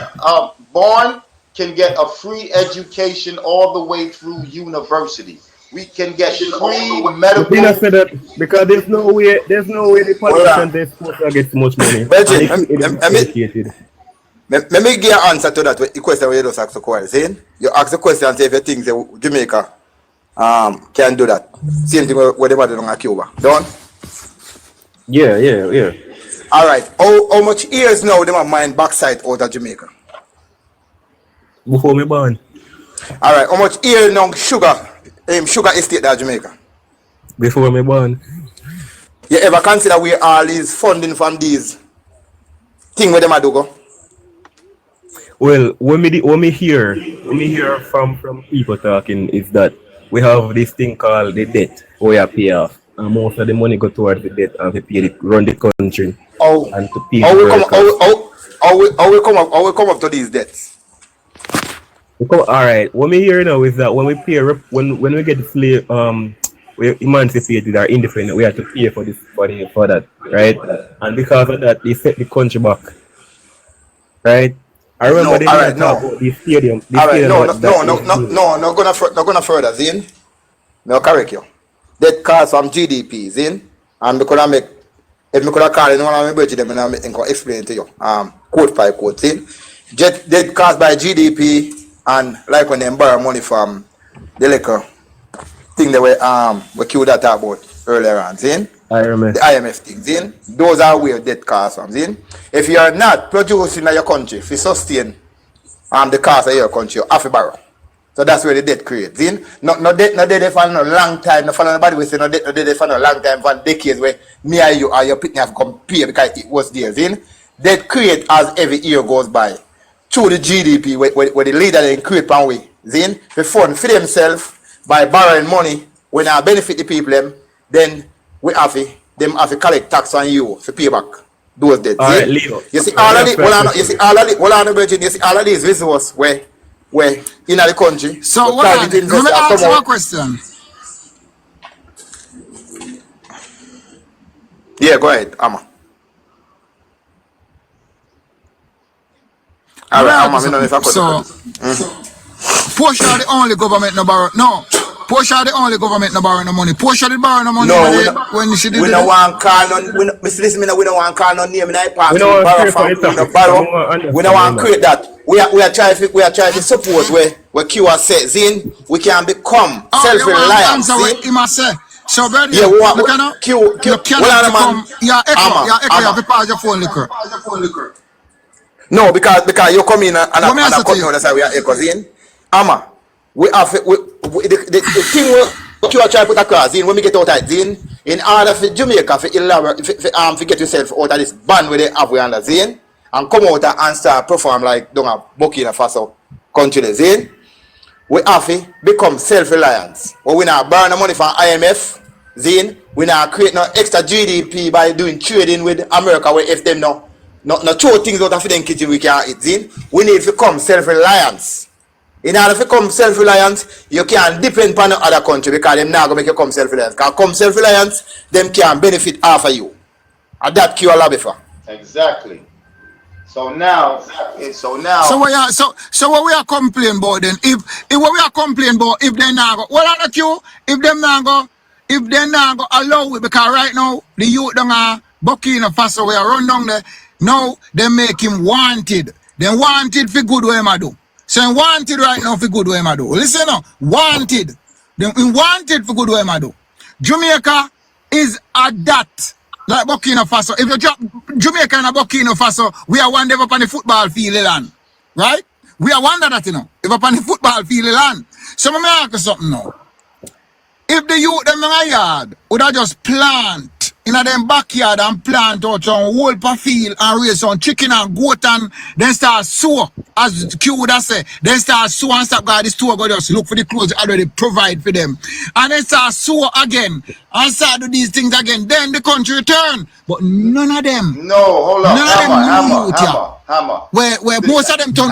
F: born can get a free education all the way through university. We can get free medical.
G: I said that because there's no way the politicians they're supposed to get much money.
D: Let me give an answer to that. The question where you just ask the question. You ask the question and say if you think Jamaica can do that. Same thing with what they do in Cuba. Done?
G: Yeah.
D: All right. How much years now they mine backside out of Jamaica?
G: Before me born.
D: All right. How much years now sugar estate in Jamaica?
G: Before me born.
D: You ever consider where all these funding from these things where they do go?
G: Well, when me hear from people talking is that we have this thing called the debt we have pay off, and most of the money go towards the debt and to pay run the country and to pay. How we come up to these debts? All right. What me hear now is that when we pay when we get slave we emancipated or independent, we have to pay for that, right? And because of that, they set the country back, right? I remember the stadium.
D: Not gonna further, Zin. No, correct you. That cost from GDP, Zin. And we could make, if we could call it one of my budget, them and explain to you. Quote by quote, Zin. That cost by GDP and like when they borrow money from the liquor thing that we killed that about earlier on, Zin.
G: I remember.
D: The IMF thing, Zin. Those are where debt costs from, Zin. If you are not producing in your country, if you sustain the cost of your country, you have to borrow. So that's where the debt creates, Zin. No debt for no long time, no for nobody will say no debt for no long time, for decades where me and you or your picnic have come pay because it was there, Zin. Debt create as every year goes by. Through the GDP, where the leader they create one way, Zin, they fund for themselves by borrowing money when I benefit the people, then we have to collect tax on you to pay back those debts.
G: Right, Leo.
D: You see all of these resources where in the country.
C: So let me ask you a question.
D: Yeah, go ahead, Amma. All right, Amma, me know if I could.
C: Portia the only government no borrow. No. Portia the only government no borrow no money. Portia the borrow no money when she did.
D: We don't want call on. We don't want call on name in the park.
G: We don't
D: want We don't want create that. We are trying to support where Q has said, Zin, we can become self-reliant.
C: So brother,
D: yeah,
C: you cannot become. Yeah, echo. You have to pause your phone, liquor.
D: No, because you come in and I come now. That's why we are echo, Zin. Amma. We have the thing what you are trying to put across, Zin, when we get out of Zin, in order for Jamaica to get yourself out of this band where they have we under Zin and come out and start perform like down a Burkina Faso country, Zin, we have to become self-reliant. When we not borrow money from IMF, Zin, we not create no extra GDP by doing trading with America where if them no throw things out of them kitchen we can eat, Zin. We need to become self-reliant. In order to become self-reliant, you can't depend on other country because them not going to make you come self-reliant. Because come self-reliant, them can benefit half of you. And that cure lobby for.
F: Exactly. So what
C: we are complaining about then? If what we are complaining about, if they not go, well, on the queue, if they not go allow it, because right now the youth down Burkina Faso we are run down there. Now they make him wanted. They wanted for good way I do. So I'm wanted right now for good way I do. Listen now, wanted. They wanted for good way I do. Jamaica is a that. Like Burkina Faso. If you drop Jamaica and Burkina Faso, we are one day up on the football field land. Right? We are one that, you know. If up on the football field land. So let me ask you something now. If the youth them in a yard would have just plant in a them backyard and plant out some whole field and raise some chicken and goat and then start sow, as Q would have said, then start sow and start God, this store go just look for the clothes already provide for them. And then start sow again and start do these things again. Then the country return. But none of them.
F: No, hold on.
C: Hammer. Where most of them turn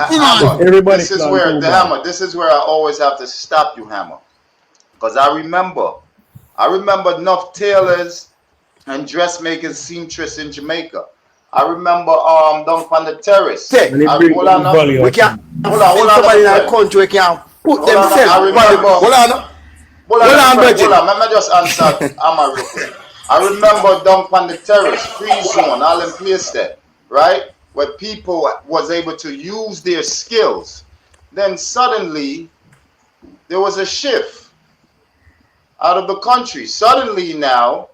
G: Everybody
F: this is where this is where I always have to stop you, Hammer. Because I remember enough tailors and dressmakers, seamstress in Jamaica. I remember down on the terrace.
D: We can't somebody in our country can put themselves. Hold on,
F: let me just answer Amma real quick. I remember down on the terrace, free zone, all in place there, right? Where people was able to use their skills. Then suddenly there was a shift out of the country. Suddenly now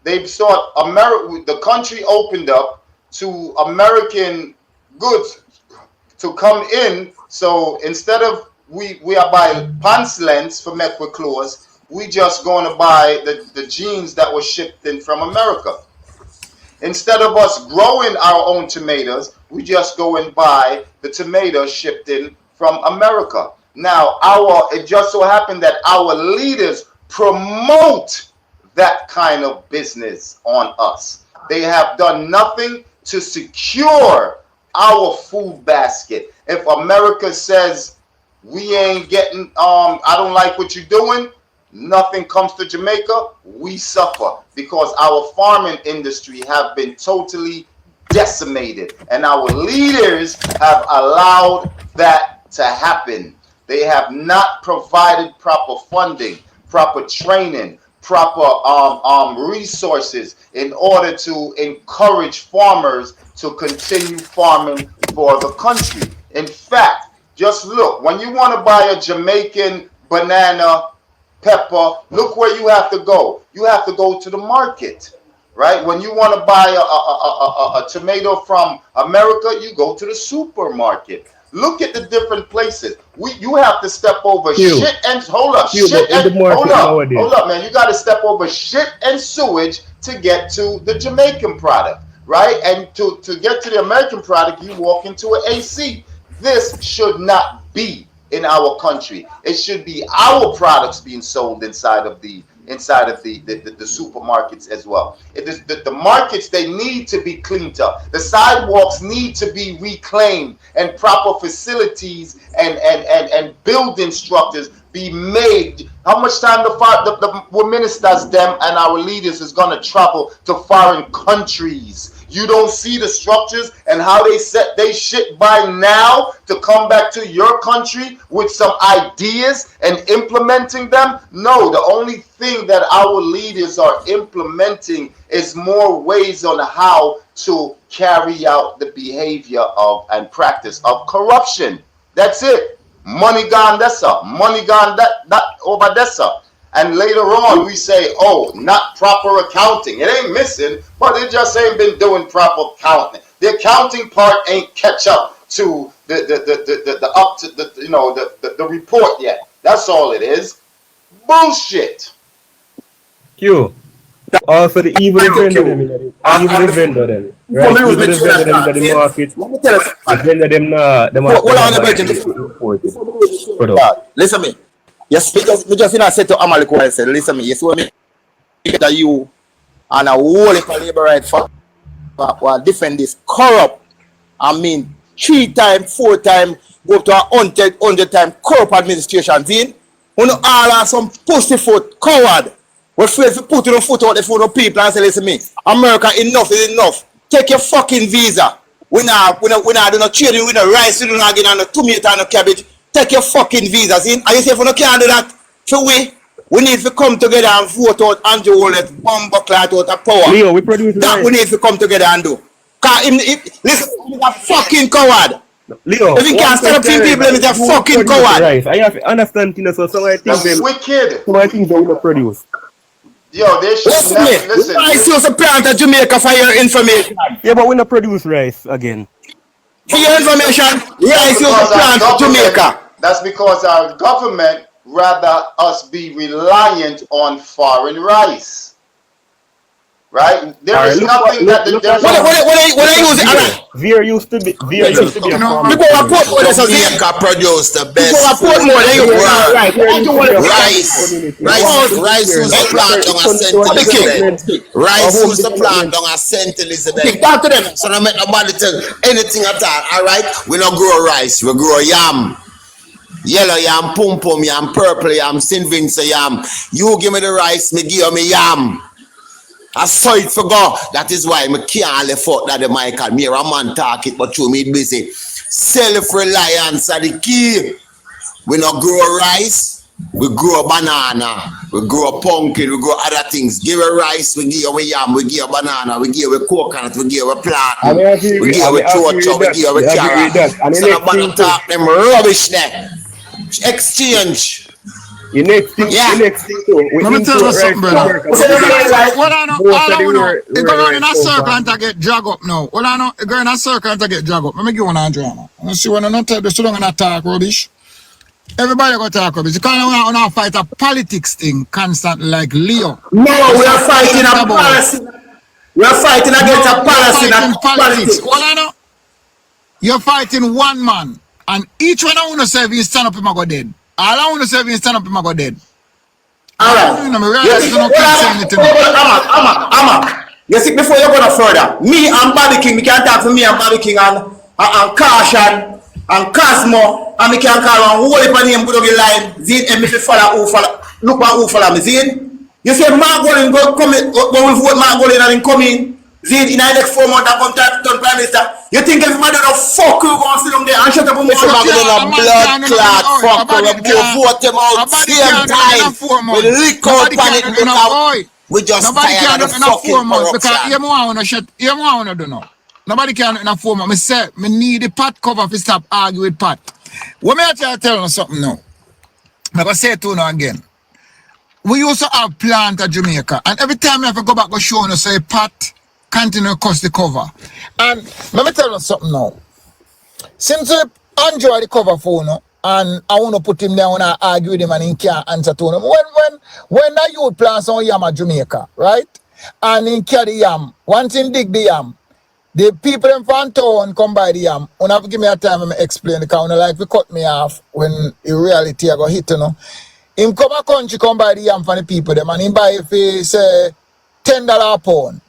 F: they thought the country opened up to American goods to come in. So instead of we are buying pants lengths for make with clothes, we just going to buy the jeans that were shipped in from America. Instead of us growing our own tomatoes, we just go and buy the tomatoes shipped in from America. Now, it just so happened that our leaders promote that kind of business on us. They have done nothing to secure our food basket. If America says we ain't getting, I don't like what you're doing, nothing comes to Jamaica, we suffer because our farming industry have been totally decimated, and our leaders have allowed that to happen. They have not provided proper funding, proper training, proper resources in order to encourage farmers to continue farming for the country. In fact, just look, when you want to buy a Jamaican banana, pepper, look where you have to go. You have to go to the market, right? When you want to buy a tomato from America, you go to the supermarket. Look at the different places. You have to step over shit and hold up, man. You got to step over shit and sewage to get to the Jamaican product, right? And to get to the American product, you walk into an AC. This should not be in our country. It should be our products being sold inside of the supermarkets as well. The markets, they need to be cleaned up. The sidewalks need to be reclaimed, and proper facilities and building structures be made. How much time the ministers, them and our leaders is going to travel to foreign countries? You don't see the structures and how they set they shit by now to come back to your country with some ideas and implementing them? No, the only thing that our leaders are implementing is more ways on how to carry out the behavior of and practice of corruption. That's it. Money gone dessa, money gone that over dessa. And later on, we say, oh, not proper accounting. It ain't missing, but it just ain't been doing proper accounting. The accounting part ain't catch up to the report yet. That's all it is. Bullshit.
G: Q. Also, the evil vendor them. Evil vendor them. Right? Evil vendor them in the market. The vendor them
D: listen me. Yes, we just said to Amaliko, I said, listen me, yes, when me that you and a whole labor right for defend this corrupt, I mean 3 times, 4 times, go to 100 times corrupt administration. Then you know all are some pussyfoot coward. We're afraid to put your foot out the front of people and say, listen me, America, enough is enough. Take your fucking visa. We not do no trading with no rice, we do not get on no tomato and no cabbage. Take your fucking visas in. And you say if we can't do that, so we need to come together and vote out Andrew Wallet, bomb clot out of power.
G: Leo, we produce
D: that rice. We need to come together and do. Cause listen, he's a fucking coward.
G: Leo,
D: if you can't stand up to people, he's a fucking coward.
G: Rice. I have to understand things, so some of the things
F: that's wicked.
G: Some of the things they will produce.
F: Yo, they should listen.
D: I see us a plant at Jamaica for your information.
G: Yeah, but we not produce rice again.
D: For your information, rice is a plant at Jamaica.
F: That's because our government rather us be reliant on foreign rice. right? There is nothing that
B: when I use it, alright.
G: Veer used to be a farmer.
B: Before I put more than Jamaica produce the best. Before I put more than rice who's the plant on a St. Elizabeth. Rice who's the plant on a St. Elizabeth. Talk to them. So I make nobody tell anything at all. Alright, we don't grow rice, we grow yam. Yellow yam, pum pum yam, purple yam, St. Vincent yam. You give me the rice, me give me yam. I saw it for God. That is why I can't afford that the Michael. Me a man talk it, but you me busy. Self-reliance are the key. We not grow rice, we grow banana, we grow pumpkin, we grow other things. Give a rice, we give you yam, we give you banana, we give you coconut, we give you plant, we give you chocho, we give you carrot. So nobody talk them rubbish there. Exchange.
G: You next thing too.
C: Let me tell you something, brother. What I know, all I know, it go on in a circle and to get drag up now. What I know, it go in a circle and to get drag up. Let me give one Andrea. You see when I not tell you so long and talk rubbish. Everybody go talk rubbish. You can't now fight a politics thing constantly like Leo.
B: No, we are fighting a policy. We are fighting against a policy, not politics.
C: What I know, you're fighting one man, and each one I want to say, if you stand up, him go dead. All I want to say is stand up in my god dead.
B: Alright. You see, before you go no further, me and Bobby King, we can talk to me and Bobby King and Caution and Cosmo, and we can call on whole heap of name good of your line. Zin and me follow who follow, look at who follow me. Zin, you say Mark Golden go come in, when we vote Mark Golden and come in. Zin in the next 4 months I come to Prime Minister. You think everybody don't fuck you go and sit down there and shut up and move on? Blood clot fuck you vote them out same time. We lick out panic because we just tired of the fucking corruption.
C: Because you want to do now. Nobody can do enough 4 months. I say, I need the Pat cover to stop arguing with Pat. What me I tell you something now? I'm going to say it to you now again. We used to have plant at Jamaica, and every time I have to go back and show you, say, Pat, continue to cost the cover. And let me tell you something now. Since we enjoy the cover for you, and I want to put him there, I want to argue with him and he can't answer to him. When the youth plants on yam at Jamaica, right? And he carry yam, once he dig the yam, the people in front town come by the yam. When I have to give me a time to explain the counter, like we cut me off when in reality I go hit, you know. Him come a country, come by the yam for the people them, and he buy if he say $10 a pound.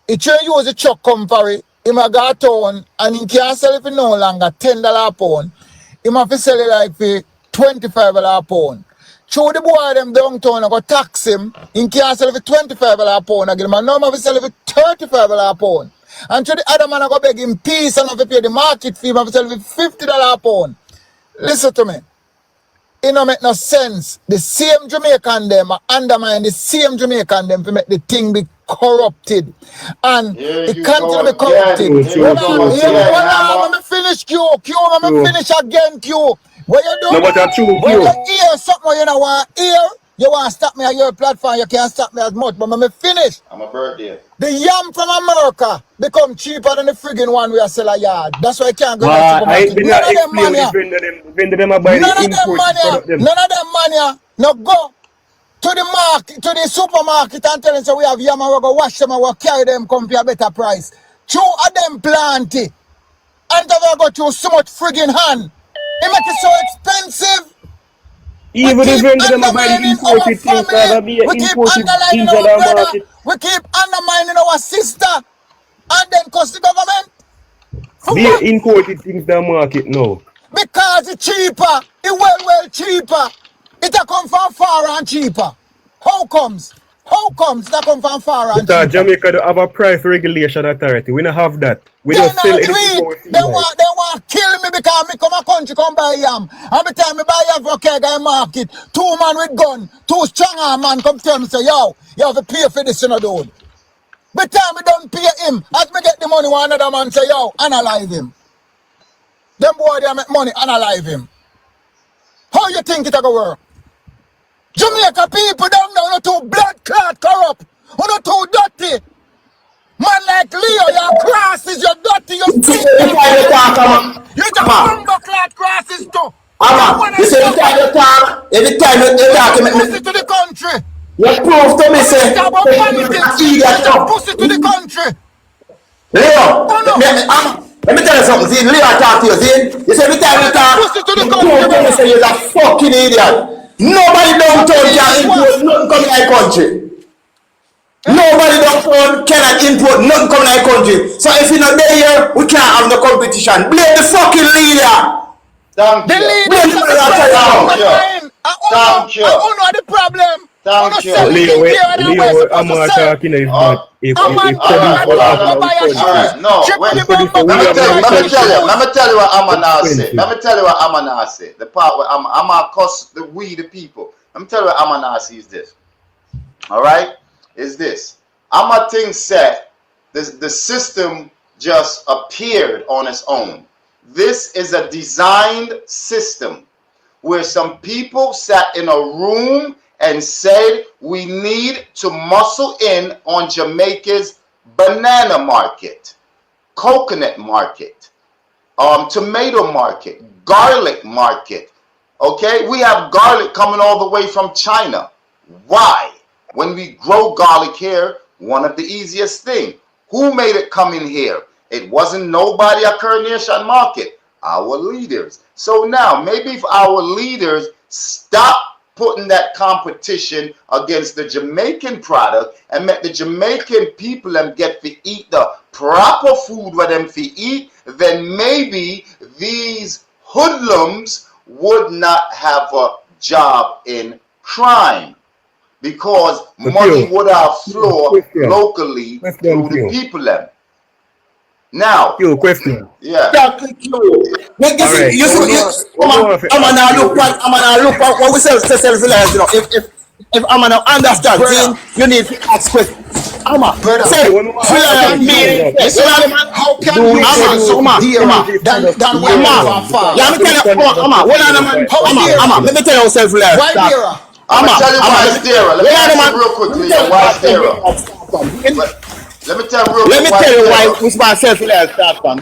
C: He try use the truck come for it, him a go town and he can't sell it for no longer $10 a pound. Him have to sell it like for $25 a pound. Through the boy them downtown and go tax him, he can't sell it for $25 a pound again. Man, now have to sell it for $35 a pound. And through the other man I go beg him peace and have to pay the market fee, have to sell it for $50 a pound. Listen to me. It don't make no sense. The same Jamaican them undermine the same Jamaican them to make the thing be corrupted. And it continue to be corrupted. Let me finish Q. Let me finish again Q. What you do?
G: No, but that's true.
C: When you hear something you don't want to hear, you want to stop me on your platform, you can't stop me as much. But let me finish.
F: I'm a birthday.
C: The yam from America become cheaper than the friggin' one we are sell a yard. That's why I can't go to the supermarket. None of them money. No go to the market, to the supermarket and tell them so we have yam and we go wash them and we carry them come for a better price. Two of them plenty. And then we go to so much friggin' hand. It make it so expensive.
G: Even if them buy the imported things, we keep underlining our brother.
C: We keep undermining our sister. And then cost the government.
G: Be imported things the market now.
C: Because it's cheaper. It's well cheaper. It come from far and cheaper. How comes? That come from far and cheaper?
G: Jamaica don't have a price regulation authority. We don't have that. We
C: don't
G: sell
C: anything. They want to kill me because me come a country come buy yam. Every time me buy yam for Kega market, 2 man with gun, 2 strong man come tell me say, yo, you have to pay for this, you know, dude. By the time me don't pay him, as me get the money, one another man say, yo, analyze him. Them boy they make money, analyze him. How you think it a go work? Jamaica people don't know, not too blood clot corrupt, or not too dirty. Man like Leo, your crosses, you're dirty, you're sick. You just humble clot crosses too.
B: You say every time you talk,
C: to the country.
B: You prove to me, say,
C: Talk about politics. Pussy to the country.
B: Leo, let me tell you something. See, Leo, I talk to you. See, you say every time you talk, you prove to me, say you're a fucking idiot. Nobody downtown can import nothing coming in our country. Nobody downtown cannot import nothing coming in our country. So if you're not there, we can't have no competition. Blame the fucking leader.
F: Thank you.
B: Blame the leader.
F: Thank you.
C: I know the problem.
F: Thank you.
G: Leo, I'm not talking if not. If
F: No, wait. Let me tell you what Amana said. Let me tell you what Amana said. The part where Amana cost the people. Let me tell you what Amana is this. All right? Is this. Amma thing said the system just appeared on its own. This is a designed system where some people sat in a room and said we need to muscle in on Jamaica's banana market, coconut market, tomato market, garlic market. Okay, we have garlic coming all the way from China. Why? When we grow garlic here, one of the easiest thing. Who made it come in here? It wasn't nobody at Coronation Market. Our leaders. So now, maybe if our leaders stop putting that competition against the Jamaican product and let the Jamaican people them get to eat the proper food where them to eat, then maybe these hoodlums would not have a job in crime. Because money would have flowed locally through the people them. Now,
G: question.
B: Yeah. I'm gonna look at what we say self-reliance, you know. If I'm gonna understand, you need to ask questions. How can let me tell you self-reliance.
F: I'm gonna tell you why it's dearer. Let me tell you real quickly why it's dearer. Let me tell you
B: why we spend self-reliance start from.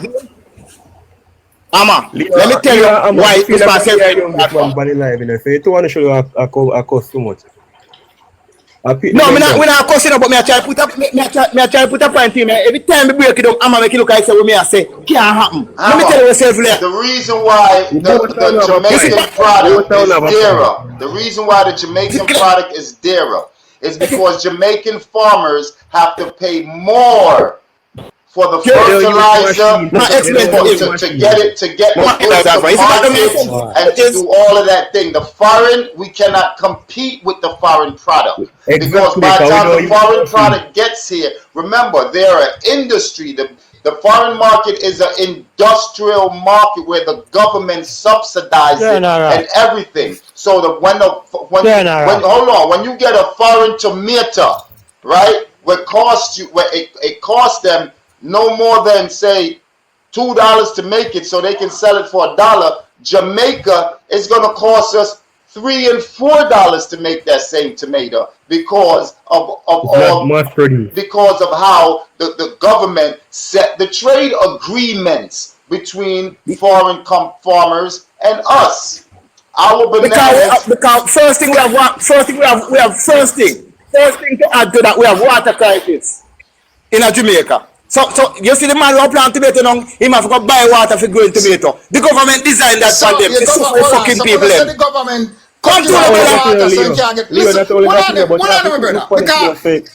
B: Let me tell you why we spend self-reliance start from.
G: So you don't want to show you a cost too much.
B: No, we're not cussing up, but me try to put a point in me. Every time we break it up, I'ma make it look like say what me I say can't happen. Let me tell you self-reliance.
F: The reason why the Jamaican product is dearer. The reason why the Jamaican product is dearer is because Jamaican farmers have to pay more for the fertilizer to get the goods to market and to do all of that thing. The foreign, we cannot compete with the foreign product because by the time the foreign product gets here, remember they're an industry. The foreign market is an industrial market where the government subsidizes it and everything. So that when you get a foreign tomato, right, it costs them no more than say $2 to make it, so they can sell it for $1. Jamaica is going to cost us $3 and $4 to make that same tomato because of how the government set the trade agreements between foreign farmers and us. Our bananas.
B: Because first thing to add to that, we have water crisis in Jamaica. So you see the man who plant tomato now, he must go buy water for growing tomato. The government designed that for them. It's so fucking people.
C: The government
B: control
C: the water so you can't get. Listen, hold on, brother. Because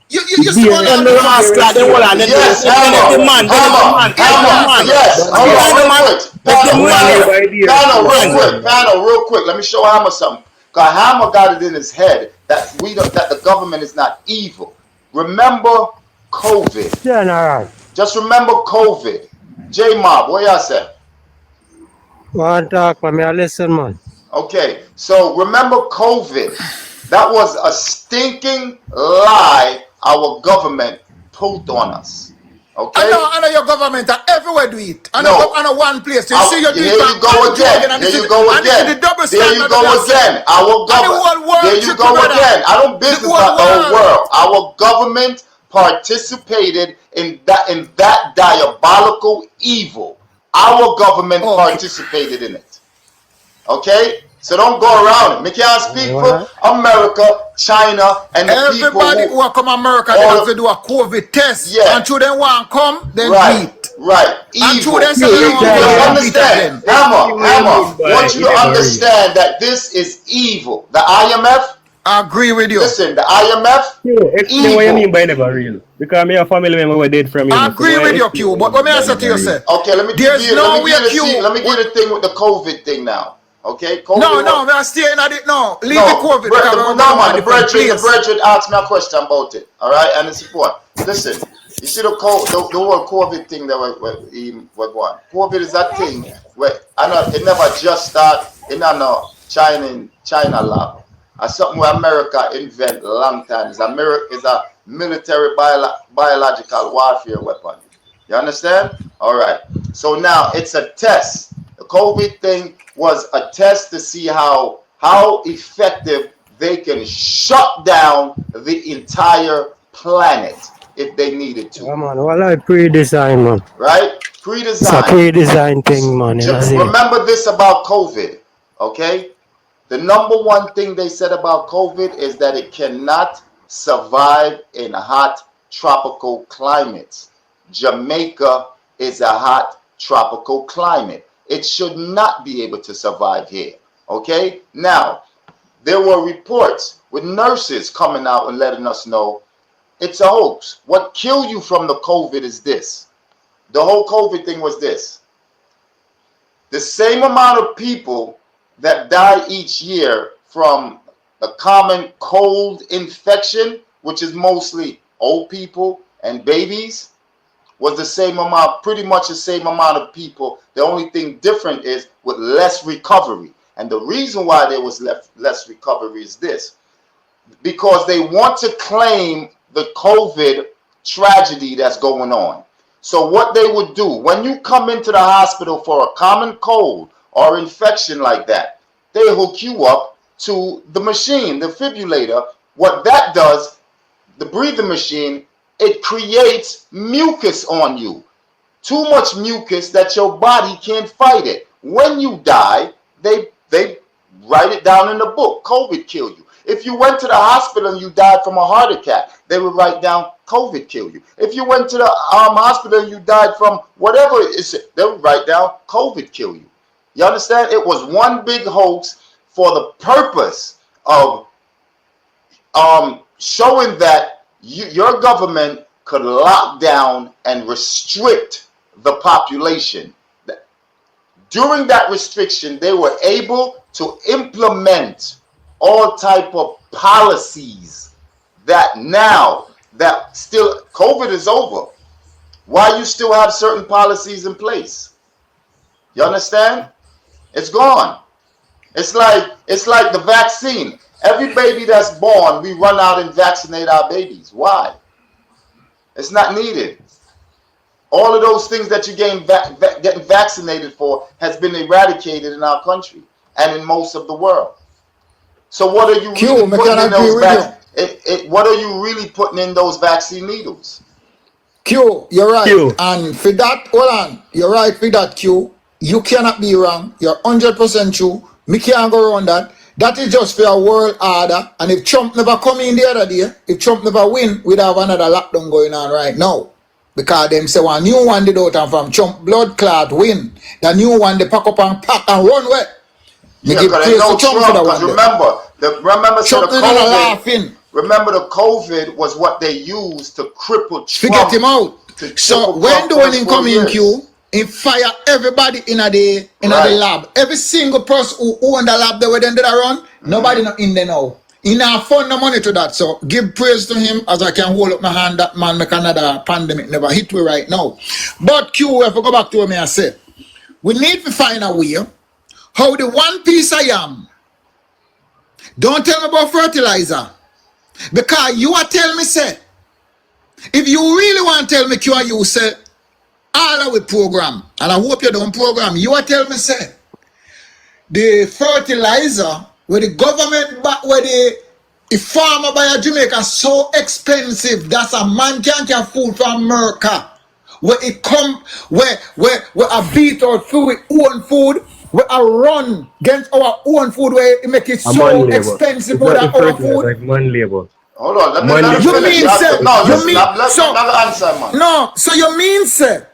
C: you see one of the
B: mask like the whole and
F: yes, panel, real quick. Let me show Hammer something. Because Hammer got it in his head that the government is not evil. Remember COVID.
J: Yeah, all right.
F: Just remember COVID. J-Mob, what y'all say?
J: One talk, man. I listen, man.
F: Okay, so remember COVID. That was a stinking lie our government pulled on us. Okay?
C: I know your government are everywhere do it. I know one place. You see your
F: here you go again. Here you go again. There you go again. Our government. There you go again. I don't business about the whole world. Our government participated in that diabolical evil. Our government participated in it. Okay? So don't go around it. Me can't speak for America, China, and the
C: everybody
F: people
C: who come America, they have to do a COVID test.
F: Yeah.
C: And through them want come, then
F: right,
C: beat.
F: right.
C: And through
F: Evil.
C: them say they don't want to
F: Understand, Hammer, want you to understand that this is evil. The IMF.
C: I agree with you.
F: Listen, the IMF.
G: Explain what you mean by never real. Because me a family member were dead from you.
C: I agree with you, Q. But what may I say to you, sir?
F: Okay, let me give you.
C: Let
F: me get the thing with the COVID thing now. Okay, COVID.
C: No, we are staying at it now. Leave the COVID.
F: The brethren asked me a question about it. All right, and it's important. Listen, you see the whole COVID thing that we're going. COVID is that thing where I know it never just start in China lab. It's something where America invent a long time. It's a military biological warfare weapon. You understand? All right. So now it's a test. The COVID thing was a test to see how effective they can shut down the entire planet if they needed to.
J: Come on, well, I pre-design, man.
F: Right? Pre-design.
J: It's a pre-design thing, man.
F: Remember this about COVID, okay? The number one thing they said about COVID is that it cannot survive in hot tropical climates. Jamaica is a hot tropical climate. It should not be able to survive here, okay? Now, there were reports with nurses coming out and letting us know it's a hoax. What killed you from the COVID is this. The whole COVID thing was this. The same amount of people that die each year from a common cold infection, which is mostly old people and babies, was the same amount, pretty much the same amount of people. The only thing different is with less recovery. And the reason why there was less recovery is this. Because they want to claim the COVID tragedy that's going on. So what they would do, when you come into the hospital for a common cold or infection like that, they hook you up to the machine, the defibrillator. What that does, the breathing machine, it creates mucus on you. Too much mucus that your body can't fight it. When you die, they write it down in the book, COVID killed you. If you went to the hospital and you died from a heart attack, they would write down COVID killed you. If you went to the hospital and you died from whatever it is, they would write down COVID killed you. You understand? It was one big hoax for the purpose of showing that your government could lock down and restrict the population. During that restriction, they were able to implement all type of policies that now that still COVID is over, why you still have certain policies in place. You understand? It's gone. It's like the vaccine. Every baby that's born, we run out and vaccinate our babies. Why? It's not needed. All of those things that you getting vaccinated for has been eradicated in our country and in most of the world. So what are you really putting in those what are you really putting in those vaccine needles?
C: Q, you're right. Q. And for that, hold on, you're right for that, Q. You cannot be wrong. You're 100% true. Me can't go around that. That is just for a world order. And if Trump never come in the other day, if Trump never win, we'd have another lockdown going on right now. Because them say one new one did out and from Trump blood clot win. The new one they pack up and pack and run away.
F: Yeah, because they know Trump, because remember the COVID was what they used to cripple Trump.
C: To get him out. So when the one come in Q, he fire everybody in the lab. Every single person who own the lab they were then did run, nobody not in there now. He not fund no money to that. So give praise to him as I can hold up my hand. That man make another pandemic never hit me right now. But Q, if I go back to what I said, we need to find a way how the one piece I am. Don't tell me about fertilizer. Because you are telling me, say, if you really want to tell me Q and you say, all of the program, and I hope you don't program, you are telling me, say, the fertilizer where the government back where the farmer buy a Jamaica so expensive that's a man can't get food from America. Where it come where I beat out food with own food we are run against our own food where it make it so expensive more than our food.
G: Like man labor.
F: Hold on, let me
C: You
F: finish.
C: mean, sir?
F: No,
C: You
F: listen,
C: mean,
F: let
C: so,
F: me answer, man.
C: no, so you mean, sir,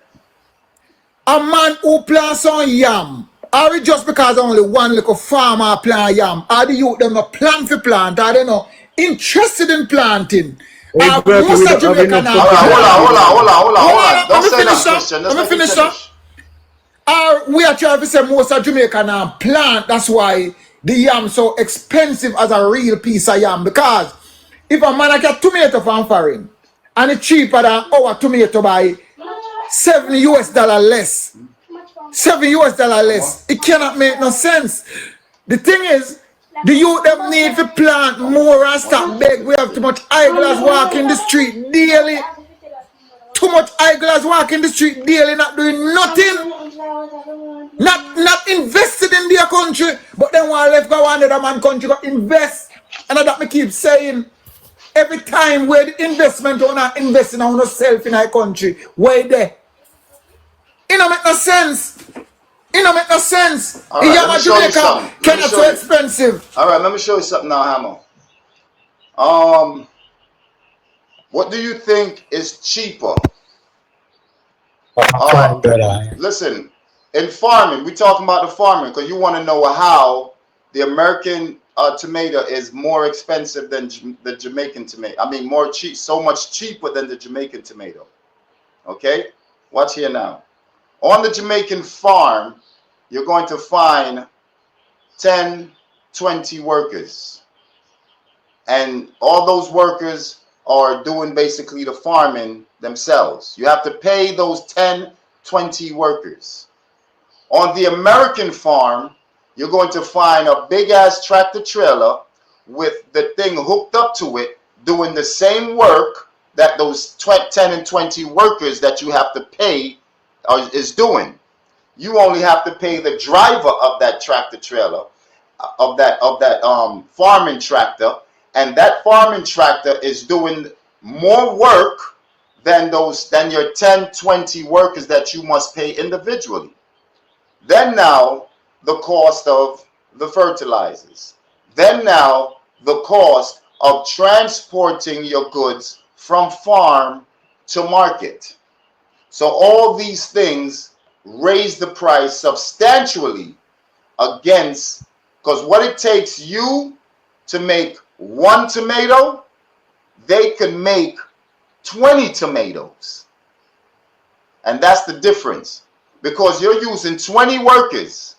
C: a man who plants on yam, are it just because only one little farmer plant yam? Are the youth them not plant for plant? Are they not interested in planting?
G: Exactly,
C: Most of Jamaica now.
F: Hold on. Don't say that, Christian.
C: Let me finish. We are trying to say most of Jamaica now plant. That's why the yam so expensive as a real piece of yam. Because if a man get tomato from foreign and it's cheaper than our tomato by $7 less. $7 less. It cannot make no sense. The thing is, the youth them need to plant more and stop beg. We have too much eyeglass walk in the street daily. Too much eyeglass walk in the street daily, not doing nothing. Not invested in their country. But then while left go another man country go invest. And that me keep saying, every time where the investment on not investing on yourself in our country, where they? It don't make no sense. It don't make no sense.
F: All right,
C: Jamaica, Kenya so expensive.
F: All right, let me show you something now, Hammer. What do you think is cheaper? Listen, in farming, we're talking about the farming because you want to know how the American tomato is more expensive than the Jamaican tomato. I mean, so much cheaper than the Jamaican tomato. Okay, watch here now. On the Jamaican farm, you're going to find 10, 20 workers. And all those workers are doing basically the farming themselves. You have to pay those 10, 20 workers. On the American farm, you're going to find a big ass tractor trailer with the thing hooked up to it, doing the same work that those 10 and 20 workers that you have to pay is doing. You only have to pay the driver of that tractor trailer, of that farming tractor, and that farming tractor is doing more work than your 10, 20 workers that you must pay individually. Then now the cost of the fertilizers. Then now the cost of transporting your goods from farm to market. So all these things raise the price substantially against, because what it takes you to make one tomato, they can make 20 tomatoes. And that's the difference, because you're using 20 workers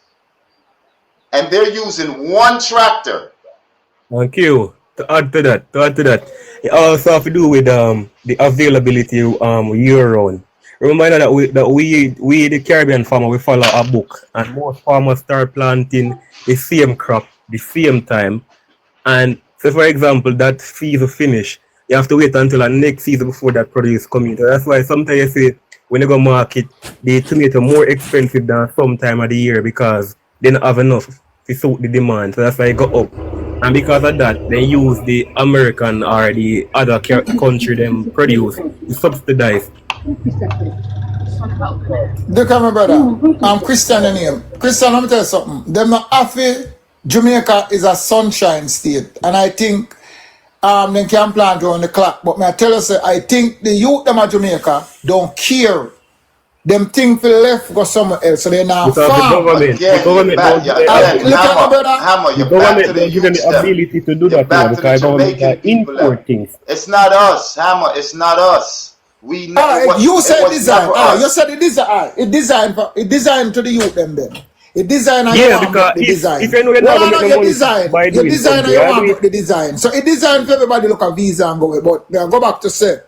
F: and they're using one tractor.
G: Thank you. To add to that, it also have to do with the availability year round. Remember that we the Caribbean farmer, we follow a book, and most farmers start planting the same crop the same time. And so, for example, that season finish, you have to wait until the next season before that produce come in. So that's why sometimes you say when you go market, the tomato more expensive than some time of the year because they don't have enough to suit the demand. So that's why it go up. And because of that, they use the American or the other country them produce to subsidize.
C: Look at my brother. I'm Christian in him. Christian, let me tell you something. Them not happy. Jamaica is a sunshine state. And I think they can plant around the clock. But I tell you, I think the youth them of Jamaica don't care. Them think for left go somewhere else. So they're now farm.
G: The government don't give them the ability to do that now because government are import things.
F: It's not us, Hammer. It's not us. We know
C: you said design. You said it design. It designed to the youth them then. It design and
G: yeah, because if you know you're not going to
C: you design and you want the design. So it designed for everybody look at visa and go away. But go back to say,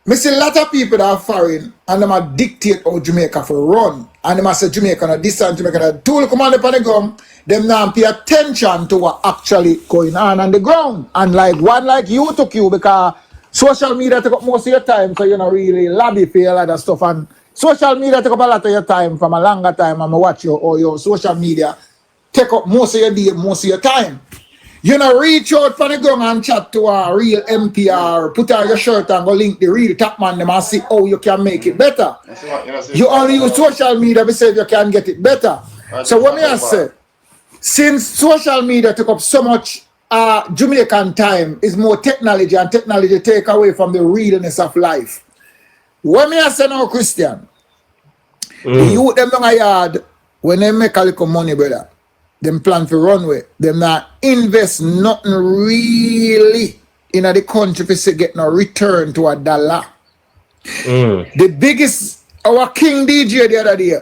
C: I see a lot of people that are foreign and they might dictate how Jamaica for run. And they might say Jamaica and this and Jamaica. The tool come on the ground, them now pay attention to what actually going on the ground. And like one like you took you because social media take up most of your time, so you know really lobby for a lot of stuff. And social media take up a lot of your time from a longer time. And I watch you or your social media take up most of your day, most of your time. You know, reach out for the ground and chat to a real MPR, put on your shirt and go link the real top man them and see how you can make it better. You only use social media to say you can get it better. So what me I say, since social media took up so much Jamaican time, is more technology, and technology take away from the realness of life. What me I say now, Christian, the youth them down a yard, when they make a little money, brother, them plan for runway, them not invest nothing really in the country to get no return to a dollar. The biggest, our King DJ the other day,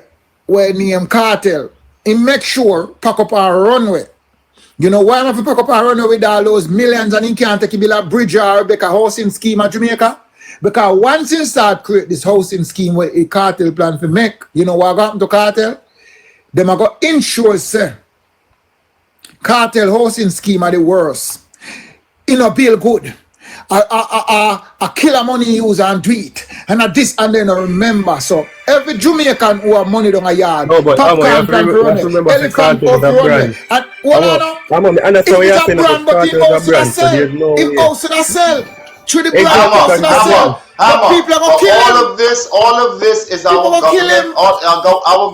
C: where named Cartel, he make sure pack up our runway. You know why am I pack up our runway with all those millions and he can't take a bridge or make a housing scheme at Jamaica? Because once he start create this housing scheme where a Cartel plan to make, you know what happened to Cartel? Them are got insurance, say. Cartel housing scheme are the worst. You know, bill good. A killer money use and do it. And at this and then remember. So every Jamaican who have money down a yard, popcorn plan to run it, elephant puff to run it. And what if it's a brand, but he also does sell. He also does sell. Through the brand, also does sell. But people are going to kill him.
F: All of this is our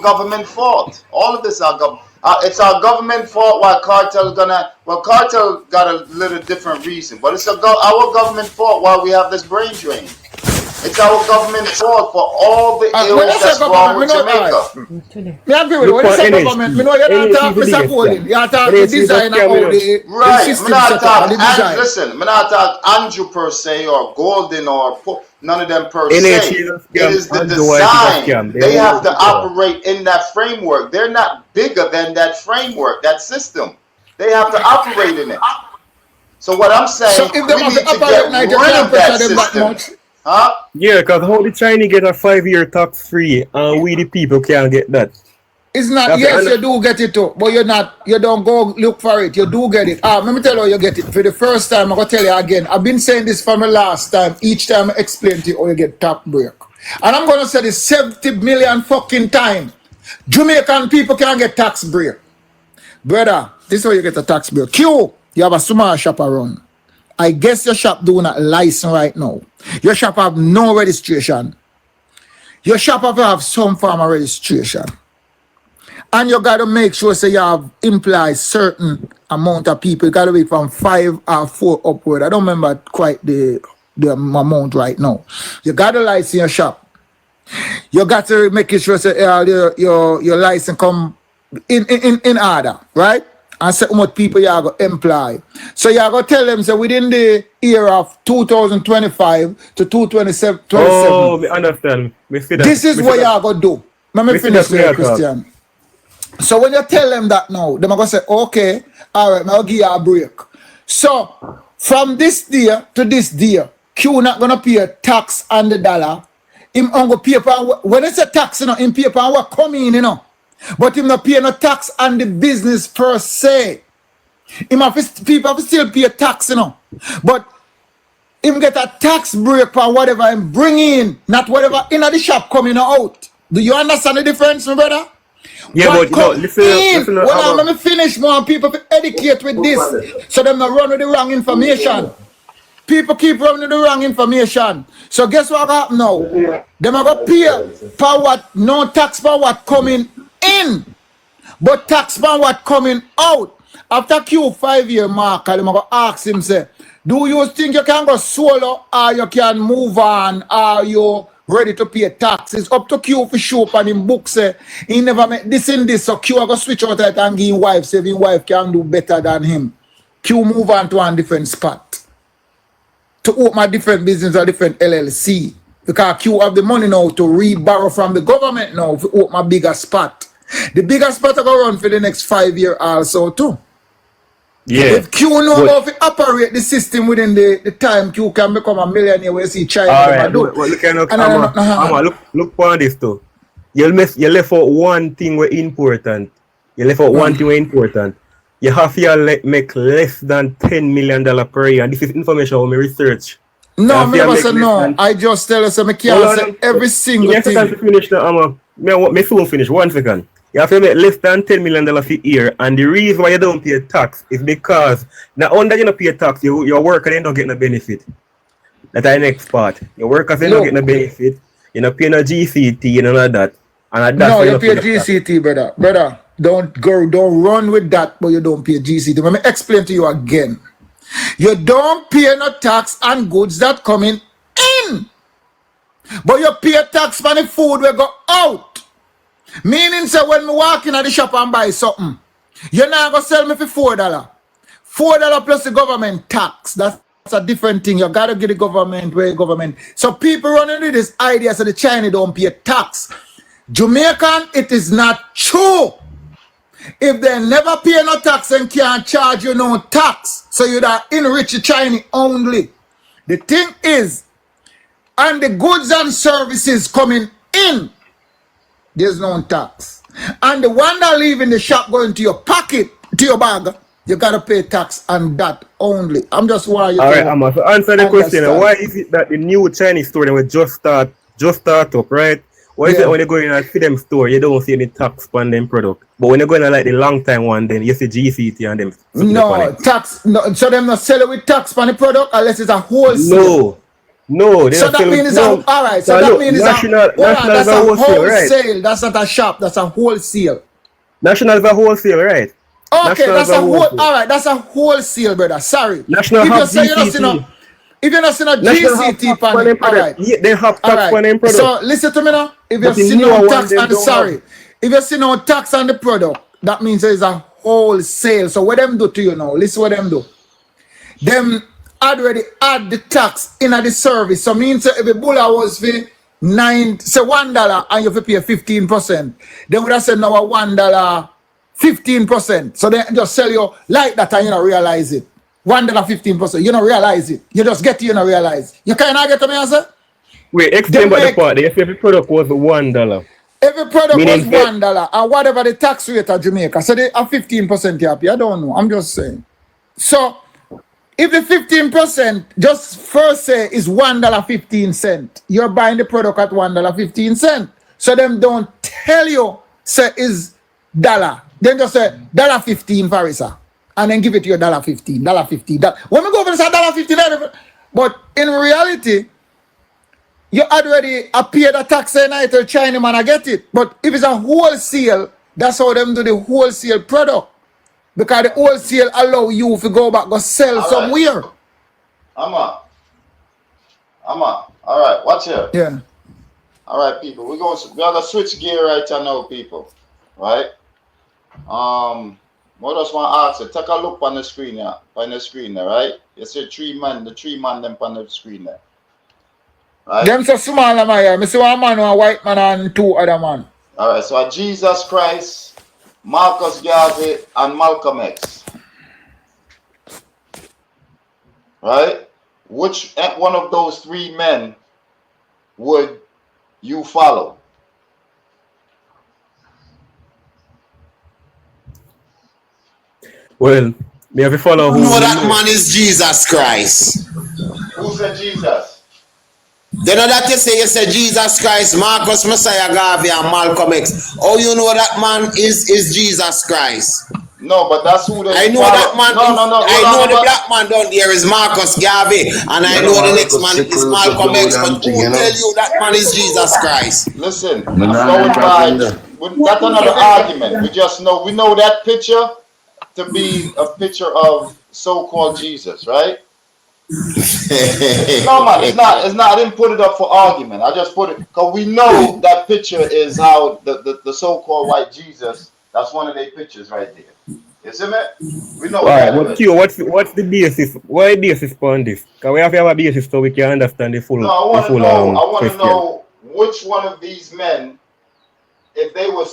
F: government fault. All of this are it's our government fault why Cartel Cartel got a little different reason, but it's our government fault why we have this brain drain. It's our government fault for all the ills that's wrong with Jamaica.
C: I agree with you. When you say government, you know you're not talking Mr. Colin. You're talking the design of how the system set up, the design.
F: Listen, I'm not talking Andrew per se or Golden or none of them per se. It is the design. They have to operate in that framework. They're not bigger than that framework, that system. They have to operate in it. So what I'm saying, we need to get rid of that system. Huh?
G: Yeah, because how the Chinese get a 5-year tax free and we the people can't get that?
C: It's not, yes, you do get it too, but you don't go look for it. You do get it. Let me tell you how you get it. For the first time, I'm going to tell you again. I've been saying this from the last time. Each time I explain to you how you get tax break. And I'm going to say this 70 million fucking time. Jamaican people can't get tax break. Brother, this is how you get a tax break. Q, you have a small shop around. I guess your shop do not license right now. Your shop have no registration. Your shop have some form of registration. And you got to make sure so you have employed certain amount of people. You got to be from 5 or 4 upward. I don't remember quite the amount right now. You got to license your shop. You got to make sure so your license come in order, right? And say how much people you are going to employ. So you are going to tell them, so within the year of 2025 to 2027.
G: Oh, I understand.
C: This is what you are going to do. Let me finish there, Christian. So when you tell them that now, they're going to say, okay, all right, I'll give you a break. So from this day to this day, Q not going to pay a tax on the dollar. Him on go pay for, when it's a tax, you know, him pay for what come in, you know. But him not pay no tax on the business per se. People have to still pay a tax, you know. But him get a tax break for whatever him bring in, not whatever in the shop coming out. Do you understand the difference, my brother?
G: Yeah, but you know, listen,
C: let me finish more people to educate with this. So them not run with the wrong information. People keep running with the wrong information. So guess what happened now? Them are going to pay for what, no tax for what coming in, but tax for what coming out. After Q5-year mark, I'm going to ask him, say, do you think you can go solo or you can move on? Are you ready to pay taxes? Up to Q for sure, and in book say, he never made this in this, so Q are going to switch out that and give his wife, say his wife can do better than him. Q move on to a different spot. To open a different business or different LLC. Because Q have the money now to re-borrow from the government now to open a bigger spot. The bigger spot are going to run for the next 5 years also too.
G: Yeah.
C: If Q know how to operate the system within the time, Q can become a millionaire where you see China.
G: All right, look for this too. You left out one thing where important. You left out one thing where important. You have to make less than $10 million per year. And this is information on my research.
C: No, I never said no. I just tell us I can't say every single thing.
G: To finish now, me soon finish. 1 second. You have to make less than $10 million a year, and the reason why you don't pay tax is because now under you don't pay tax, your worker they don't get no benefit. That's the next part. Your workers they don't get no benefit. You don't pay no GCT and all of that. And that's
C: no, you pay GCT, brother. don't run with that, but you don't pay GCT. Let me explain to you again. You don't pay no tax on goods that coming in, but you pay tax for the food we go out. Meaning, say when me walk in at the shop and buy something, you're not gonna sell me for $4. $4 plus the government tax. That's a different thing. You gotta give the government where government. So people running with this idea so the Chinese don't pay tax. Jamaican, it is not true. If they never pay no tax and can't charge you no tax, so you'd enrich the Chinese only. The thing is, and the goods and services coming in, there's no tax. And the one that leave in the shop going to your pocket, to your bag, you gotta pay tax on that only. I'm just why you.
G: All right, Amma. So answer the question. Why is it that the new Chinese store they will just start up, right? Why is it when you go in and see them store, you don't see any tax on them product? But when you go in like the long time one, then you see GCT and them.
C: No tax. No, so them not sell it with tax on the product unless it's a wholesale.
G: No.
C: So that means it's all right. So that means
G: national
C: that's a wholesale.
G: Right?
C: That's not a shop. That's a wholesale.
G: National is a wholesale, right?
C: Okay, that's a wholesale. All right, that's a wholesale, brother. Sorry.
G: National
C: if
G: have
C: you say
G: GCT.
C: If you're not seeing a GCT pan, all right.
G: Yeah, they have tax on them product.
C: So listen to me now. If you're seeing no tax on the if you're seeing no tax on the product, that means there is a wholesale. So what them do to you now? Listen what them do. Them already add the tax in the service. So means if a bulla was for $1 and you have to pay 15%, then would have said now $1 15%. So they just sell you like that and you don't realize it. $1 15%. You don't realize it. You just get it, you don't realize. You cannot get to me answer?
G: Wait, explain about the part. They say every product was $1.
C: Every product was $1 and whatever the tax rate of Jamaica. So they are 15% happy. I don't know. I'm just saying. So if the 15% just first say is $1.15, you're buying the product at $1.15. So them don't tell you say is dollar. Then just say $1.15 for it, sir. And then give it to you $1.15, $1.50. When we go over this $1.50, but in reality, you already paid the tax and I tell China man I get it. But if it's a wholesale, that's how them do the wholesale product. Because the wholesale allow you to go back go sell somewhere.
F: Amma. All right, watch here.
C: Yeah.
F: All right, people. We're gonna switch gear right now, people. Right? What else want to ask you? Take a look on the screen here. On the screen there, right? You see the three man them on the screen there. Right?
C: Them so small am I here. I see one man, one white man and two other man.
F: Alright, so Jesus Christ, Marcus Garvey, and Malcolm X. Right? Which one of those three men would you follow?
G: Well, me have to follow who.
B: No, that man is Jesus Christ.
F: Who said Jesus?
B: Then that you say Jesus Christ, Marcus Messiah Garvey, and Malcolm X. Oh, you know that man is Jesus Christ.
F: No, but that's who they
B: I know
F: follow.
B: that man.
F: No.
B: I know the black man down there is Marcus Garvey, and I know the next man is Malcolm X. But who tell you that man is Jesus Christ?
F: Listen, going by that's another argument. We know that picture to be a picture of so-called Jesus, right? No man, it's not. I didn't put it up for argument. I just put it because we know that picture is how the so-called white Jesus. That's one of their pictures right there. You see me? We know.
G: Alright, but Q, what's the basis? Why basis on this? Because we have to have a basis so we can understand the full.
F: No, I want to know which one of these men, if they were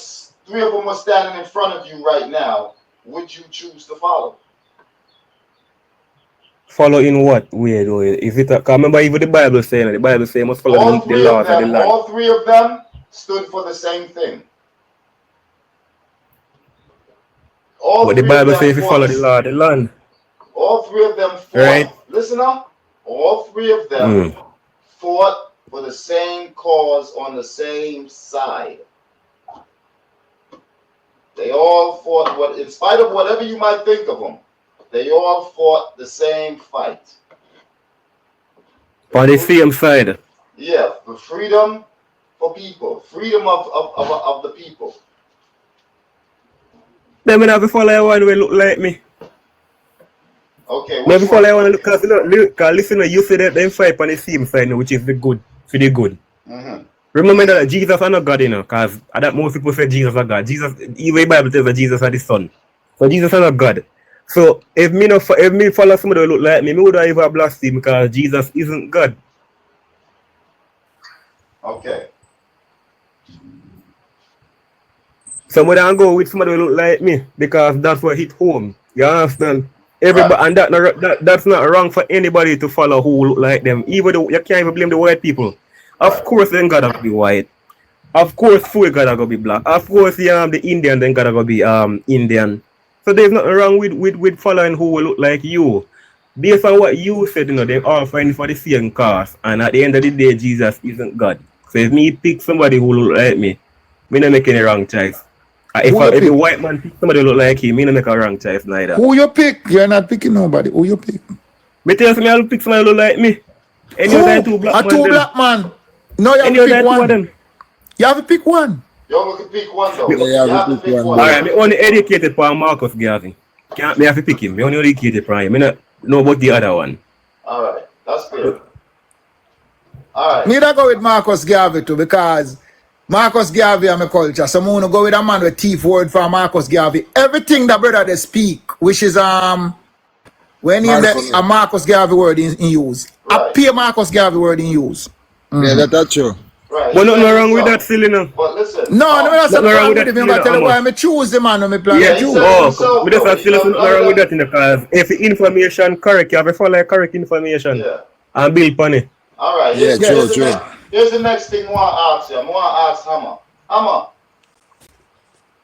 F: three of them were standing in front of you right now, would you choose to follow?
G: Follow in what way though? Is it? Cause remember, even the Bible saying the Bible saying must follow the laws of the land.
F: All three of them stood for the same thing.
G: But the Bible says if you follow the law of the land.
F: All three of them fought. Right. Listen up. All three of them fought for the same cause on the same side. They all fought, in spite of whatever you might think of them, they all fought the same fight.
G: On the same side?
F: Yeah, for freedom for people. Freedom of the people.
G: Then I have to follow one will look like me.
F: Okay.
G: Maybe follow one look because listen, you say that them fight on the same side, which is the good for the good. Remember that Jesus are not God, because that most people say Jesus are God. Jesus, even the Bible says that Jesus are the Son. So Jesus are not God. So if me follow somebody who look like me would have ever blaspheme because Jesus isn't God.
F: Okay.
G: Somebody can go with somebody who look like me because that's what hit home. You understand? Everybody, and that's not wrong for anybody to follow who look like them. Even though you can't even blame the white people. Of course, then gotta be white. Of course, food gotta go be black. Of course, the Indian then gotta go be Indian. So there's nothing wrong with following who will look like you. Based on what you said, they all fighting for the same cause. And at the end of the day, Jesus isn't God. So if me pick somebody who look like me not make any wrong choice. If a white man pick somebody who look like him, me not make a wrong choice neither.
C: Who you pick? You're not picking nobody. Who you pick?
G: Me tell you, I'll pick somebody who look like me. Any of them two black man.
C: Black man. No, you have to pick one. You have to pick one.
F: You only can pick one though.
C: You have to pick one.
G: Alright, me only educated for Marcus Garvey. Can't me have to pick him. Me only educated for him. Me not know about the other one.
F: Alright, that's good. Alright.
C: Me that go with Marcus Garvey too because Marcus Garvey and my culture. So I'm gonna go with a man with thief word for Marcus Garvey. Everything that brother they speak, which is when a Marcus Garvey word in use.
F: Right.
C: I pay Marcus Garvey word in use.
D: Yeah, that's true.
F: Right.
G: But nothing wrong with that, silly now.
F: But listen.
C: No, that's not wrong with him.
G: that,
C: I tell you why I choose the man when I plan
G: Yeah,
C: to choose.
G: but that's still nothing wrong with that because if the information correct, you have to follow correct information and build upon it.
F: Alright,
D: Yeah, true.
F: Here's the next thing I want to ask you. I want to ask Hammer. Hammer,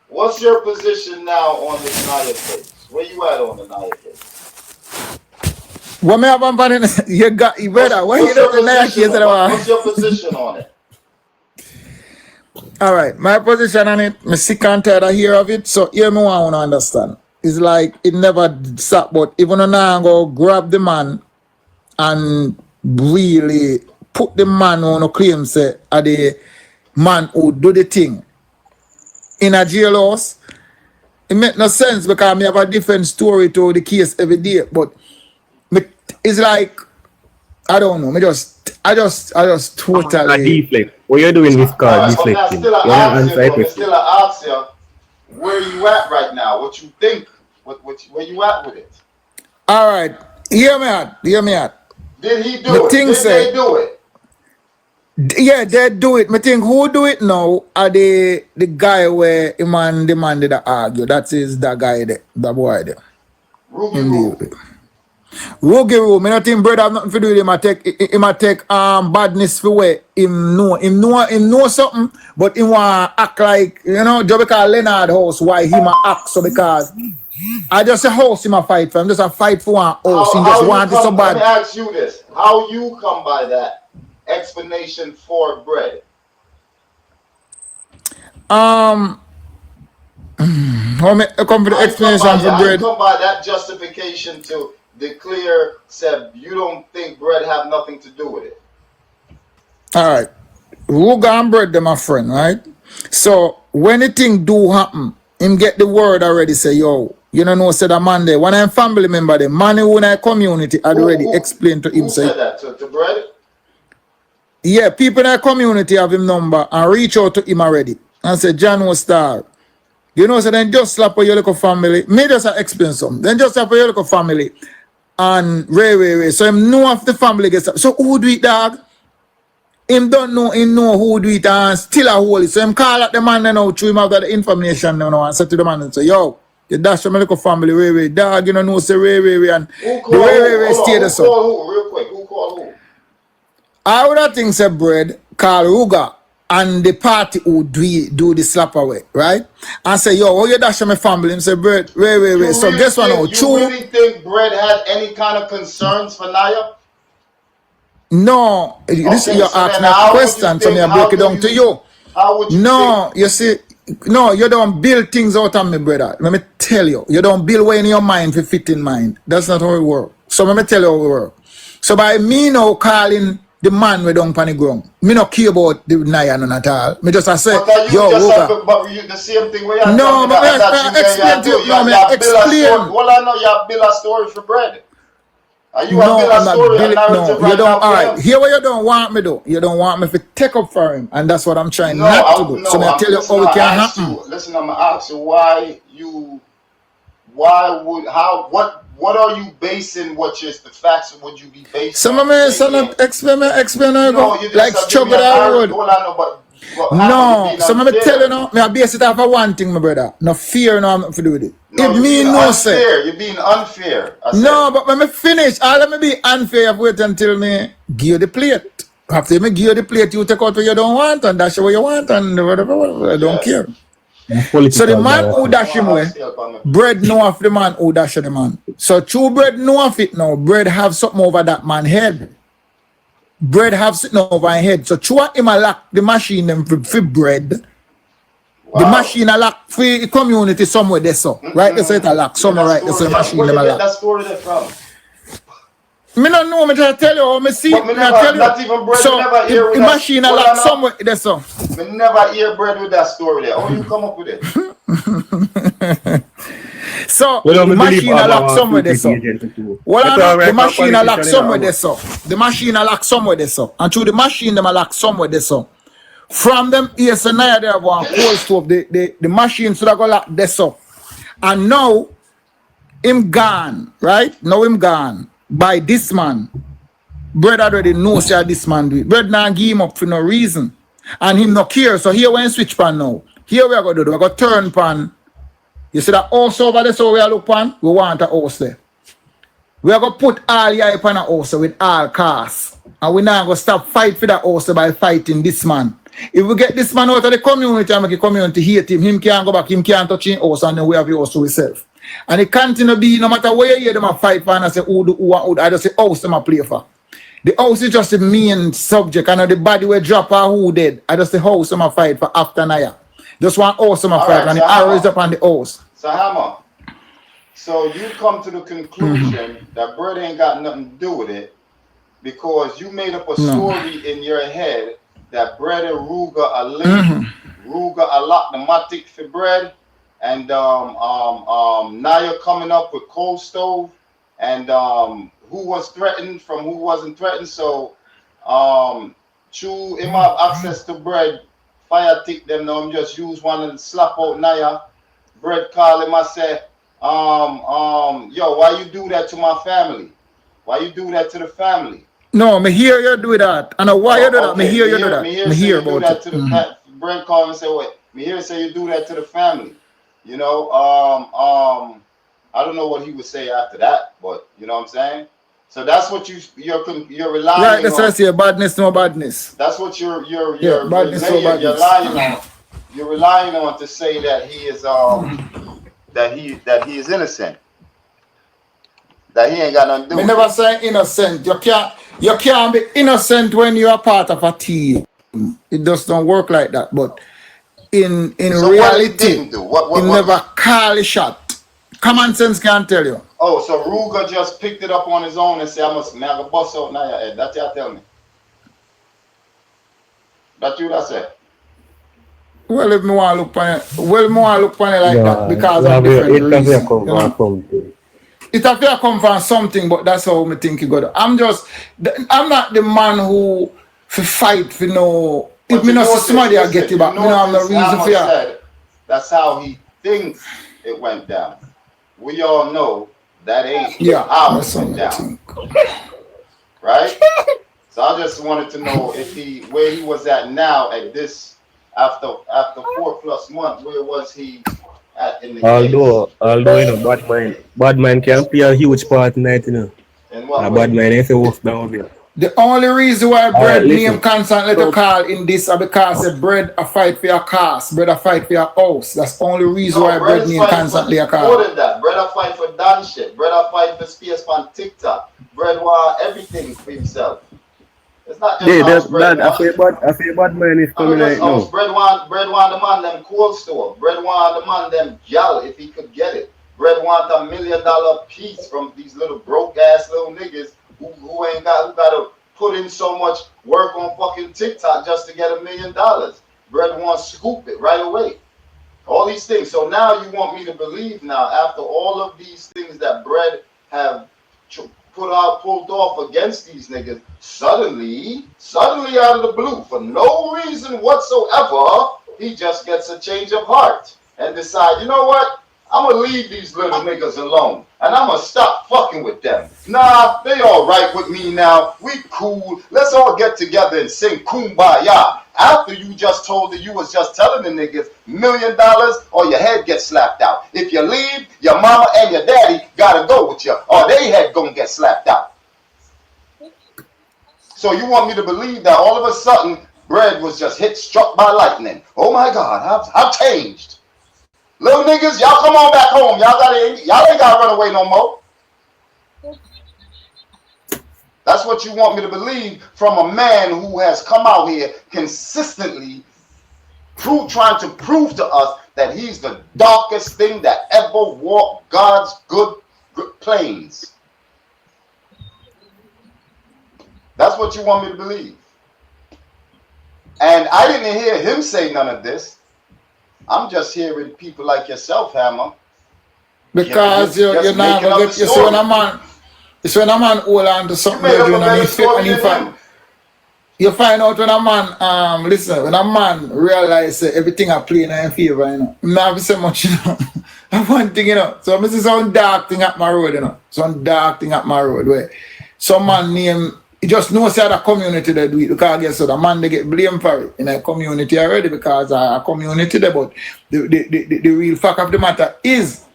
F: what's your position now on this Naya case? Where you at on the Naya case?
C: What me have on you got you better. What's
F: your position on it?
C: All right, my position on it, me sick and tired of hear of it. So here me want to understand. It's like it never stop, but even now I go grab the man and really put the man on a claim say are the man who do the thing in a jailhouse. It make no sense because I have a different story to the case every day, but it's like I don't know. I just totally
G: deflect. What you're doing is called deflecting.
F: Still I ask you, where you at right now? What you think? Where you at with it?
C: All right, hear me out.
F: Did he do it? Did they do it?
C: Yeah, they do it. I think who do it now are the guy where the man did argue. That is the guy there, the boy there. Rugi, me not think brother have nothing to do with him. I take badness for way him know something, but he want act like just because Leonard house why him act so because I just a house him a fight for him, just a fight for one house. He just want it so bad.
F: Let me ask you this: how you come by that explanation for bread?
C: How me come for the explanation for bread?
F: Come by that justification to declare, said you don't think bread have nothing to do with it.
C: All right, Ruga and bread, them my friend, right? So when the thing do happen, him get the word already. Say yo, you know, said a man there. When I'm family member, the man who in a community had already explained to him.
F: Who said that to bread?
C: Yeah, people in the community have him number and reach out to him already and say John was star. You know, so then just slap your local family. Me just explain something. Then just slap your local family. And Ray. So him know if the family gets up. So who do it, dog? Him don't know, him know who do it and still a hold it. So him call out the man now through him have got the information now and say to the man and say, yo, you dash from my little family, Ray, dog, you know, say Ray, and the Ray stay there. So
F: who? Real quick, who called who?
C: I would have think say bread call Ruga and the party who do the slap away, right? And say, yo, oh, you dash from my family. Him say, bread, Ray. So guess what now?
F: You really think bread had any kind of concerns for Naya?
C: No, listen, you're asking a question, so me I break it down to you.
F: How would you think?
C: You see, no, you don't build things out of me, brother. Let me tell you, you don't build way in your mind for fit in mind. That's not how it works. So let me tell you how it works. So by me now calling the man we don't panic ground. Me not care about the Naya none at all. Me just I say,
F: but
C: yo,
F: but you the same thing where you
C: no, but
F: that
C: explain to you. No, me explain.
F: Well, I know you build a story for bread. Are you
C: No,
F: build a
C: I'm not
F: story,
C: building. No,
F: right
C: you don't.
F: now,
C: All right, here what you don't want me do. You don't want me to take up for him, and that's what I'm trying not to do.
F: No,
C: so me I tell you how it can happen.
F: Listen, I'm gonna ask you what are you basing the facts of what you be basing?
C: Some of me so not explain.
F: No, you just
C: like struggle that road.
F: Hold on, but
C: no, some of me tell you now, me I base it off of one thing, my brother. No fear, no I'm not to do with it.
F: No,
C: if me no say,
F: you're being unfair.
C: No, but when me finish, all of me be unfair. You wait until me give you the plate. After me give you the plate, you take out what you don't want and dash what you want and whatever. I don't care. So the man who dash him away, bread know of the man who dash the man. So true bread know of it now. Bread have something over that man's head. Bread have something over his head. So true him a lock the machine them for bread. Wow. The machine a lock for the community somewhere there so. Right? They say it a lock somewhere right there so the machine them a lock.
F: That story there from?
C: Me don't know, me just tell you how me see it.
F: Me never, not even bread,
C: so
F: never hear with
C: the machine a lock somewhere there so.
F: Me never hear bread with that story there. How you come up with it?
C: So the machine a lock somewhere there so. Well, the machine a lock somewhere there so. The machine a lock somewhere there so. And through the machine them a lock somewhere there so. From them yes and now they have one cold stove. The machine should have go lock there so. And now him gone, right? Now him gone. By this man. Bread already knows how this man do it. Bread now give him up for no reason. And him no care. So here we switch pan now. Here we are going to do. We are going to turn pan. You see that house over there so we are look pan? We want a house there. We are going to put all your pan a house with all cars. And we now going to stop fight for that house by fighting this man. If we get this man out of the community and make the community hate him can't go back, him can't touch his house and then we have the house to himself. And it continue to be, no matter where you hear them a fight for and I say, who, I just say, house them a play for. The house is just the main subject, and the body will drop or who dead. I just say, house them a fight for after Naya. Just one house them a fight, and the arrow is up on the house.
F: Sahama, so you come to the conclusion that bread ain't got nothing to do with it because you made up a story in your head that bread and Ruga are linked. Ruga a lot the matic for bread. And Naya coming up with cold stove and who was threatened from who wasn't threatened. So Chu him have access to bread, fire tick them now. I'm just use one and slap out Naya. Bread call him I say, yo, why you do that to my family? Why you do that to the family?
C: No, me hear you do that. I know why you do that. Me hear you do that. Me hear about
F: that it. To the bread call and say, wait, me hear say you do that to the family. You know, I don't know what he would say after that, but you know what I'm saying. So that's what you're relying on.
C: Right, that's what I say. Badness, no badness.
F: That's what you're
C: badness, no badness.
F: You're relying on. You're relying on to say that he is that he is innocent. That he ain't got nothing to do.
C: Me never say innocent. You can't be innocent when you are part of a team. It just don't work like that. But in
F: so
C: reality,
F: what
C: never call a shot. Common sense can't tell you.
F: Oh, so Ruga just picked it up on his own and said, I must have a bust out now your head. That's what you tell me. That you that say?
C: Well, if me want to look on it, like that because of different reasons. It have to come from something, but that's how me think it go. I'm not the man who fight for no. If me not see somebody I get it back, me not have no reason for that.
F: That's how he thinks it went down. We all know that ain't how it went down. Right? So I just wanted to know if where he was at now at this after 4+ months, where was he at in the
G: although you know bad man can play a huge part in it, you know.
F: And what
G: bad man ain't work down here.
C: The only reason why bread name constantly to call in this is because the bread a fight for your cars, bread a fight for your house. That's the only reason why bread name constantly a call.
F: More than that, bread a fight for done shit. Bread a fight for space on TikTok. Bread want everything for himself. It's not just
G: I feel bad man is coming right now.
F: Bread want the man them cold store. Bread want the man them gel if he could get it. Bread want $1 million piece from these little broke ass little niggas who got to put in so much work on fucking TikTok just to get $1 million. Bread wants to scoop it right away. All these things. So now you want me to believe now, after all of these things that Bread have pulled off against these niggas, suddenly out of the blue, for no reason whatsoever, he just gets a change of heart and decide, you know what? I'm gonna leave these little niggas alone and I'm gonna stop fucking with them. Nah, they all right with me now. We cool. Let's all get together and sing Kumbaya. After you just told that you was just telling the niggas $1 million or your head gets slapped out. If you leave, your mama and your daddy gotta go with you or they head gonna get slapped out. So you want me to believe that all of a sudden Bread was just struck by lightning. Oh my God, I've changed. Little niggas, y'all come on back home. Y'all ain't gotta run away no more. That's what you want me to believe from a man who has come out here consistently trying to prove to us that he's the darkest thing that ever walked God's good plains. That's what you want me to believe. And I didn't hear him say none of this. I'm just hearing people like yourself, Hammer.
C: Because you're not gonna get, you see when a man hold on to something they're doing and you find out when a man listen, when a man realize everything I play in his favor, you know. I'm not so much, you know. That's one thing, you know. So I see some dark thing at my road, you know. Some dark thing at my road where some man name, he just knows how the community they do it because I guess so the man they get blamed for it in a community already because a community there, but the real fact of the matter is,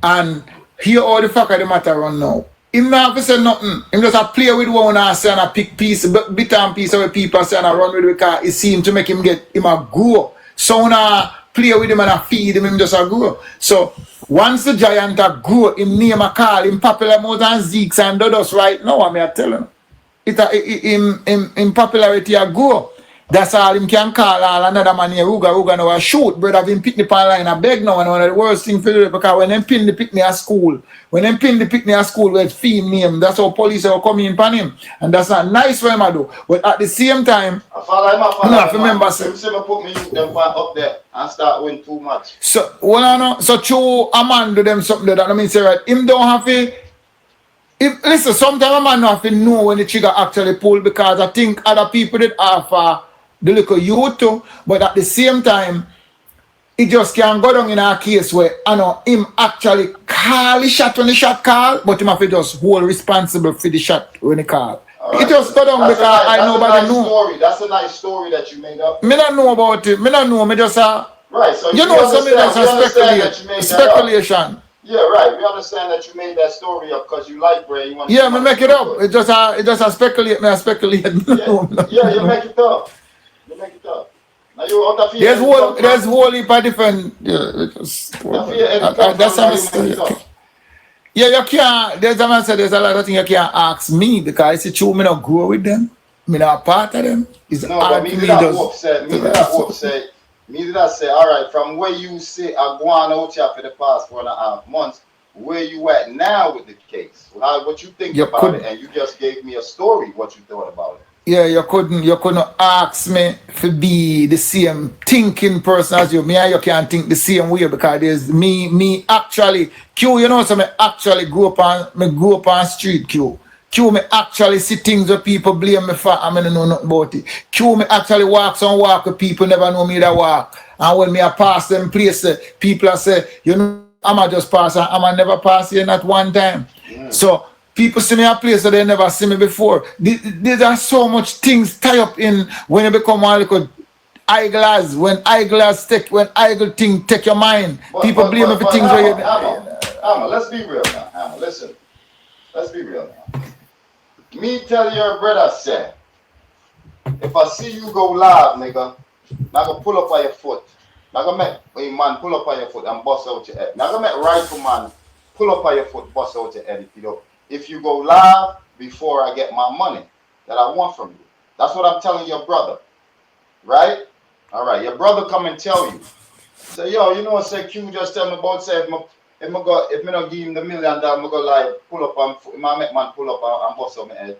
C: and here all the fact of the matter run now. Him not have to say nothing. Him just a play with one and say and a pick piece, bit and piece of people say and a run with it because it seems to make him get him a grow. So now play with him and a feed him just a grow. So once the giant a grow, him name a call, him popular more than Zeeks and Dodos right now, I tell him. In popularity a go. That's all him can call all another man here Ruga now a shoot. Brother have him pick the pan line a beg now and one of the worst thing for do because when them pin the pick me at school, with theme name, that's how police will come in pan him. And that's not nice for him to do. But at the same time, I have to remember
F: put me them up there and start win too much.
C: So so true a man do them something that I mean say right, him don't have to. Listen, sometimes a man don't have to know when the trigger actually pull because I think other people that offer the little youth too, but at the same time, it just can't go down in a case where I know him actually call the shot when the shot call, but him have to just hold responsible for the shot when he call. Right. It just go down because I nobody know.
F: That's a nice story that you made up.
C: Me don't know about it. Me don't know. Me just
F: right. So
C: you know something that's speculation.
F: Yeah, right. We understand that you made that story up because you like Bray. You want
C: me make it up. It just a speculate. Me a speculate.
F: Yeah, you make it up. You make it up. Now you out of
C: there's whole heap of different. That's a yeah, you can't. There's a lot of things you can't ask me because it's true. Me not grow with them. Me not part of them. It's hard for me to.
F: Me did I say, all right, from where you say I go on out here for the past 4.5 months, where you at now with the case? What you think about it? And you just gave me a story, what you thought about it.
C: Yeah, you couldn't ask me to be the same thinking person as you. Me and you can't think the same way because there's me actually Q, you know, so me actually grew up on street Q. Q me actually see things where people blame me for and I don't know nothing about it. Q me actually walk with people never know me that walk. And when me I pass them places, people say, you know, I'm just pass and I'm never pass here not one time. Yeah. So people see me a place that they never see me before. There are so much things tie up in when you become one little eyeglass. When eyeglass take your mind. People blame me for things where you
F: Amma, let's be real now. Amma, listen. Let's be real now. Me tell your brother, say, if I see you go live, nigga, I'm gonna pull up on your foot. I'm gonna make a man pull up on your foot and bust out your head. I'm gonna make rifleman pull up on your foot, bust out your head if you go live before I get my money that I want from you. That's what I'm telling your brother. Right? All right, your brother come and tell you. Say, yo, you know what, say Q just tell me about, say, if me not give him the $1 million, I'm gonna like pull up and make man pull up and bust on my head.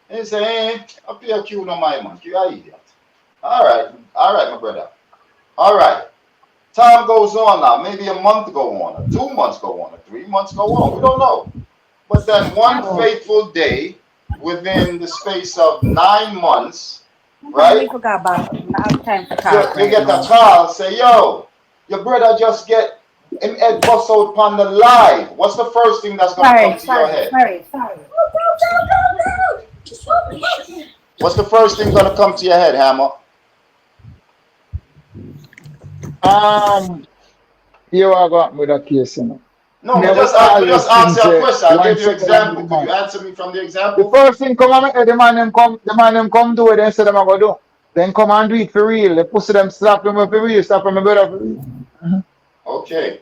F: And he say, hey, I pay a Q no my man. You are idiot. All right, my brother. All right. Time goes on now. Maybe a month go on, or 2 months go on, or 3 months go on. We don't know. But then one fateful day, within the space of 9 months, right? You get a call, say, yo, your brother just get him head bust out upon the live. What's the first thing that's gonna come to your head? What's the first thing gonna come to your head, Hammer?
C: You are going with a case, you know.
F: No, just answer a question. I'll give you an example. Could you answer me from the example?
C: The first thing come on, the man them come do it, then say them I go do. Then come and do it for real. They pussy them slap them for real, slap them brother for real.
F: Okay.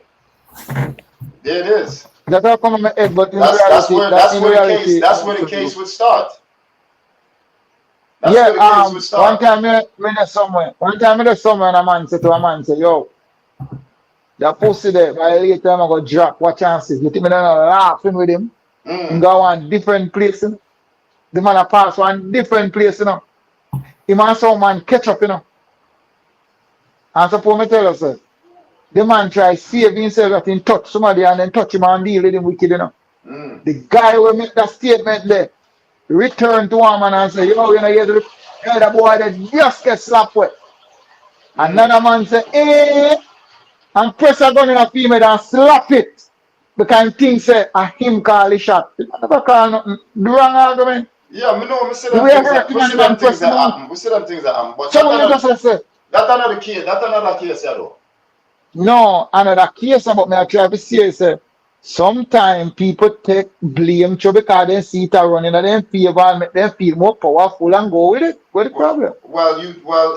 F: There it is.
C: That's how come on my head, but
F: that's where the case would start. That's where the case would start.
C: One time me somewhere and a man say to a man, say, yo, that pussy there, by later time I go drop, what chances? You think me not laughing with him? Go one different place, you know? The man a pass one different place, you know. Him and some man catch up, you know. And suppose me tell you, sir, the man try save himself that he touch somebody and then touch him and deal with him wicked, you know. The guy will make that statement there, return to him and say, yo, you know, the boy that just get slapped with. Another man say, eh, and press a gun in a female and slap it. Because things say, him call the shot. You never call nothing. The wrong argument.
F: Yeah, I know, we see them things that happen. We see them things that happen. But that's another case, yeah, though.
C: No, another case about me, I try to say, sometimes people take blame because they see it running in their favor and make them feel more powerful and go with it. What's the problem?
F: Well,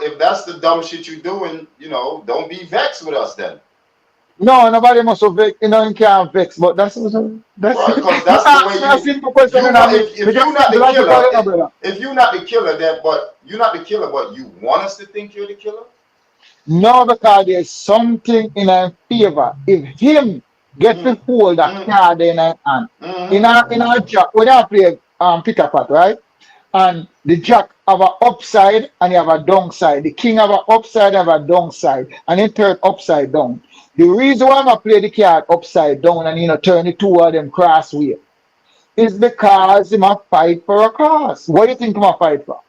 F: if that's the dumb shit you're doing, you know, don't be vexed with us then.
C: No, nobody must have vex, you know, you can't vex, but that's because that's
F: the way if you're not the killer, but you're not the killer, but you want us to think you're the killer?
C: No, because there's something in our favor. If him get to hold that card in our hand, in our jack, we don't play pick a pot, right? And the jack have an upside and you have a downside. The king have an upside and have a downside, and then turn upside down. The reason why I play the card upside down and turn the two of them crossway is because him a fight for a cause. What do you think him a fight for?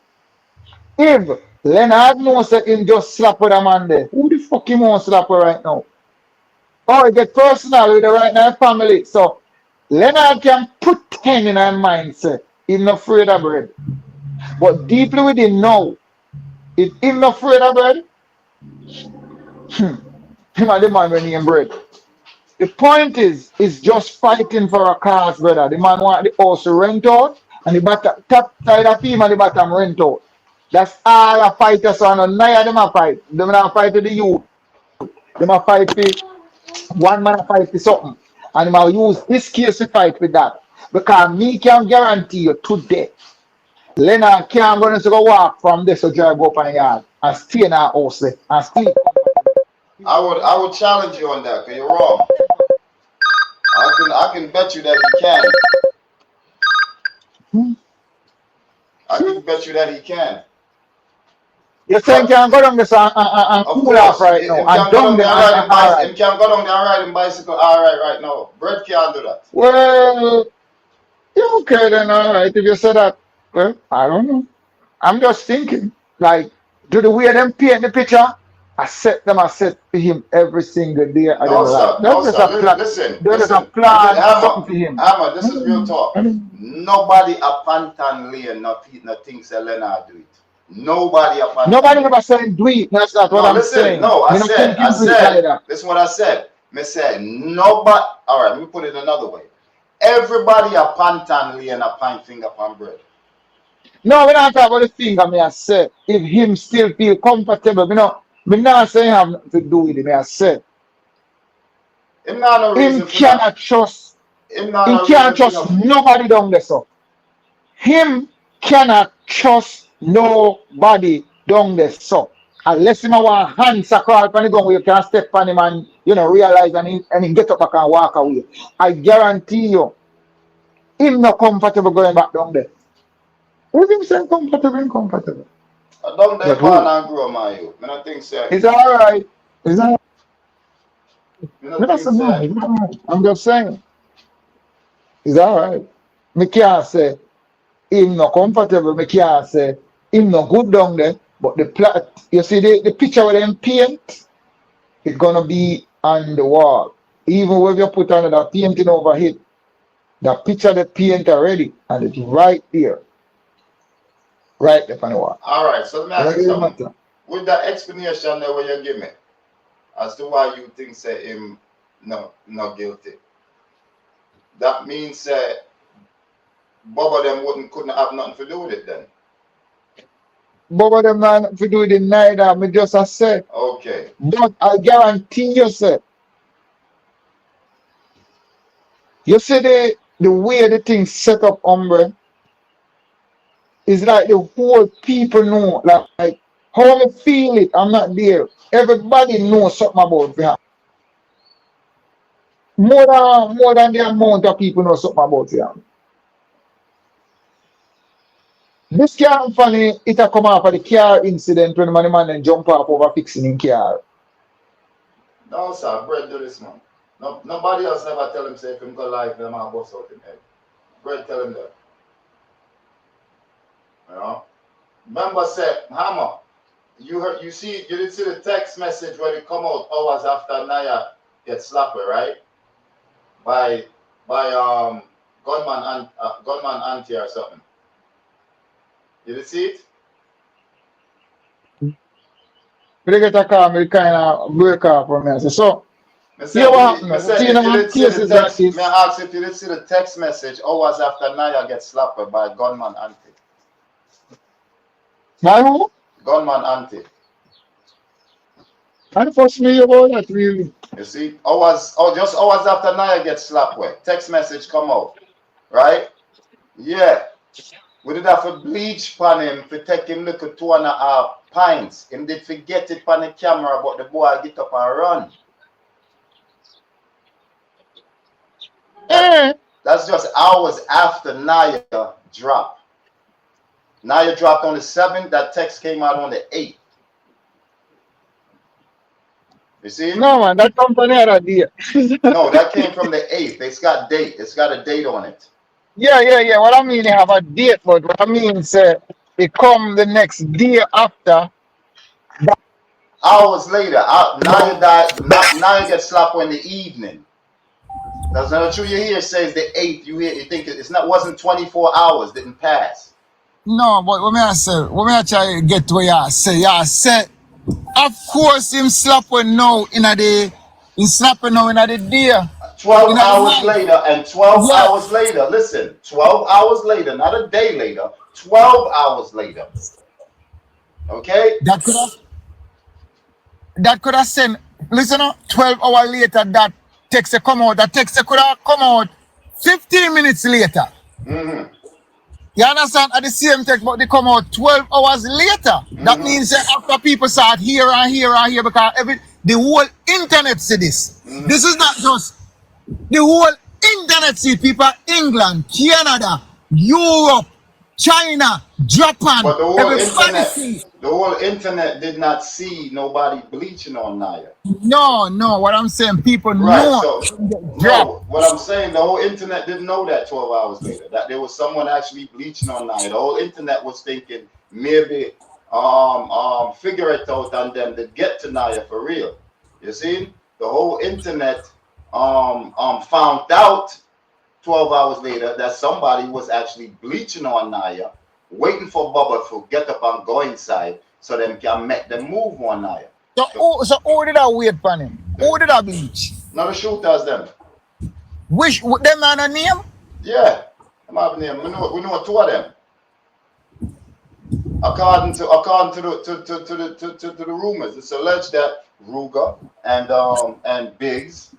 C: If Leonard knows that him just slap with a man there, who the fuck him want to slap with right now? Or he get personal with the right now family. So Leonard can put 10 in our mindset. He's not afraid of bread. But deeply within now, if he's not afraid of bread, him and the man when he bread. The point is just fighting for a cause, brother. The man want the house to rent out, and the bottom, top side of him and the bottom rent out. That's all a fighters on. None of them a fight. Them not fight with the youth. Them a fight with one man a fight with something. And them a use this case to fight with that. Because me can guarantee you today, Leonard can't go to go walk from this to drive up on yard and stay in our house there and sleep.
F: I would challenge you on that, because you're wrong. I can bet you that he can. I can bet you that he can.
C: You think you can go down this and cool off right now? And down there and ride.
F: He can't go down there and ride in bicycle right now. Bread can't do that.
C: Well, yeah, okay then, alright. If you say that, well, I don't know. I'm just thinking, like, do the way them paint the picture? I set for him every single day.
F: Listen.
C: There's a plan something for him.
F: Hammer, this is real talk. Nobody a Pantan Lane not thinks that Leonard do it. Nobody a Pantan.
C: Nobody ever said do it. That's not what I'm saying.
F: No, I said. This is what I said. I said nobody. All right, let me put it another way. Everybody a Pantan Lane a pine finger pan bread.
C: No, we don't talk about the finger. Me I said if him still feel comfortable, me not saying have nothing to do with him. I said
F: him
C: cannot trust. He can't trust nobody down there. So him cannot trust nobody down there. So unless him want hands across on the ground where you can step on him and realize and he get up back and walk away. I guarantee you, him not comfortable going back down there. What do you say compatible, incompatible?
F: I don't they born and grow my youth. I don't think so.
C: It's alright. It's alright.
F: I don't think so.
C: I'm just saying. It's alright. Me can't say him not comfortable. Me can't say him not good down there. But the plot, you see the picture with them paint, it's gonna be on the wall. Even when you put another painting over it, the picture the paint already, and it's right there. Right there on the wall.
F: Alright, so let me ask you something. With that explanation there where you give me, as to why you think say him not guilty. That means Bob of them couldn't have nothing to do with it then.
C: Bob of them not nothing to do with it neither. Me just a say.
F: Okay.
C: But I guarantee you, say, you see the way the thing set up, Umbre, is like the whole people know, like how I feel it. I'm not there. Everybody knows something about it. More than the amount of people know something about it. This car funny, it a come off of the car incident when the man then jump off over fixing in car.
F: No, sir, Brett do this, man. No, nobody else never tell him say if him go live, them man bust out in head. Brett tell him that. You know? Remember, say, Hammer, you didn't see the text message when it come out hours after Naya get slapped, right? By gunman auntie or something. You did see it?
C: They get a car, me kind of break off from me. So,
F: May I ask if you didn't see the text message hours after Naya gets slapped by gunman auntie?
C: By who?
F: Gunman auntie.
C: And first me about that really.
F: You see, just hours after Naya gets slapped with, text message come out, right? Yeah. We did have a bleach pan him to take him look at 2.5 pints. Him did forget it on the camera, but the boy get up and run. That's just hours after Naya dropped. Naya dropped on the 7th, that text came out on the 8th. You see?
C: No man, that company had a date.
F: No, that came from the 8th. It's got date. It's got a date on it.
C: Yeah. What I mean, they have a date, but what I mean, say, it come the next day after.
F: Hours later, Naya died. Naya gets slapped in the evening. That's not true. You hear says the 8th. You think wasn't 24 hours, didn't pass.
C: No, but what I try to get to where you say, of course him slapping now in a day. He slapping now in a day.
F: 12 hours later and 12 hours later. Listen, 12 hours later, not a day later. 12 hours later. Okay.
C: That could have sent. Listen, 12 hours later, that text come out. That text could have come out 15 minutes later.
F: Mm-hmm.
C: You understand? At the same text, but they come out 12 hours later. Mm-hmm. That means that after people start here and here and here, because the whole internet see this. Mm-hmm. This is not just the whole internet see people. England, Canada, Europe, China, Japan.
F: But the whole internet did not see nobody bleaching on Naya.
C: No. What I'm saying, people know.
F: No, what I'm saying, the whole internet didn't know that 12 hours later, that there was someone actually bleaching on Naya. The whole internet was thinking maybe figure it out on them to get to Naya for real. You see, the whole internet found out 12 hours later that somebody was actually bleaching on Naya, waiting for Bubba to get up and go inside so them can make them move on Naya.
C: So who did I wait for him? Who did I bleach?
F: Not the shooters, them.
C: Which them man a name?
F: Yeah, them have name. We know 2 of them. According to the rumors, it's alleged that Ruger and Biggs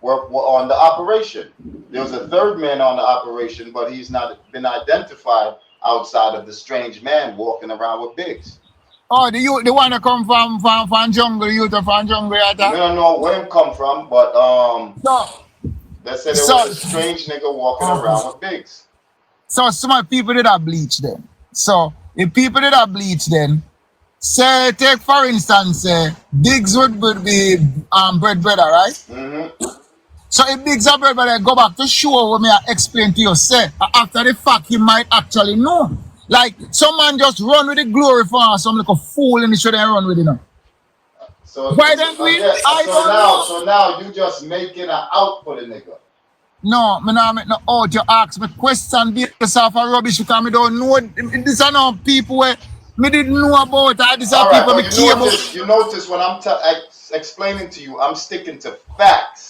F: were on the operation. There was a 3rd man on the operation, but he's not been identified outside of the strange man walking around with Biggs.
C: Oh, the one that come from jungle, you to from jungle.
F: We don't know where he come from, but they said there was a strange nigga walking around with Biggs.
C: So some people did have bleach then. So if people did have bleach then, say take for instance, Diggs would be bread brother, right? So if Diggs are bread brother, go back to show what me I explain to you, say after the fact he might actually know. Like some man just run with the glory for some like a fool and he shouldn't run with it now.
F: So
C: why then we I don't know.
F: So now you just making an out for the nigga.
C: No, me not make no out. You ask me question based off of rubbish because me don't know. These are not people where me didn't know about. These are people me care about.
F: You notice when I'm explaining to you, I'm sticking to facts.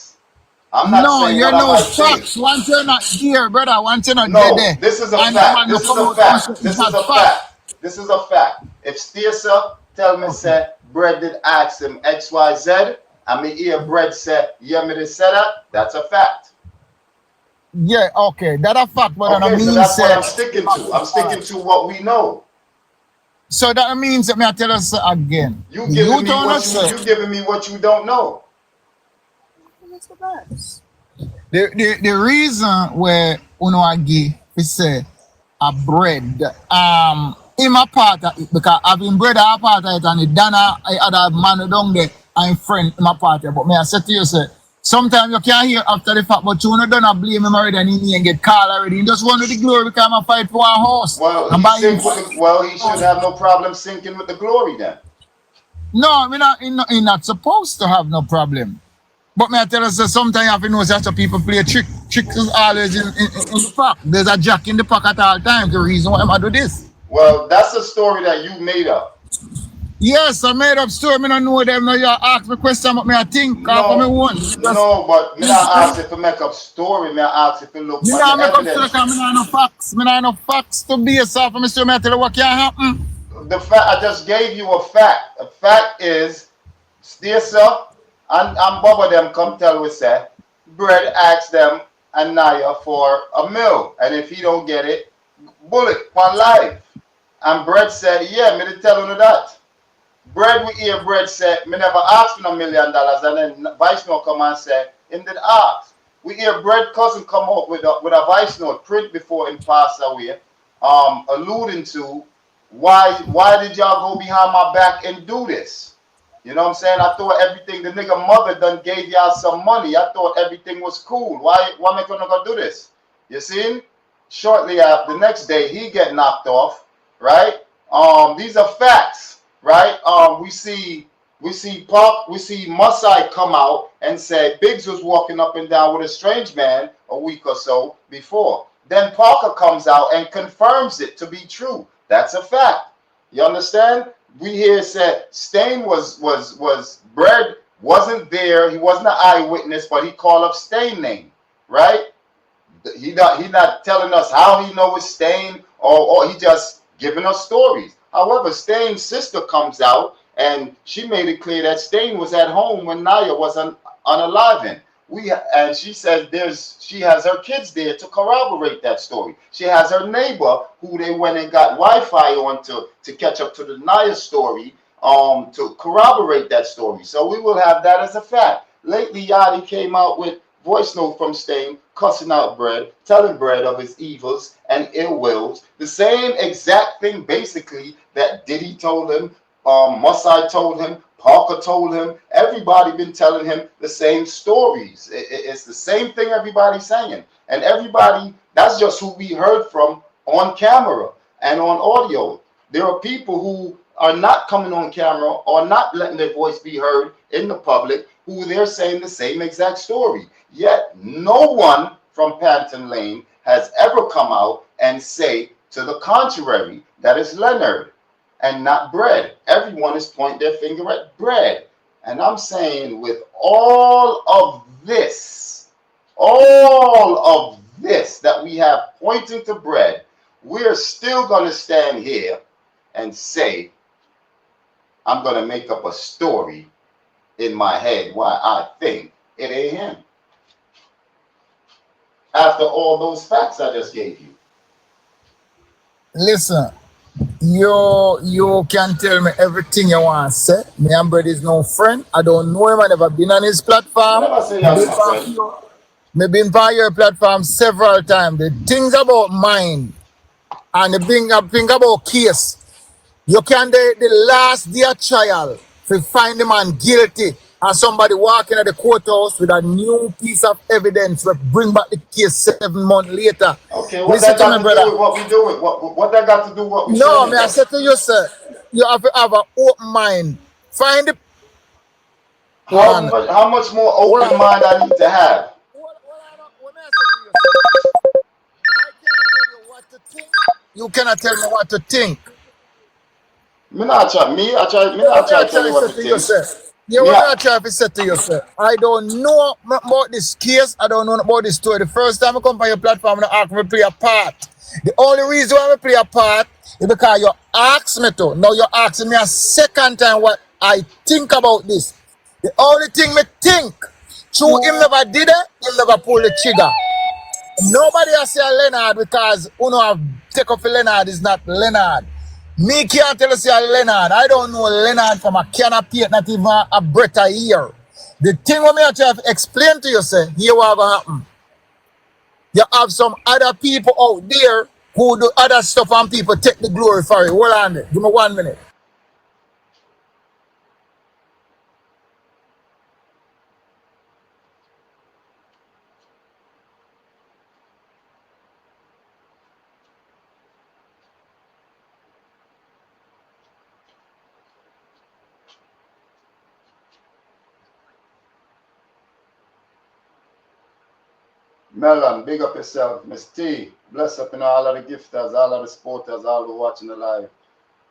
F: I'm not saying
C: you know facts. Once you're not here, brother. Once you're not there.
F: This is a fact. This is a fact. This is a fact. This is a fact. If Steerser tell me say Bread did ask him XYZ, and me hear Bread say yeah me did say that, that's a fact.
C: Yeah, okay, that's a fact, but
F: okay, so that's what I'm sticking to. I'm sticking to what we know.
C: So that means that me I tell us again.
F: You giving me what you don't know.
C: The reason where Unoagi we say a bread in my part of it, because I've been bread a part of it and the Dana I other man down there I'm friend in my party. But me I say to you say sometimes you can't hear after the fact, but you don't blame him already and he ain't get called already. He just want the glory because I fight for our house.
F: Well, he should have no problem sinking with the glory then.
C: No, he's not supposed to have no problem. But may I tell us that sometimes you have to know that people play trick. Tricks is always in the pack. There's a jack in the pack at all times. The reason why I do this.
F: Well, that's a story that you made up.
C: Yes, I made up story. I don't know them. Now you ask me question, but I think
F: no, but me not ask if you make up story. Me ask if you look
C: for the evidence. Me not make up facts. Me not no facts to be yourself. Me say me tell you what can happen.
F: The fact I just gave you a fact. A fact is, Steerser and Bubba them come tell we say, Bread ask them and Naya for a meal, and if he don't get it, bullet on live. And Bread said, yeah, me to tell you that. Bread, we hear Bread say, me never asked for $1 million, and then Vice Note come and say, him did ask. We hear Bread cousin come out with a Vice Note print before him pass away, alluding to why did y'all go behind my back and do this? You know what I'm saying? I thought everything, the nigga mother done gave y'all some money. I thought everything was cool. Why am I gonna go do this? You see? Shortly after, the next day, he get knocked off, right? These are facts, right? We see Masai come out and say Biggs was walking up and down with a strange man a week or so before. Then Parker comes out and confirms it to be true. That's a fact. You understand? We hear said Stain was Bread wasn't there. He wasn't an eyewitness, but he called up Stain name, right? He not telling us how he know it's Stain or he just giving us stories. However, Stain's sister comes out and she made it clear that Stain was at home when Naya was unaliving. And she said she has her kids there to corroborate that story. She has her neighbor who they went and got Wi-Fi on to catch up to the Naya story to corroborate that story. So we will have that as a fact. Lately, Yachty came out with voice note from Stain cussing out Bread, telling Bread of his evils and ill wills. The same exact thing basically that Diddy told him, Masai told him, Parker told him. Everybody been telling him the same stories. It's the same thing everybody's saying. And everybody, that's just who we heard from on camera and on audio. There are people who are not coming on camera or not letting their voice be heard in the public who they're saying the same exact story. Yet no one from Panton Lane has ever come out and say to the contrary, that is Leonard and not Bread. Everyone is pointing their finger at Bread. And I'm saying with all of this that we have pointing to Bread, we're still going to stand here and say, I'm going to make up a story in my head why I think it ain't him. After all those facts I just gave you.
C: Listen. You can tell me everything you want to say. Me and Bread is no friend. I don't know him. I never been on his platform. Me been on your platform several times. The things about mine, And the thing about case, you can the last day of trial to find the man guilty and somebody walking at the courthouse with a new piece of evidence that bring back the case 7 months later.
F: Okay, what
C: Listen
F: that
C: to me,
F: got to
C: brother.
F: do with what we doing? What that got to do with what we
C: No,
F: saying?
C: man, I said to you, sir, you have to have an open mind. Find the hold on.
F: How much more
C: Hold
F: open
C: on.
F: mind I need to have?
C: What may I say to you, sir? I cannot tell you what to think. You cannot tell me what to think.
F: Me not try to tell you what to think.
C: Yeah,
F: Me,
C: what me I
F: I,
C: try to say to you, sir? I don't know about this case. I don't know about this story. The first time I come on your platform, I ask me to play a part. The only reason why I play a part is because you asked me to. Now you're asking me a second time what I think about this. The only thing me think, true him never did it, him never pulled the trigger. Nobody has said Leonard because uno have take off Leonard is not Leonard. Me can't tell you say Leonard. I don't know Leonard from a can of paint, not even a breath a year. The thing what me have to explain to you, say, here what gonna happen. You have some other people out there who do other stuff and people take the glory for it. Hold on there. Give me 1 minute.
F: Melon, big up yourself. Miss T, bless up in all of the gifters, all of the supporters, all who watching the live.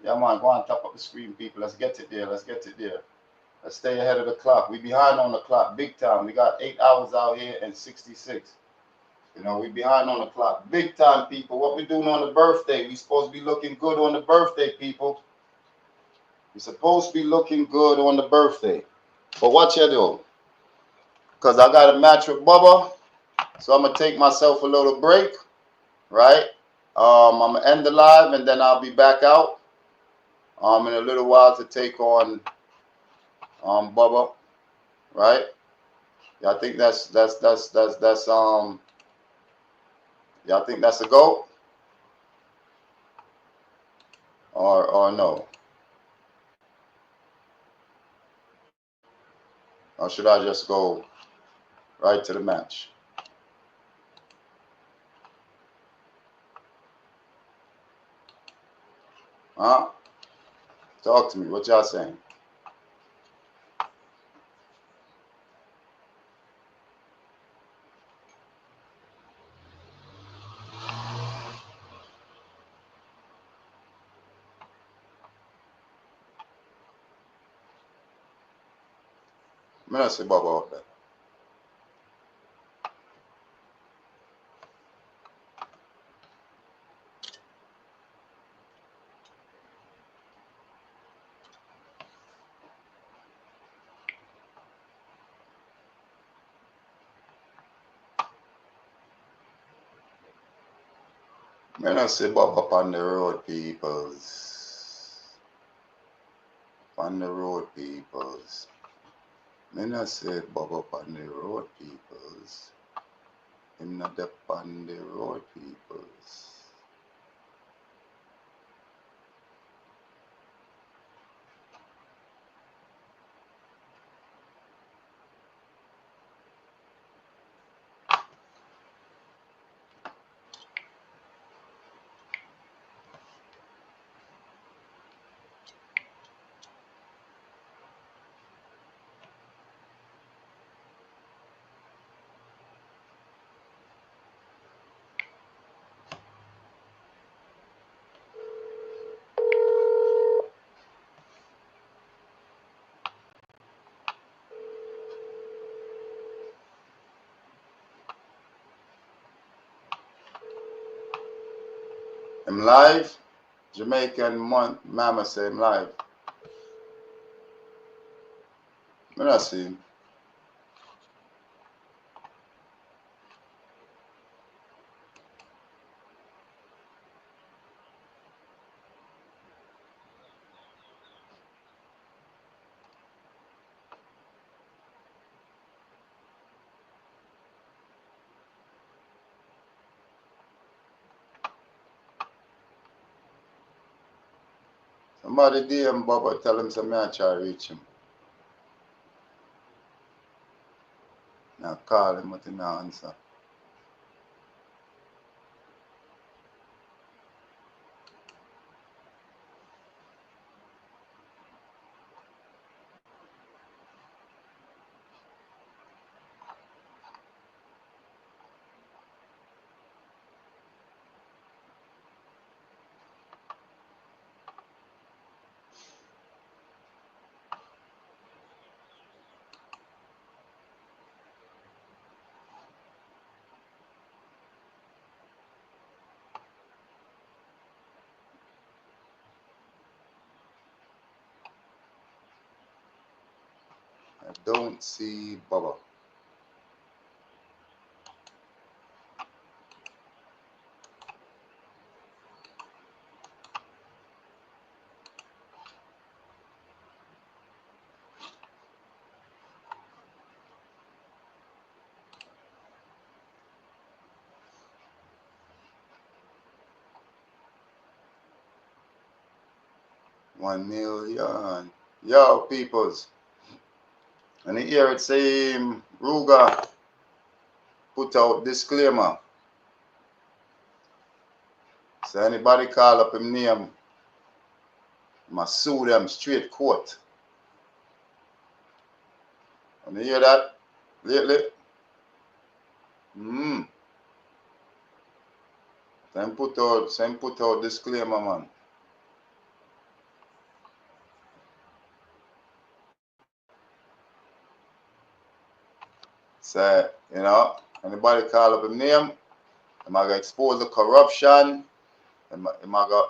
F: Yeah, man, go on top of the screen, people. Let's get it there. Let's get it there. Let's stay ahead of the clock. We behind on the clock, big time. We got 8 hours out here and 66. You know, we behind on the clock, big time, people. What we doing on the birthday? We supposed to be looking good on the birthday, people. We supposed to be looking good on the birthday. But what you do? Because I got a match with Bubba, so I'm going to take myself a little break, right? I'm going to end the live, and then I'll be back out in a little while to take on Bubba, right? Yeah, I think that's yeah, I think that's a go, or no, or should I just go right to the match? Huh? Talk to me. What y'all saying? I'm gonna say Bubba out there. I'm gonna say Bubba up on the road, peoples. On the road, peoples. I'm gonna say Bubba up on the road, peoples. I'm not up on the road, peoples. I'm live. Jamaican mama say I'm live. I'm not see. Somebody DM Bubba, tell him some I try to reach him. Now call him, but he not answer. I don't see Bubba. $1 million. Yo, peoples. And here it say Ruga put out disclaimer. So anybody call up him name, must sue them straight court. And you hear that lately? Same put out disclaimer, man. So, you know, anybody call up him name, am I gonna expose the corruption? Am I gonna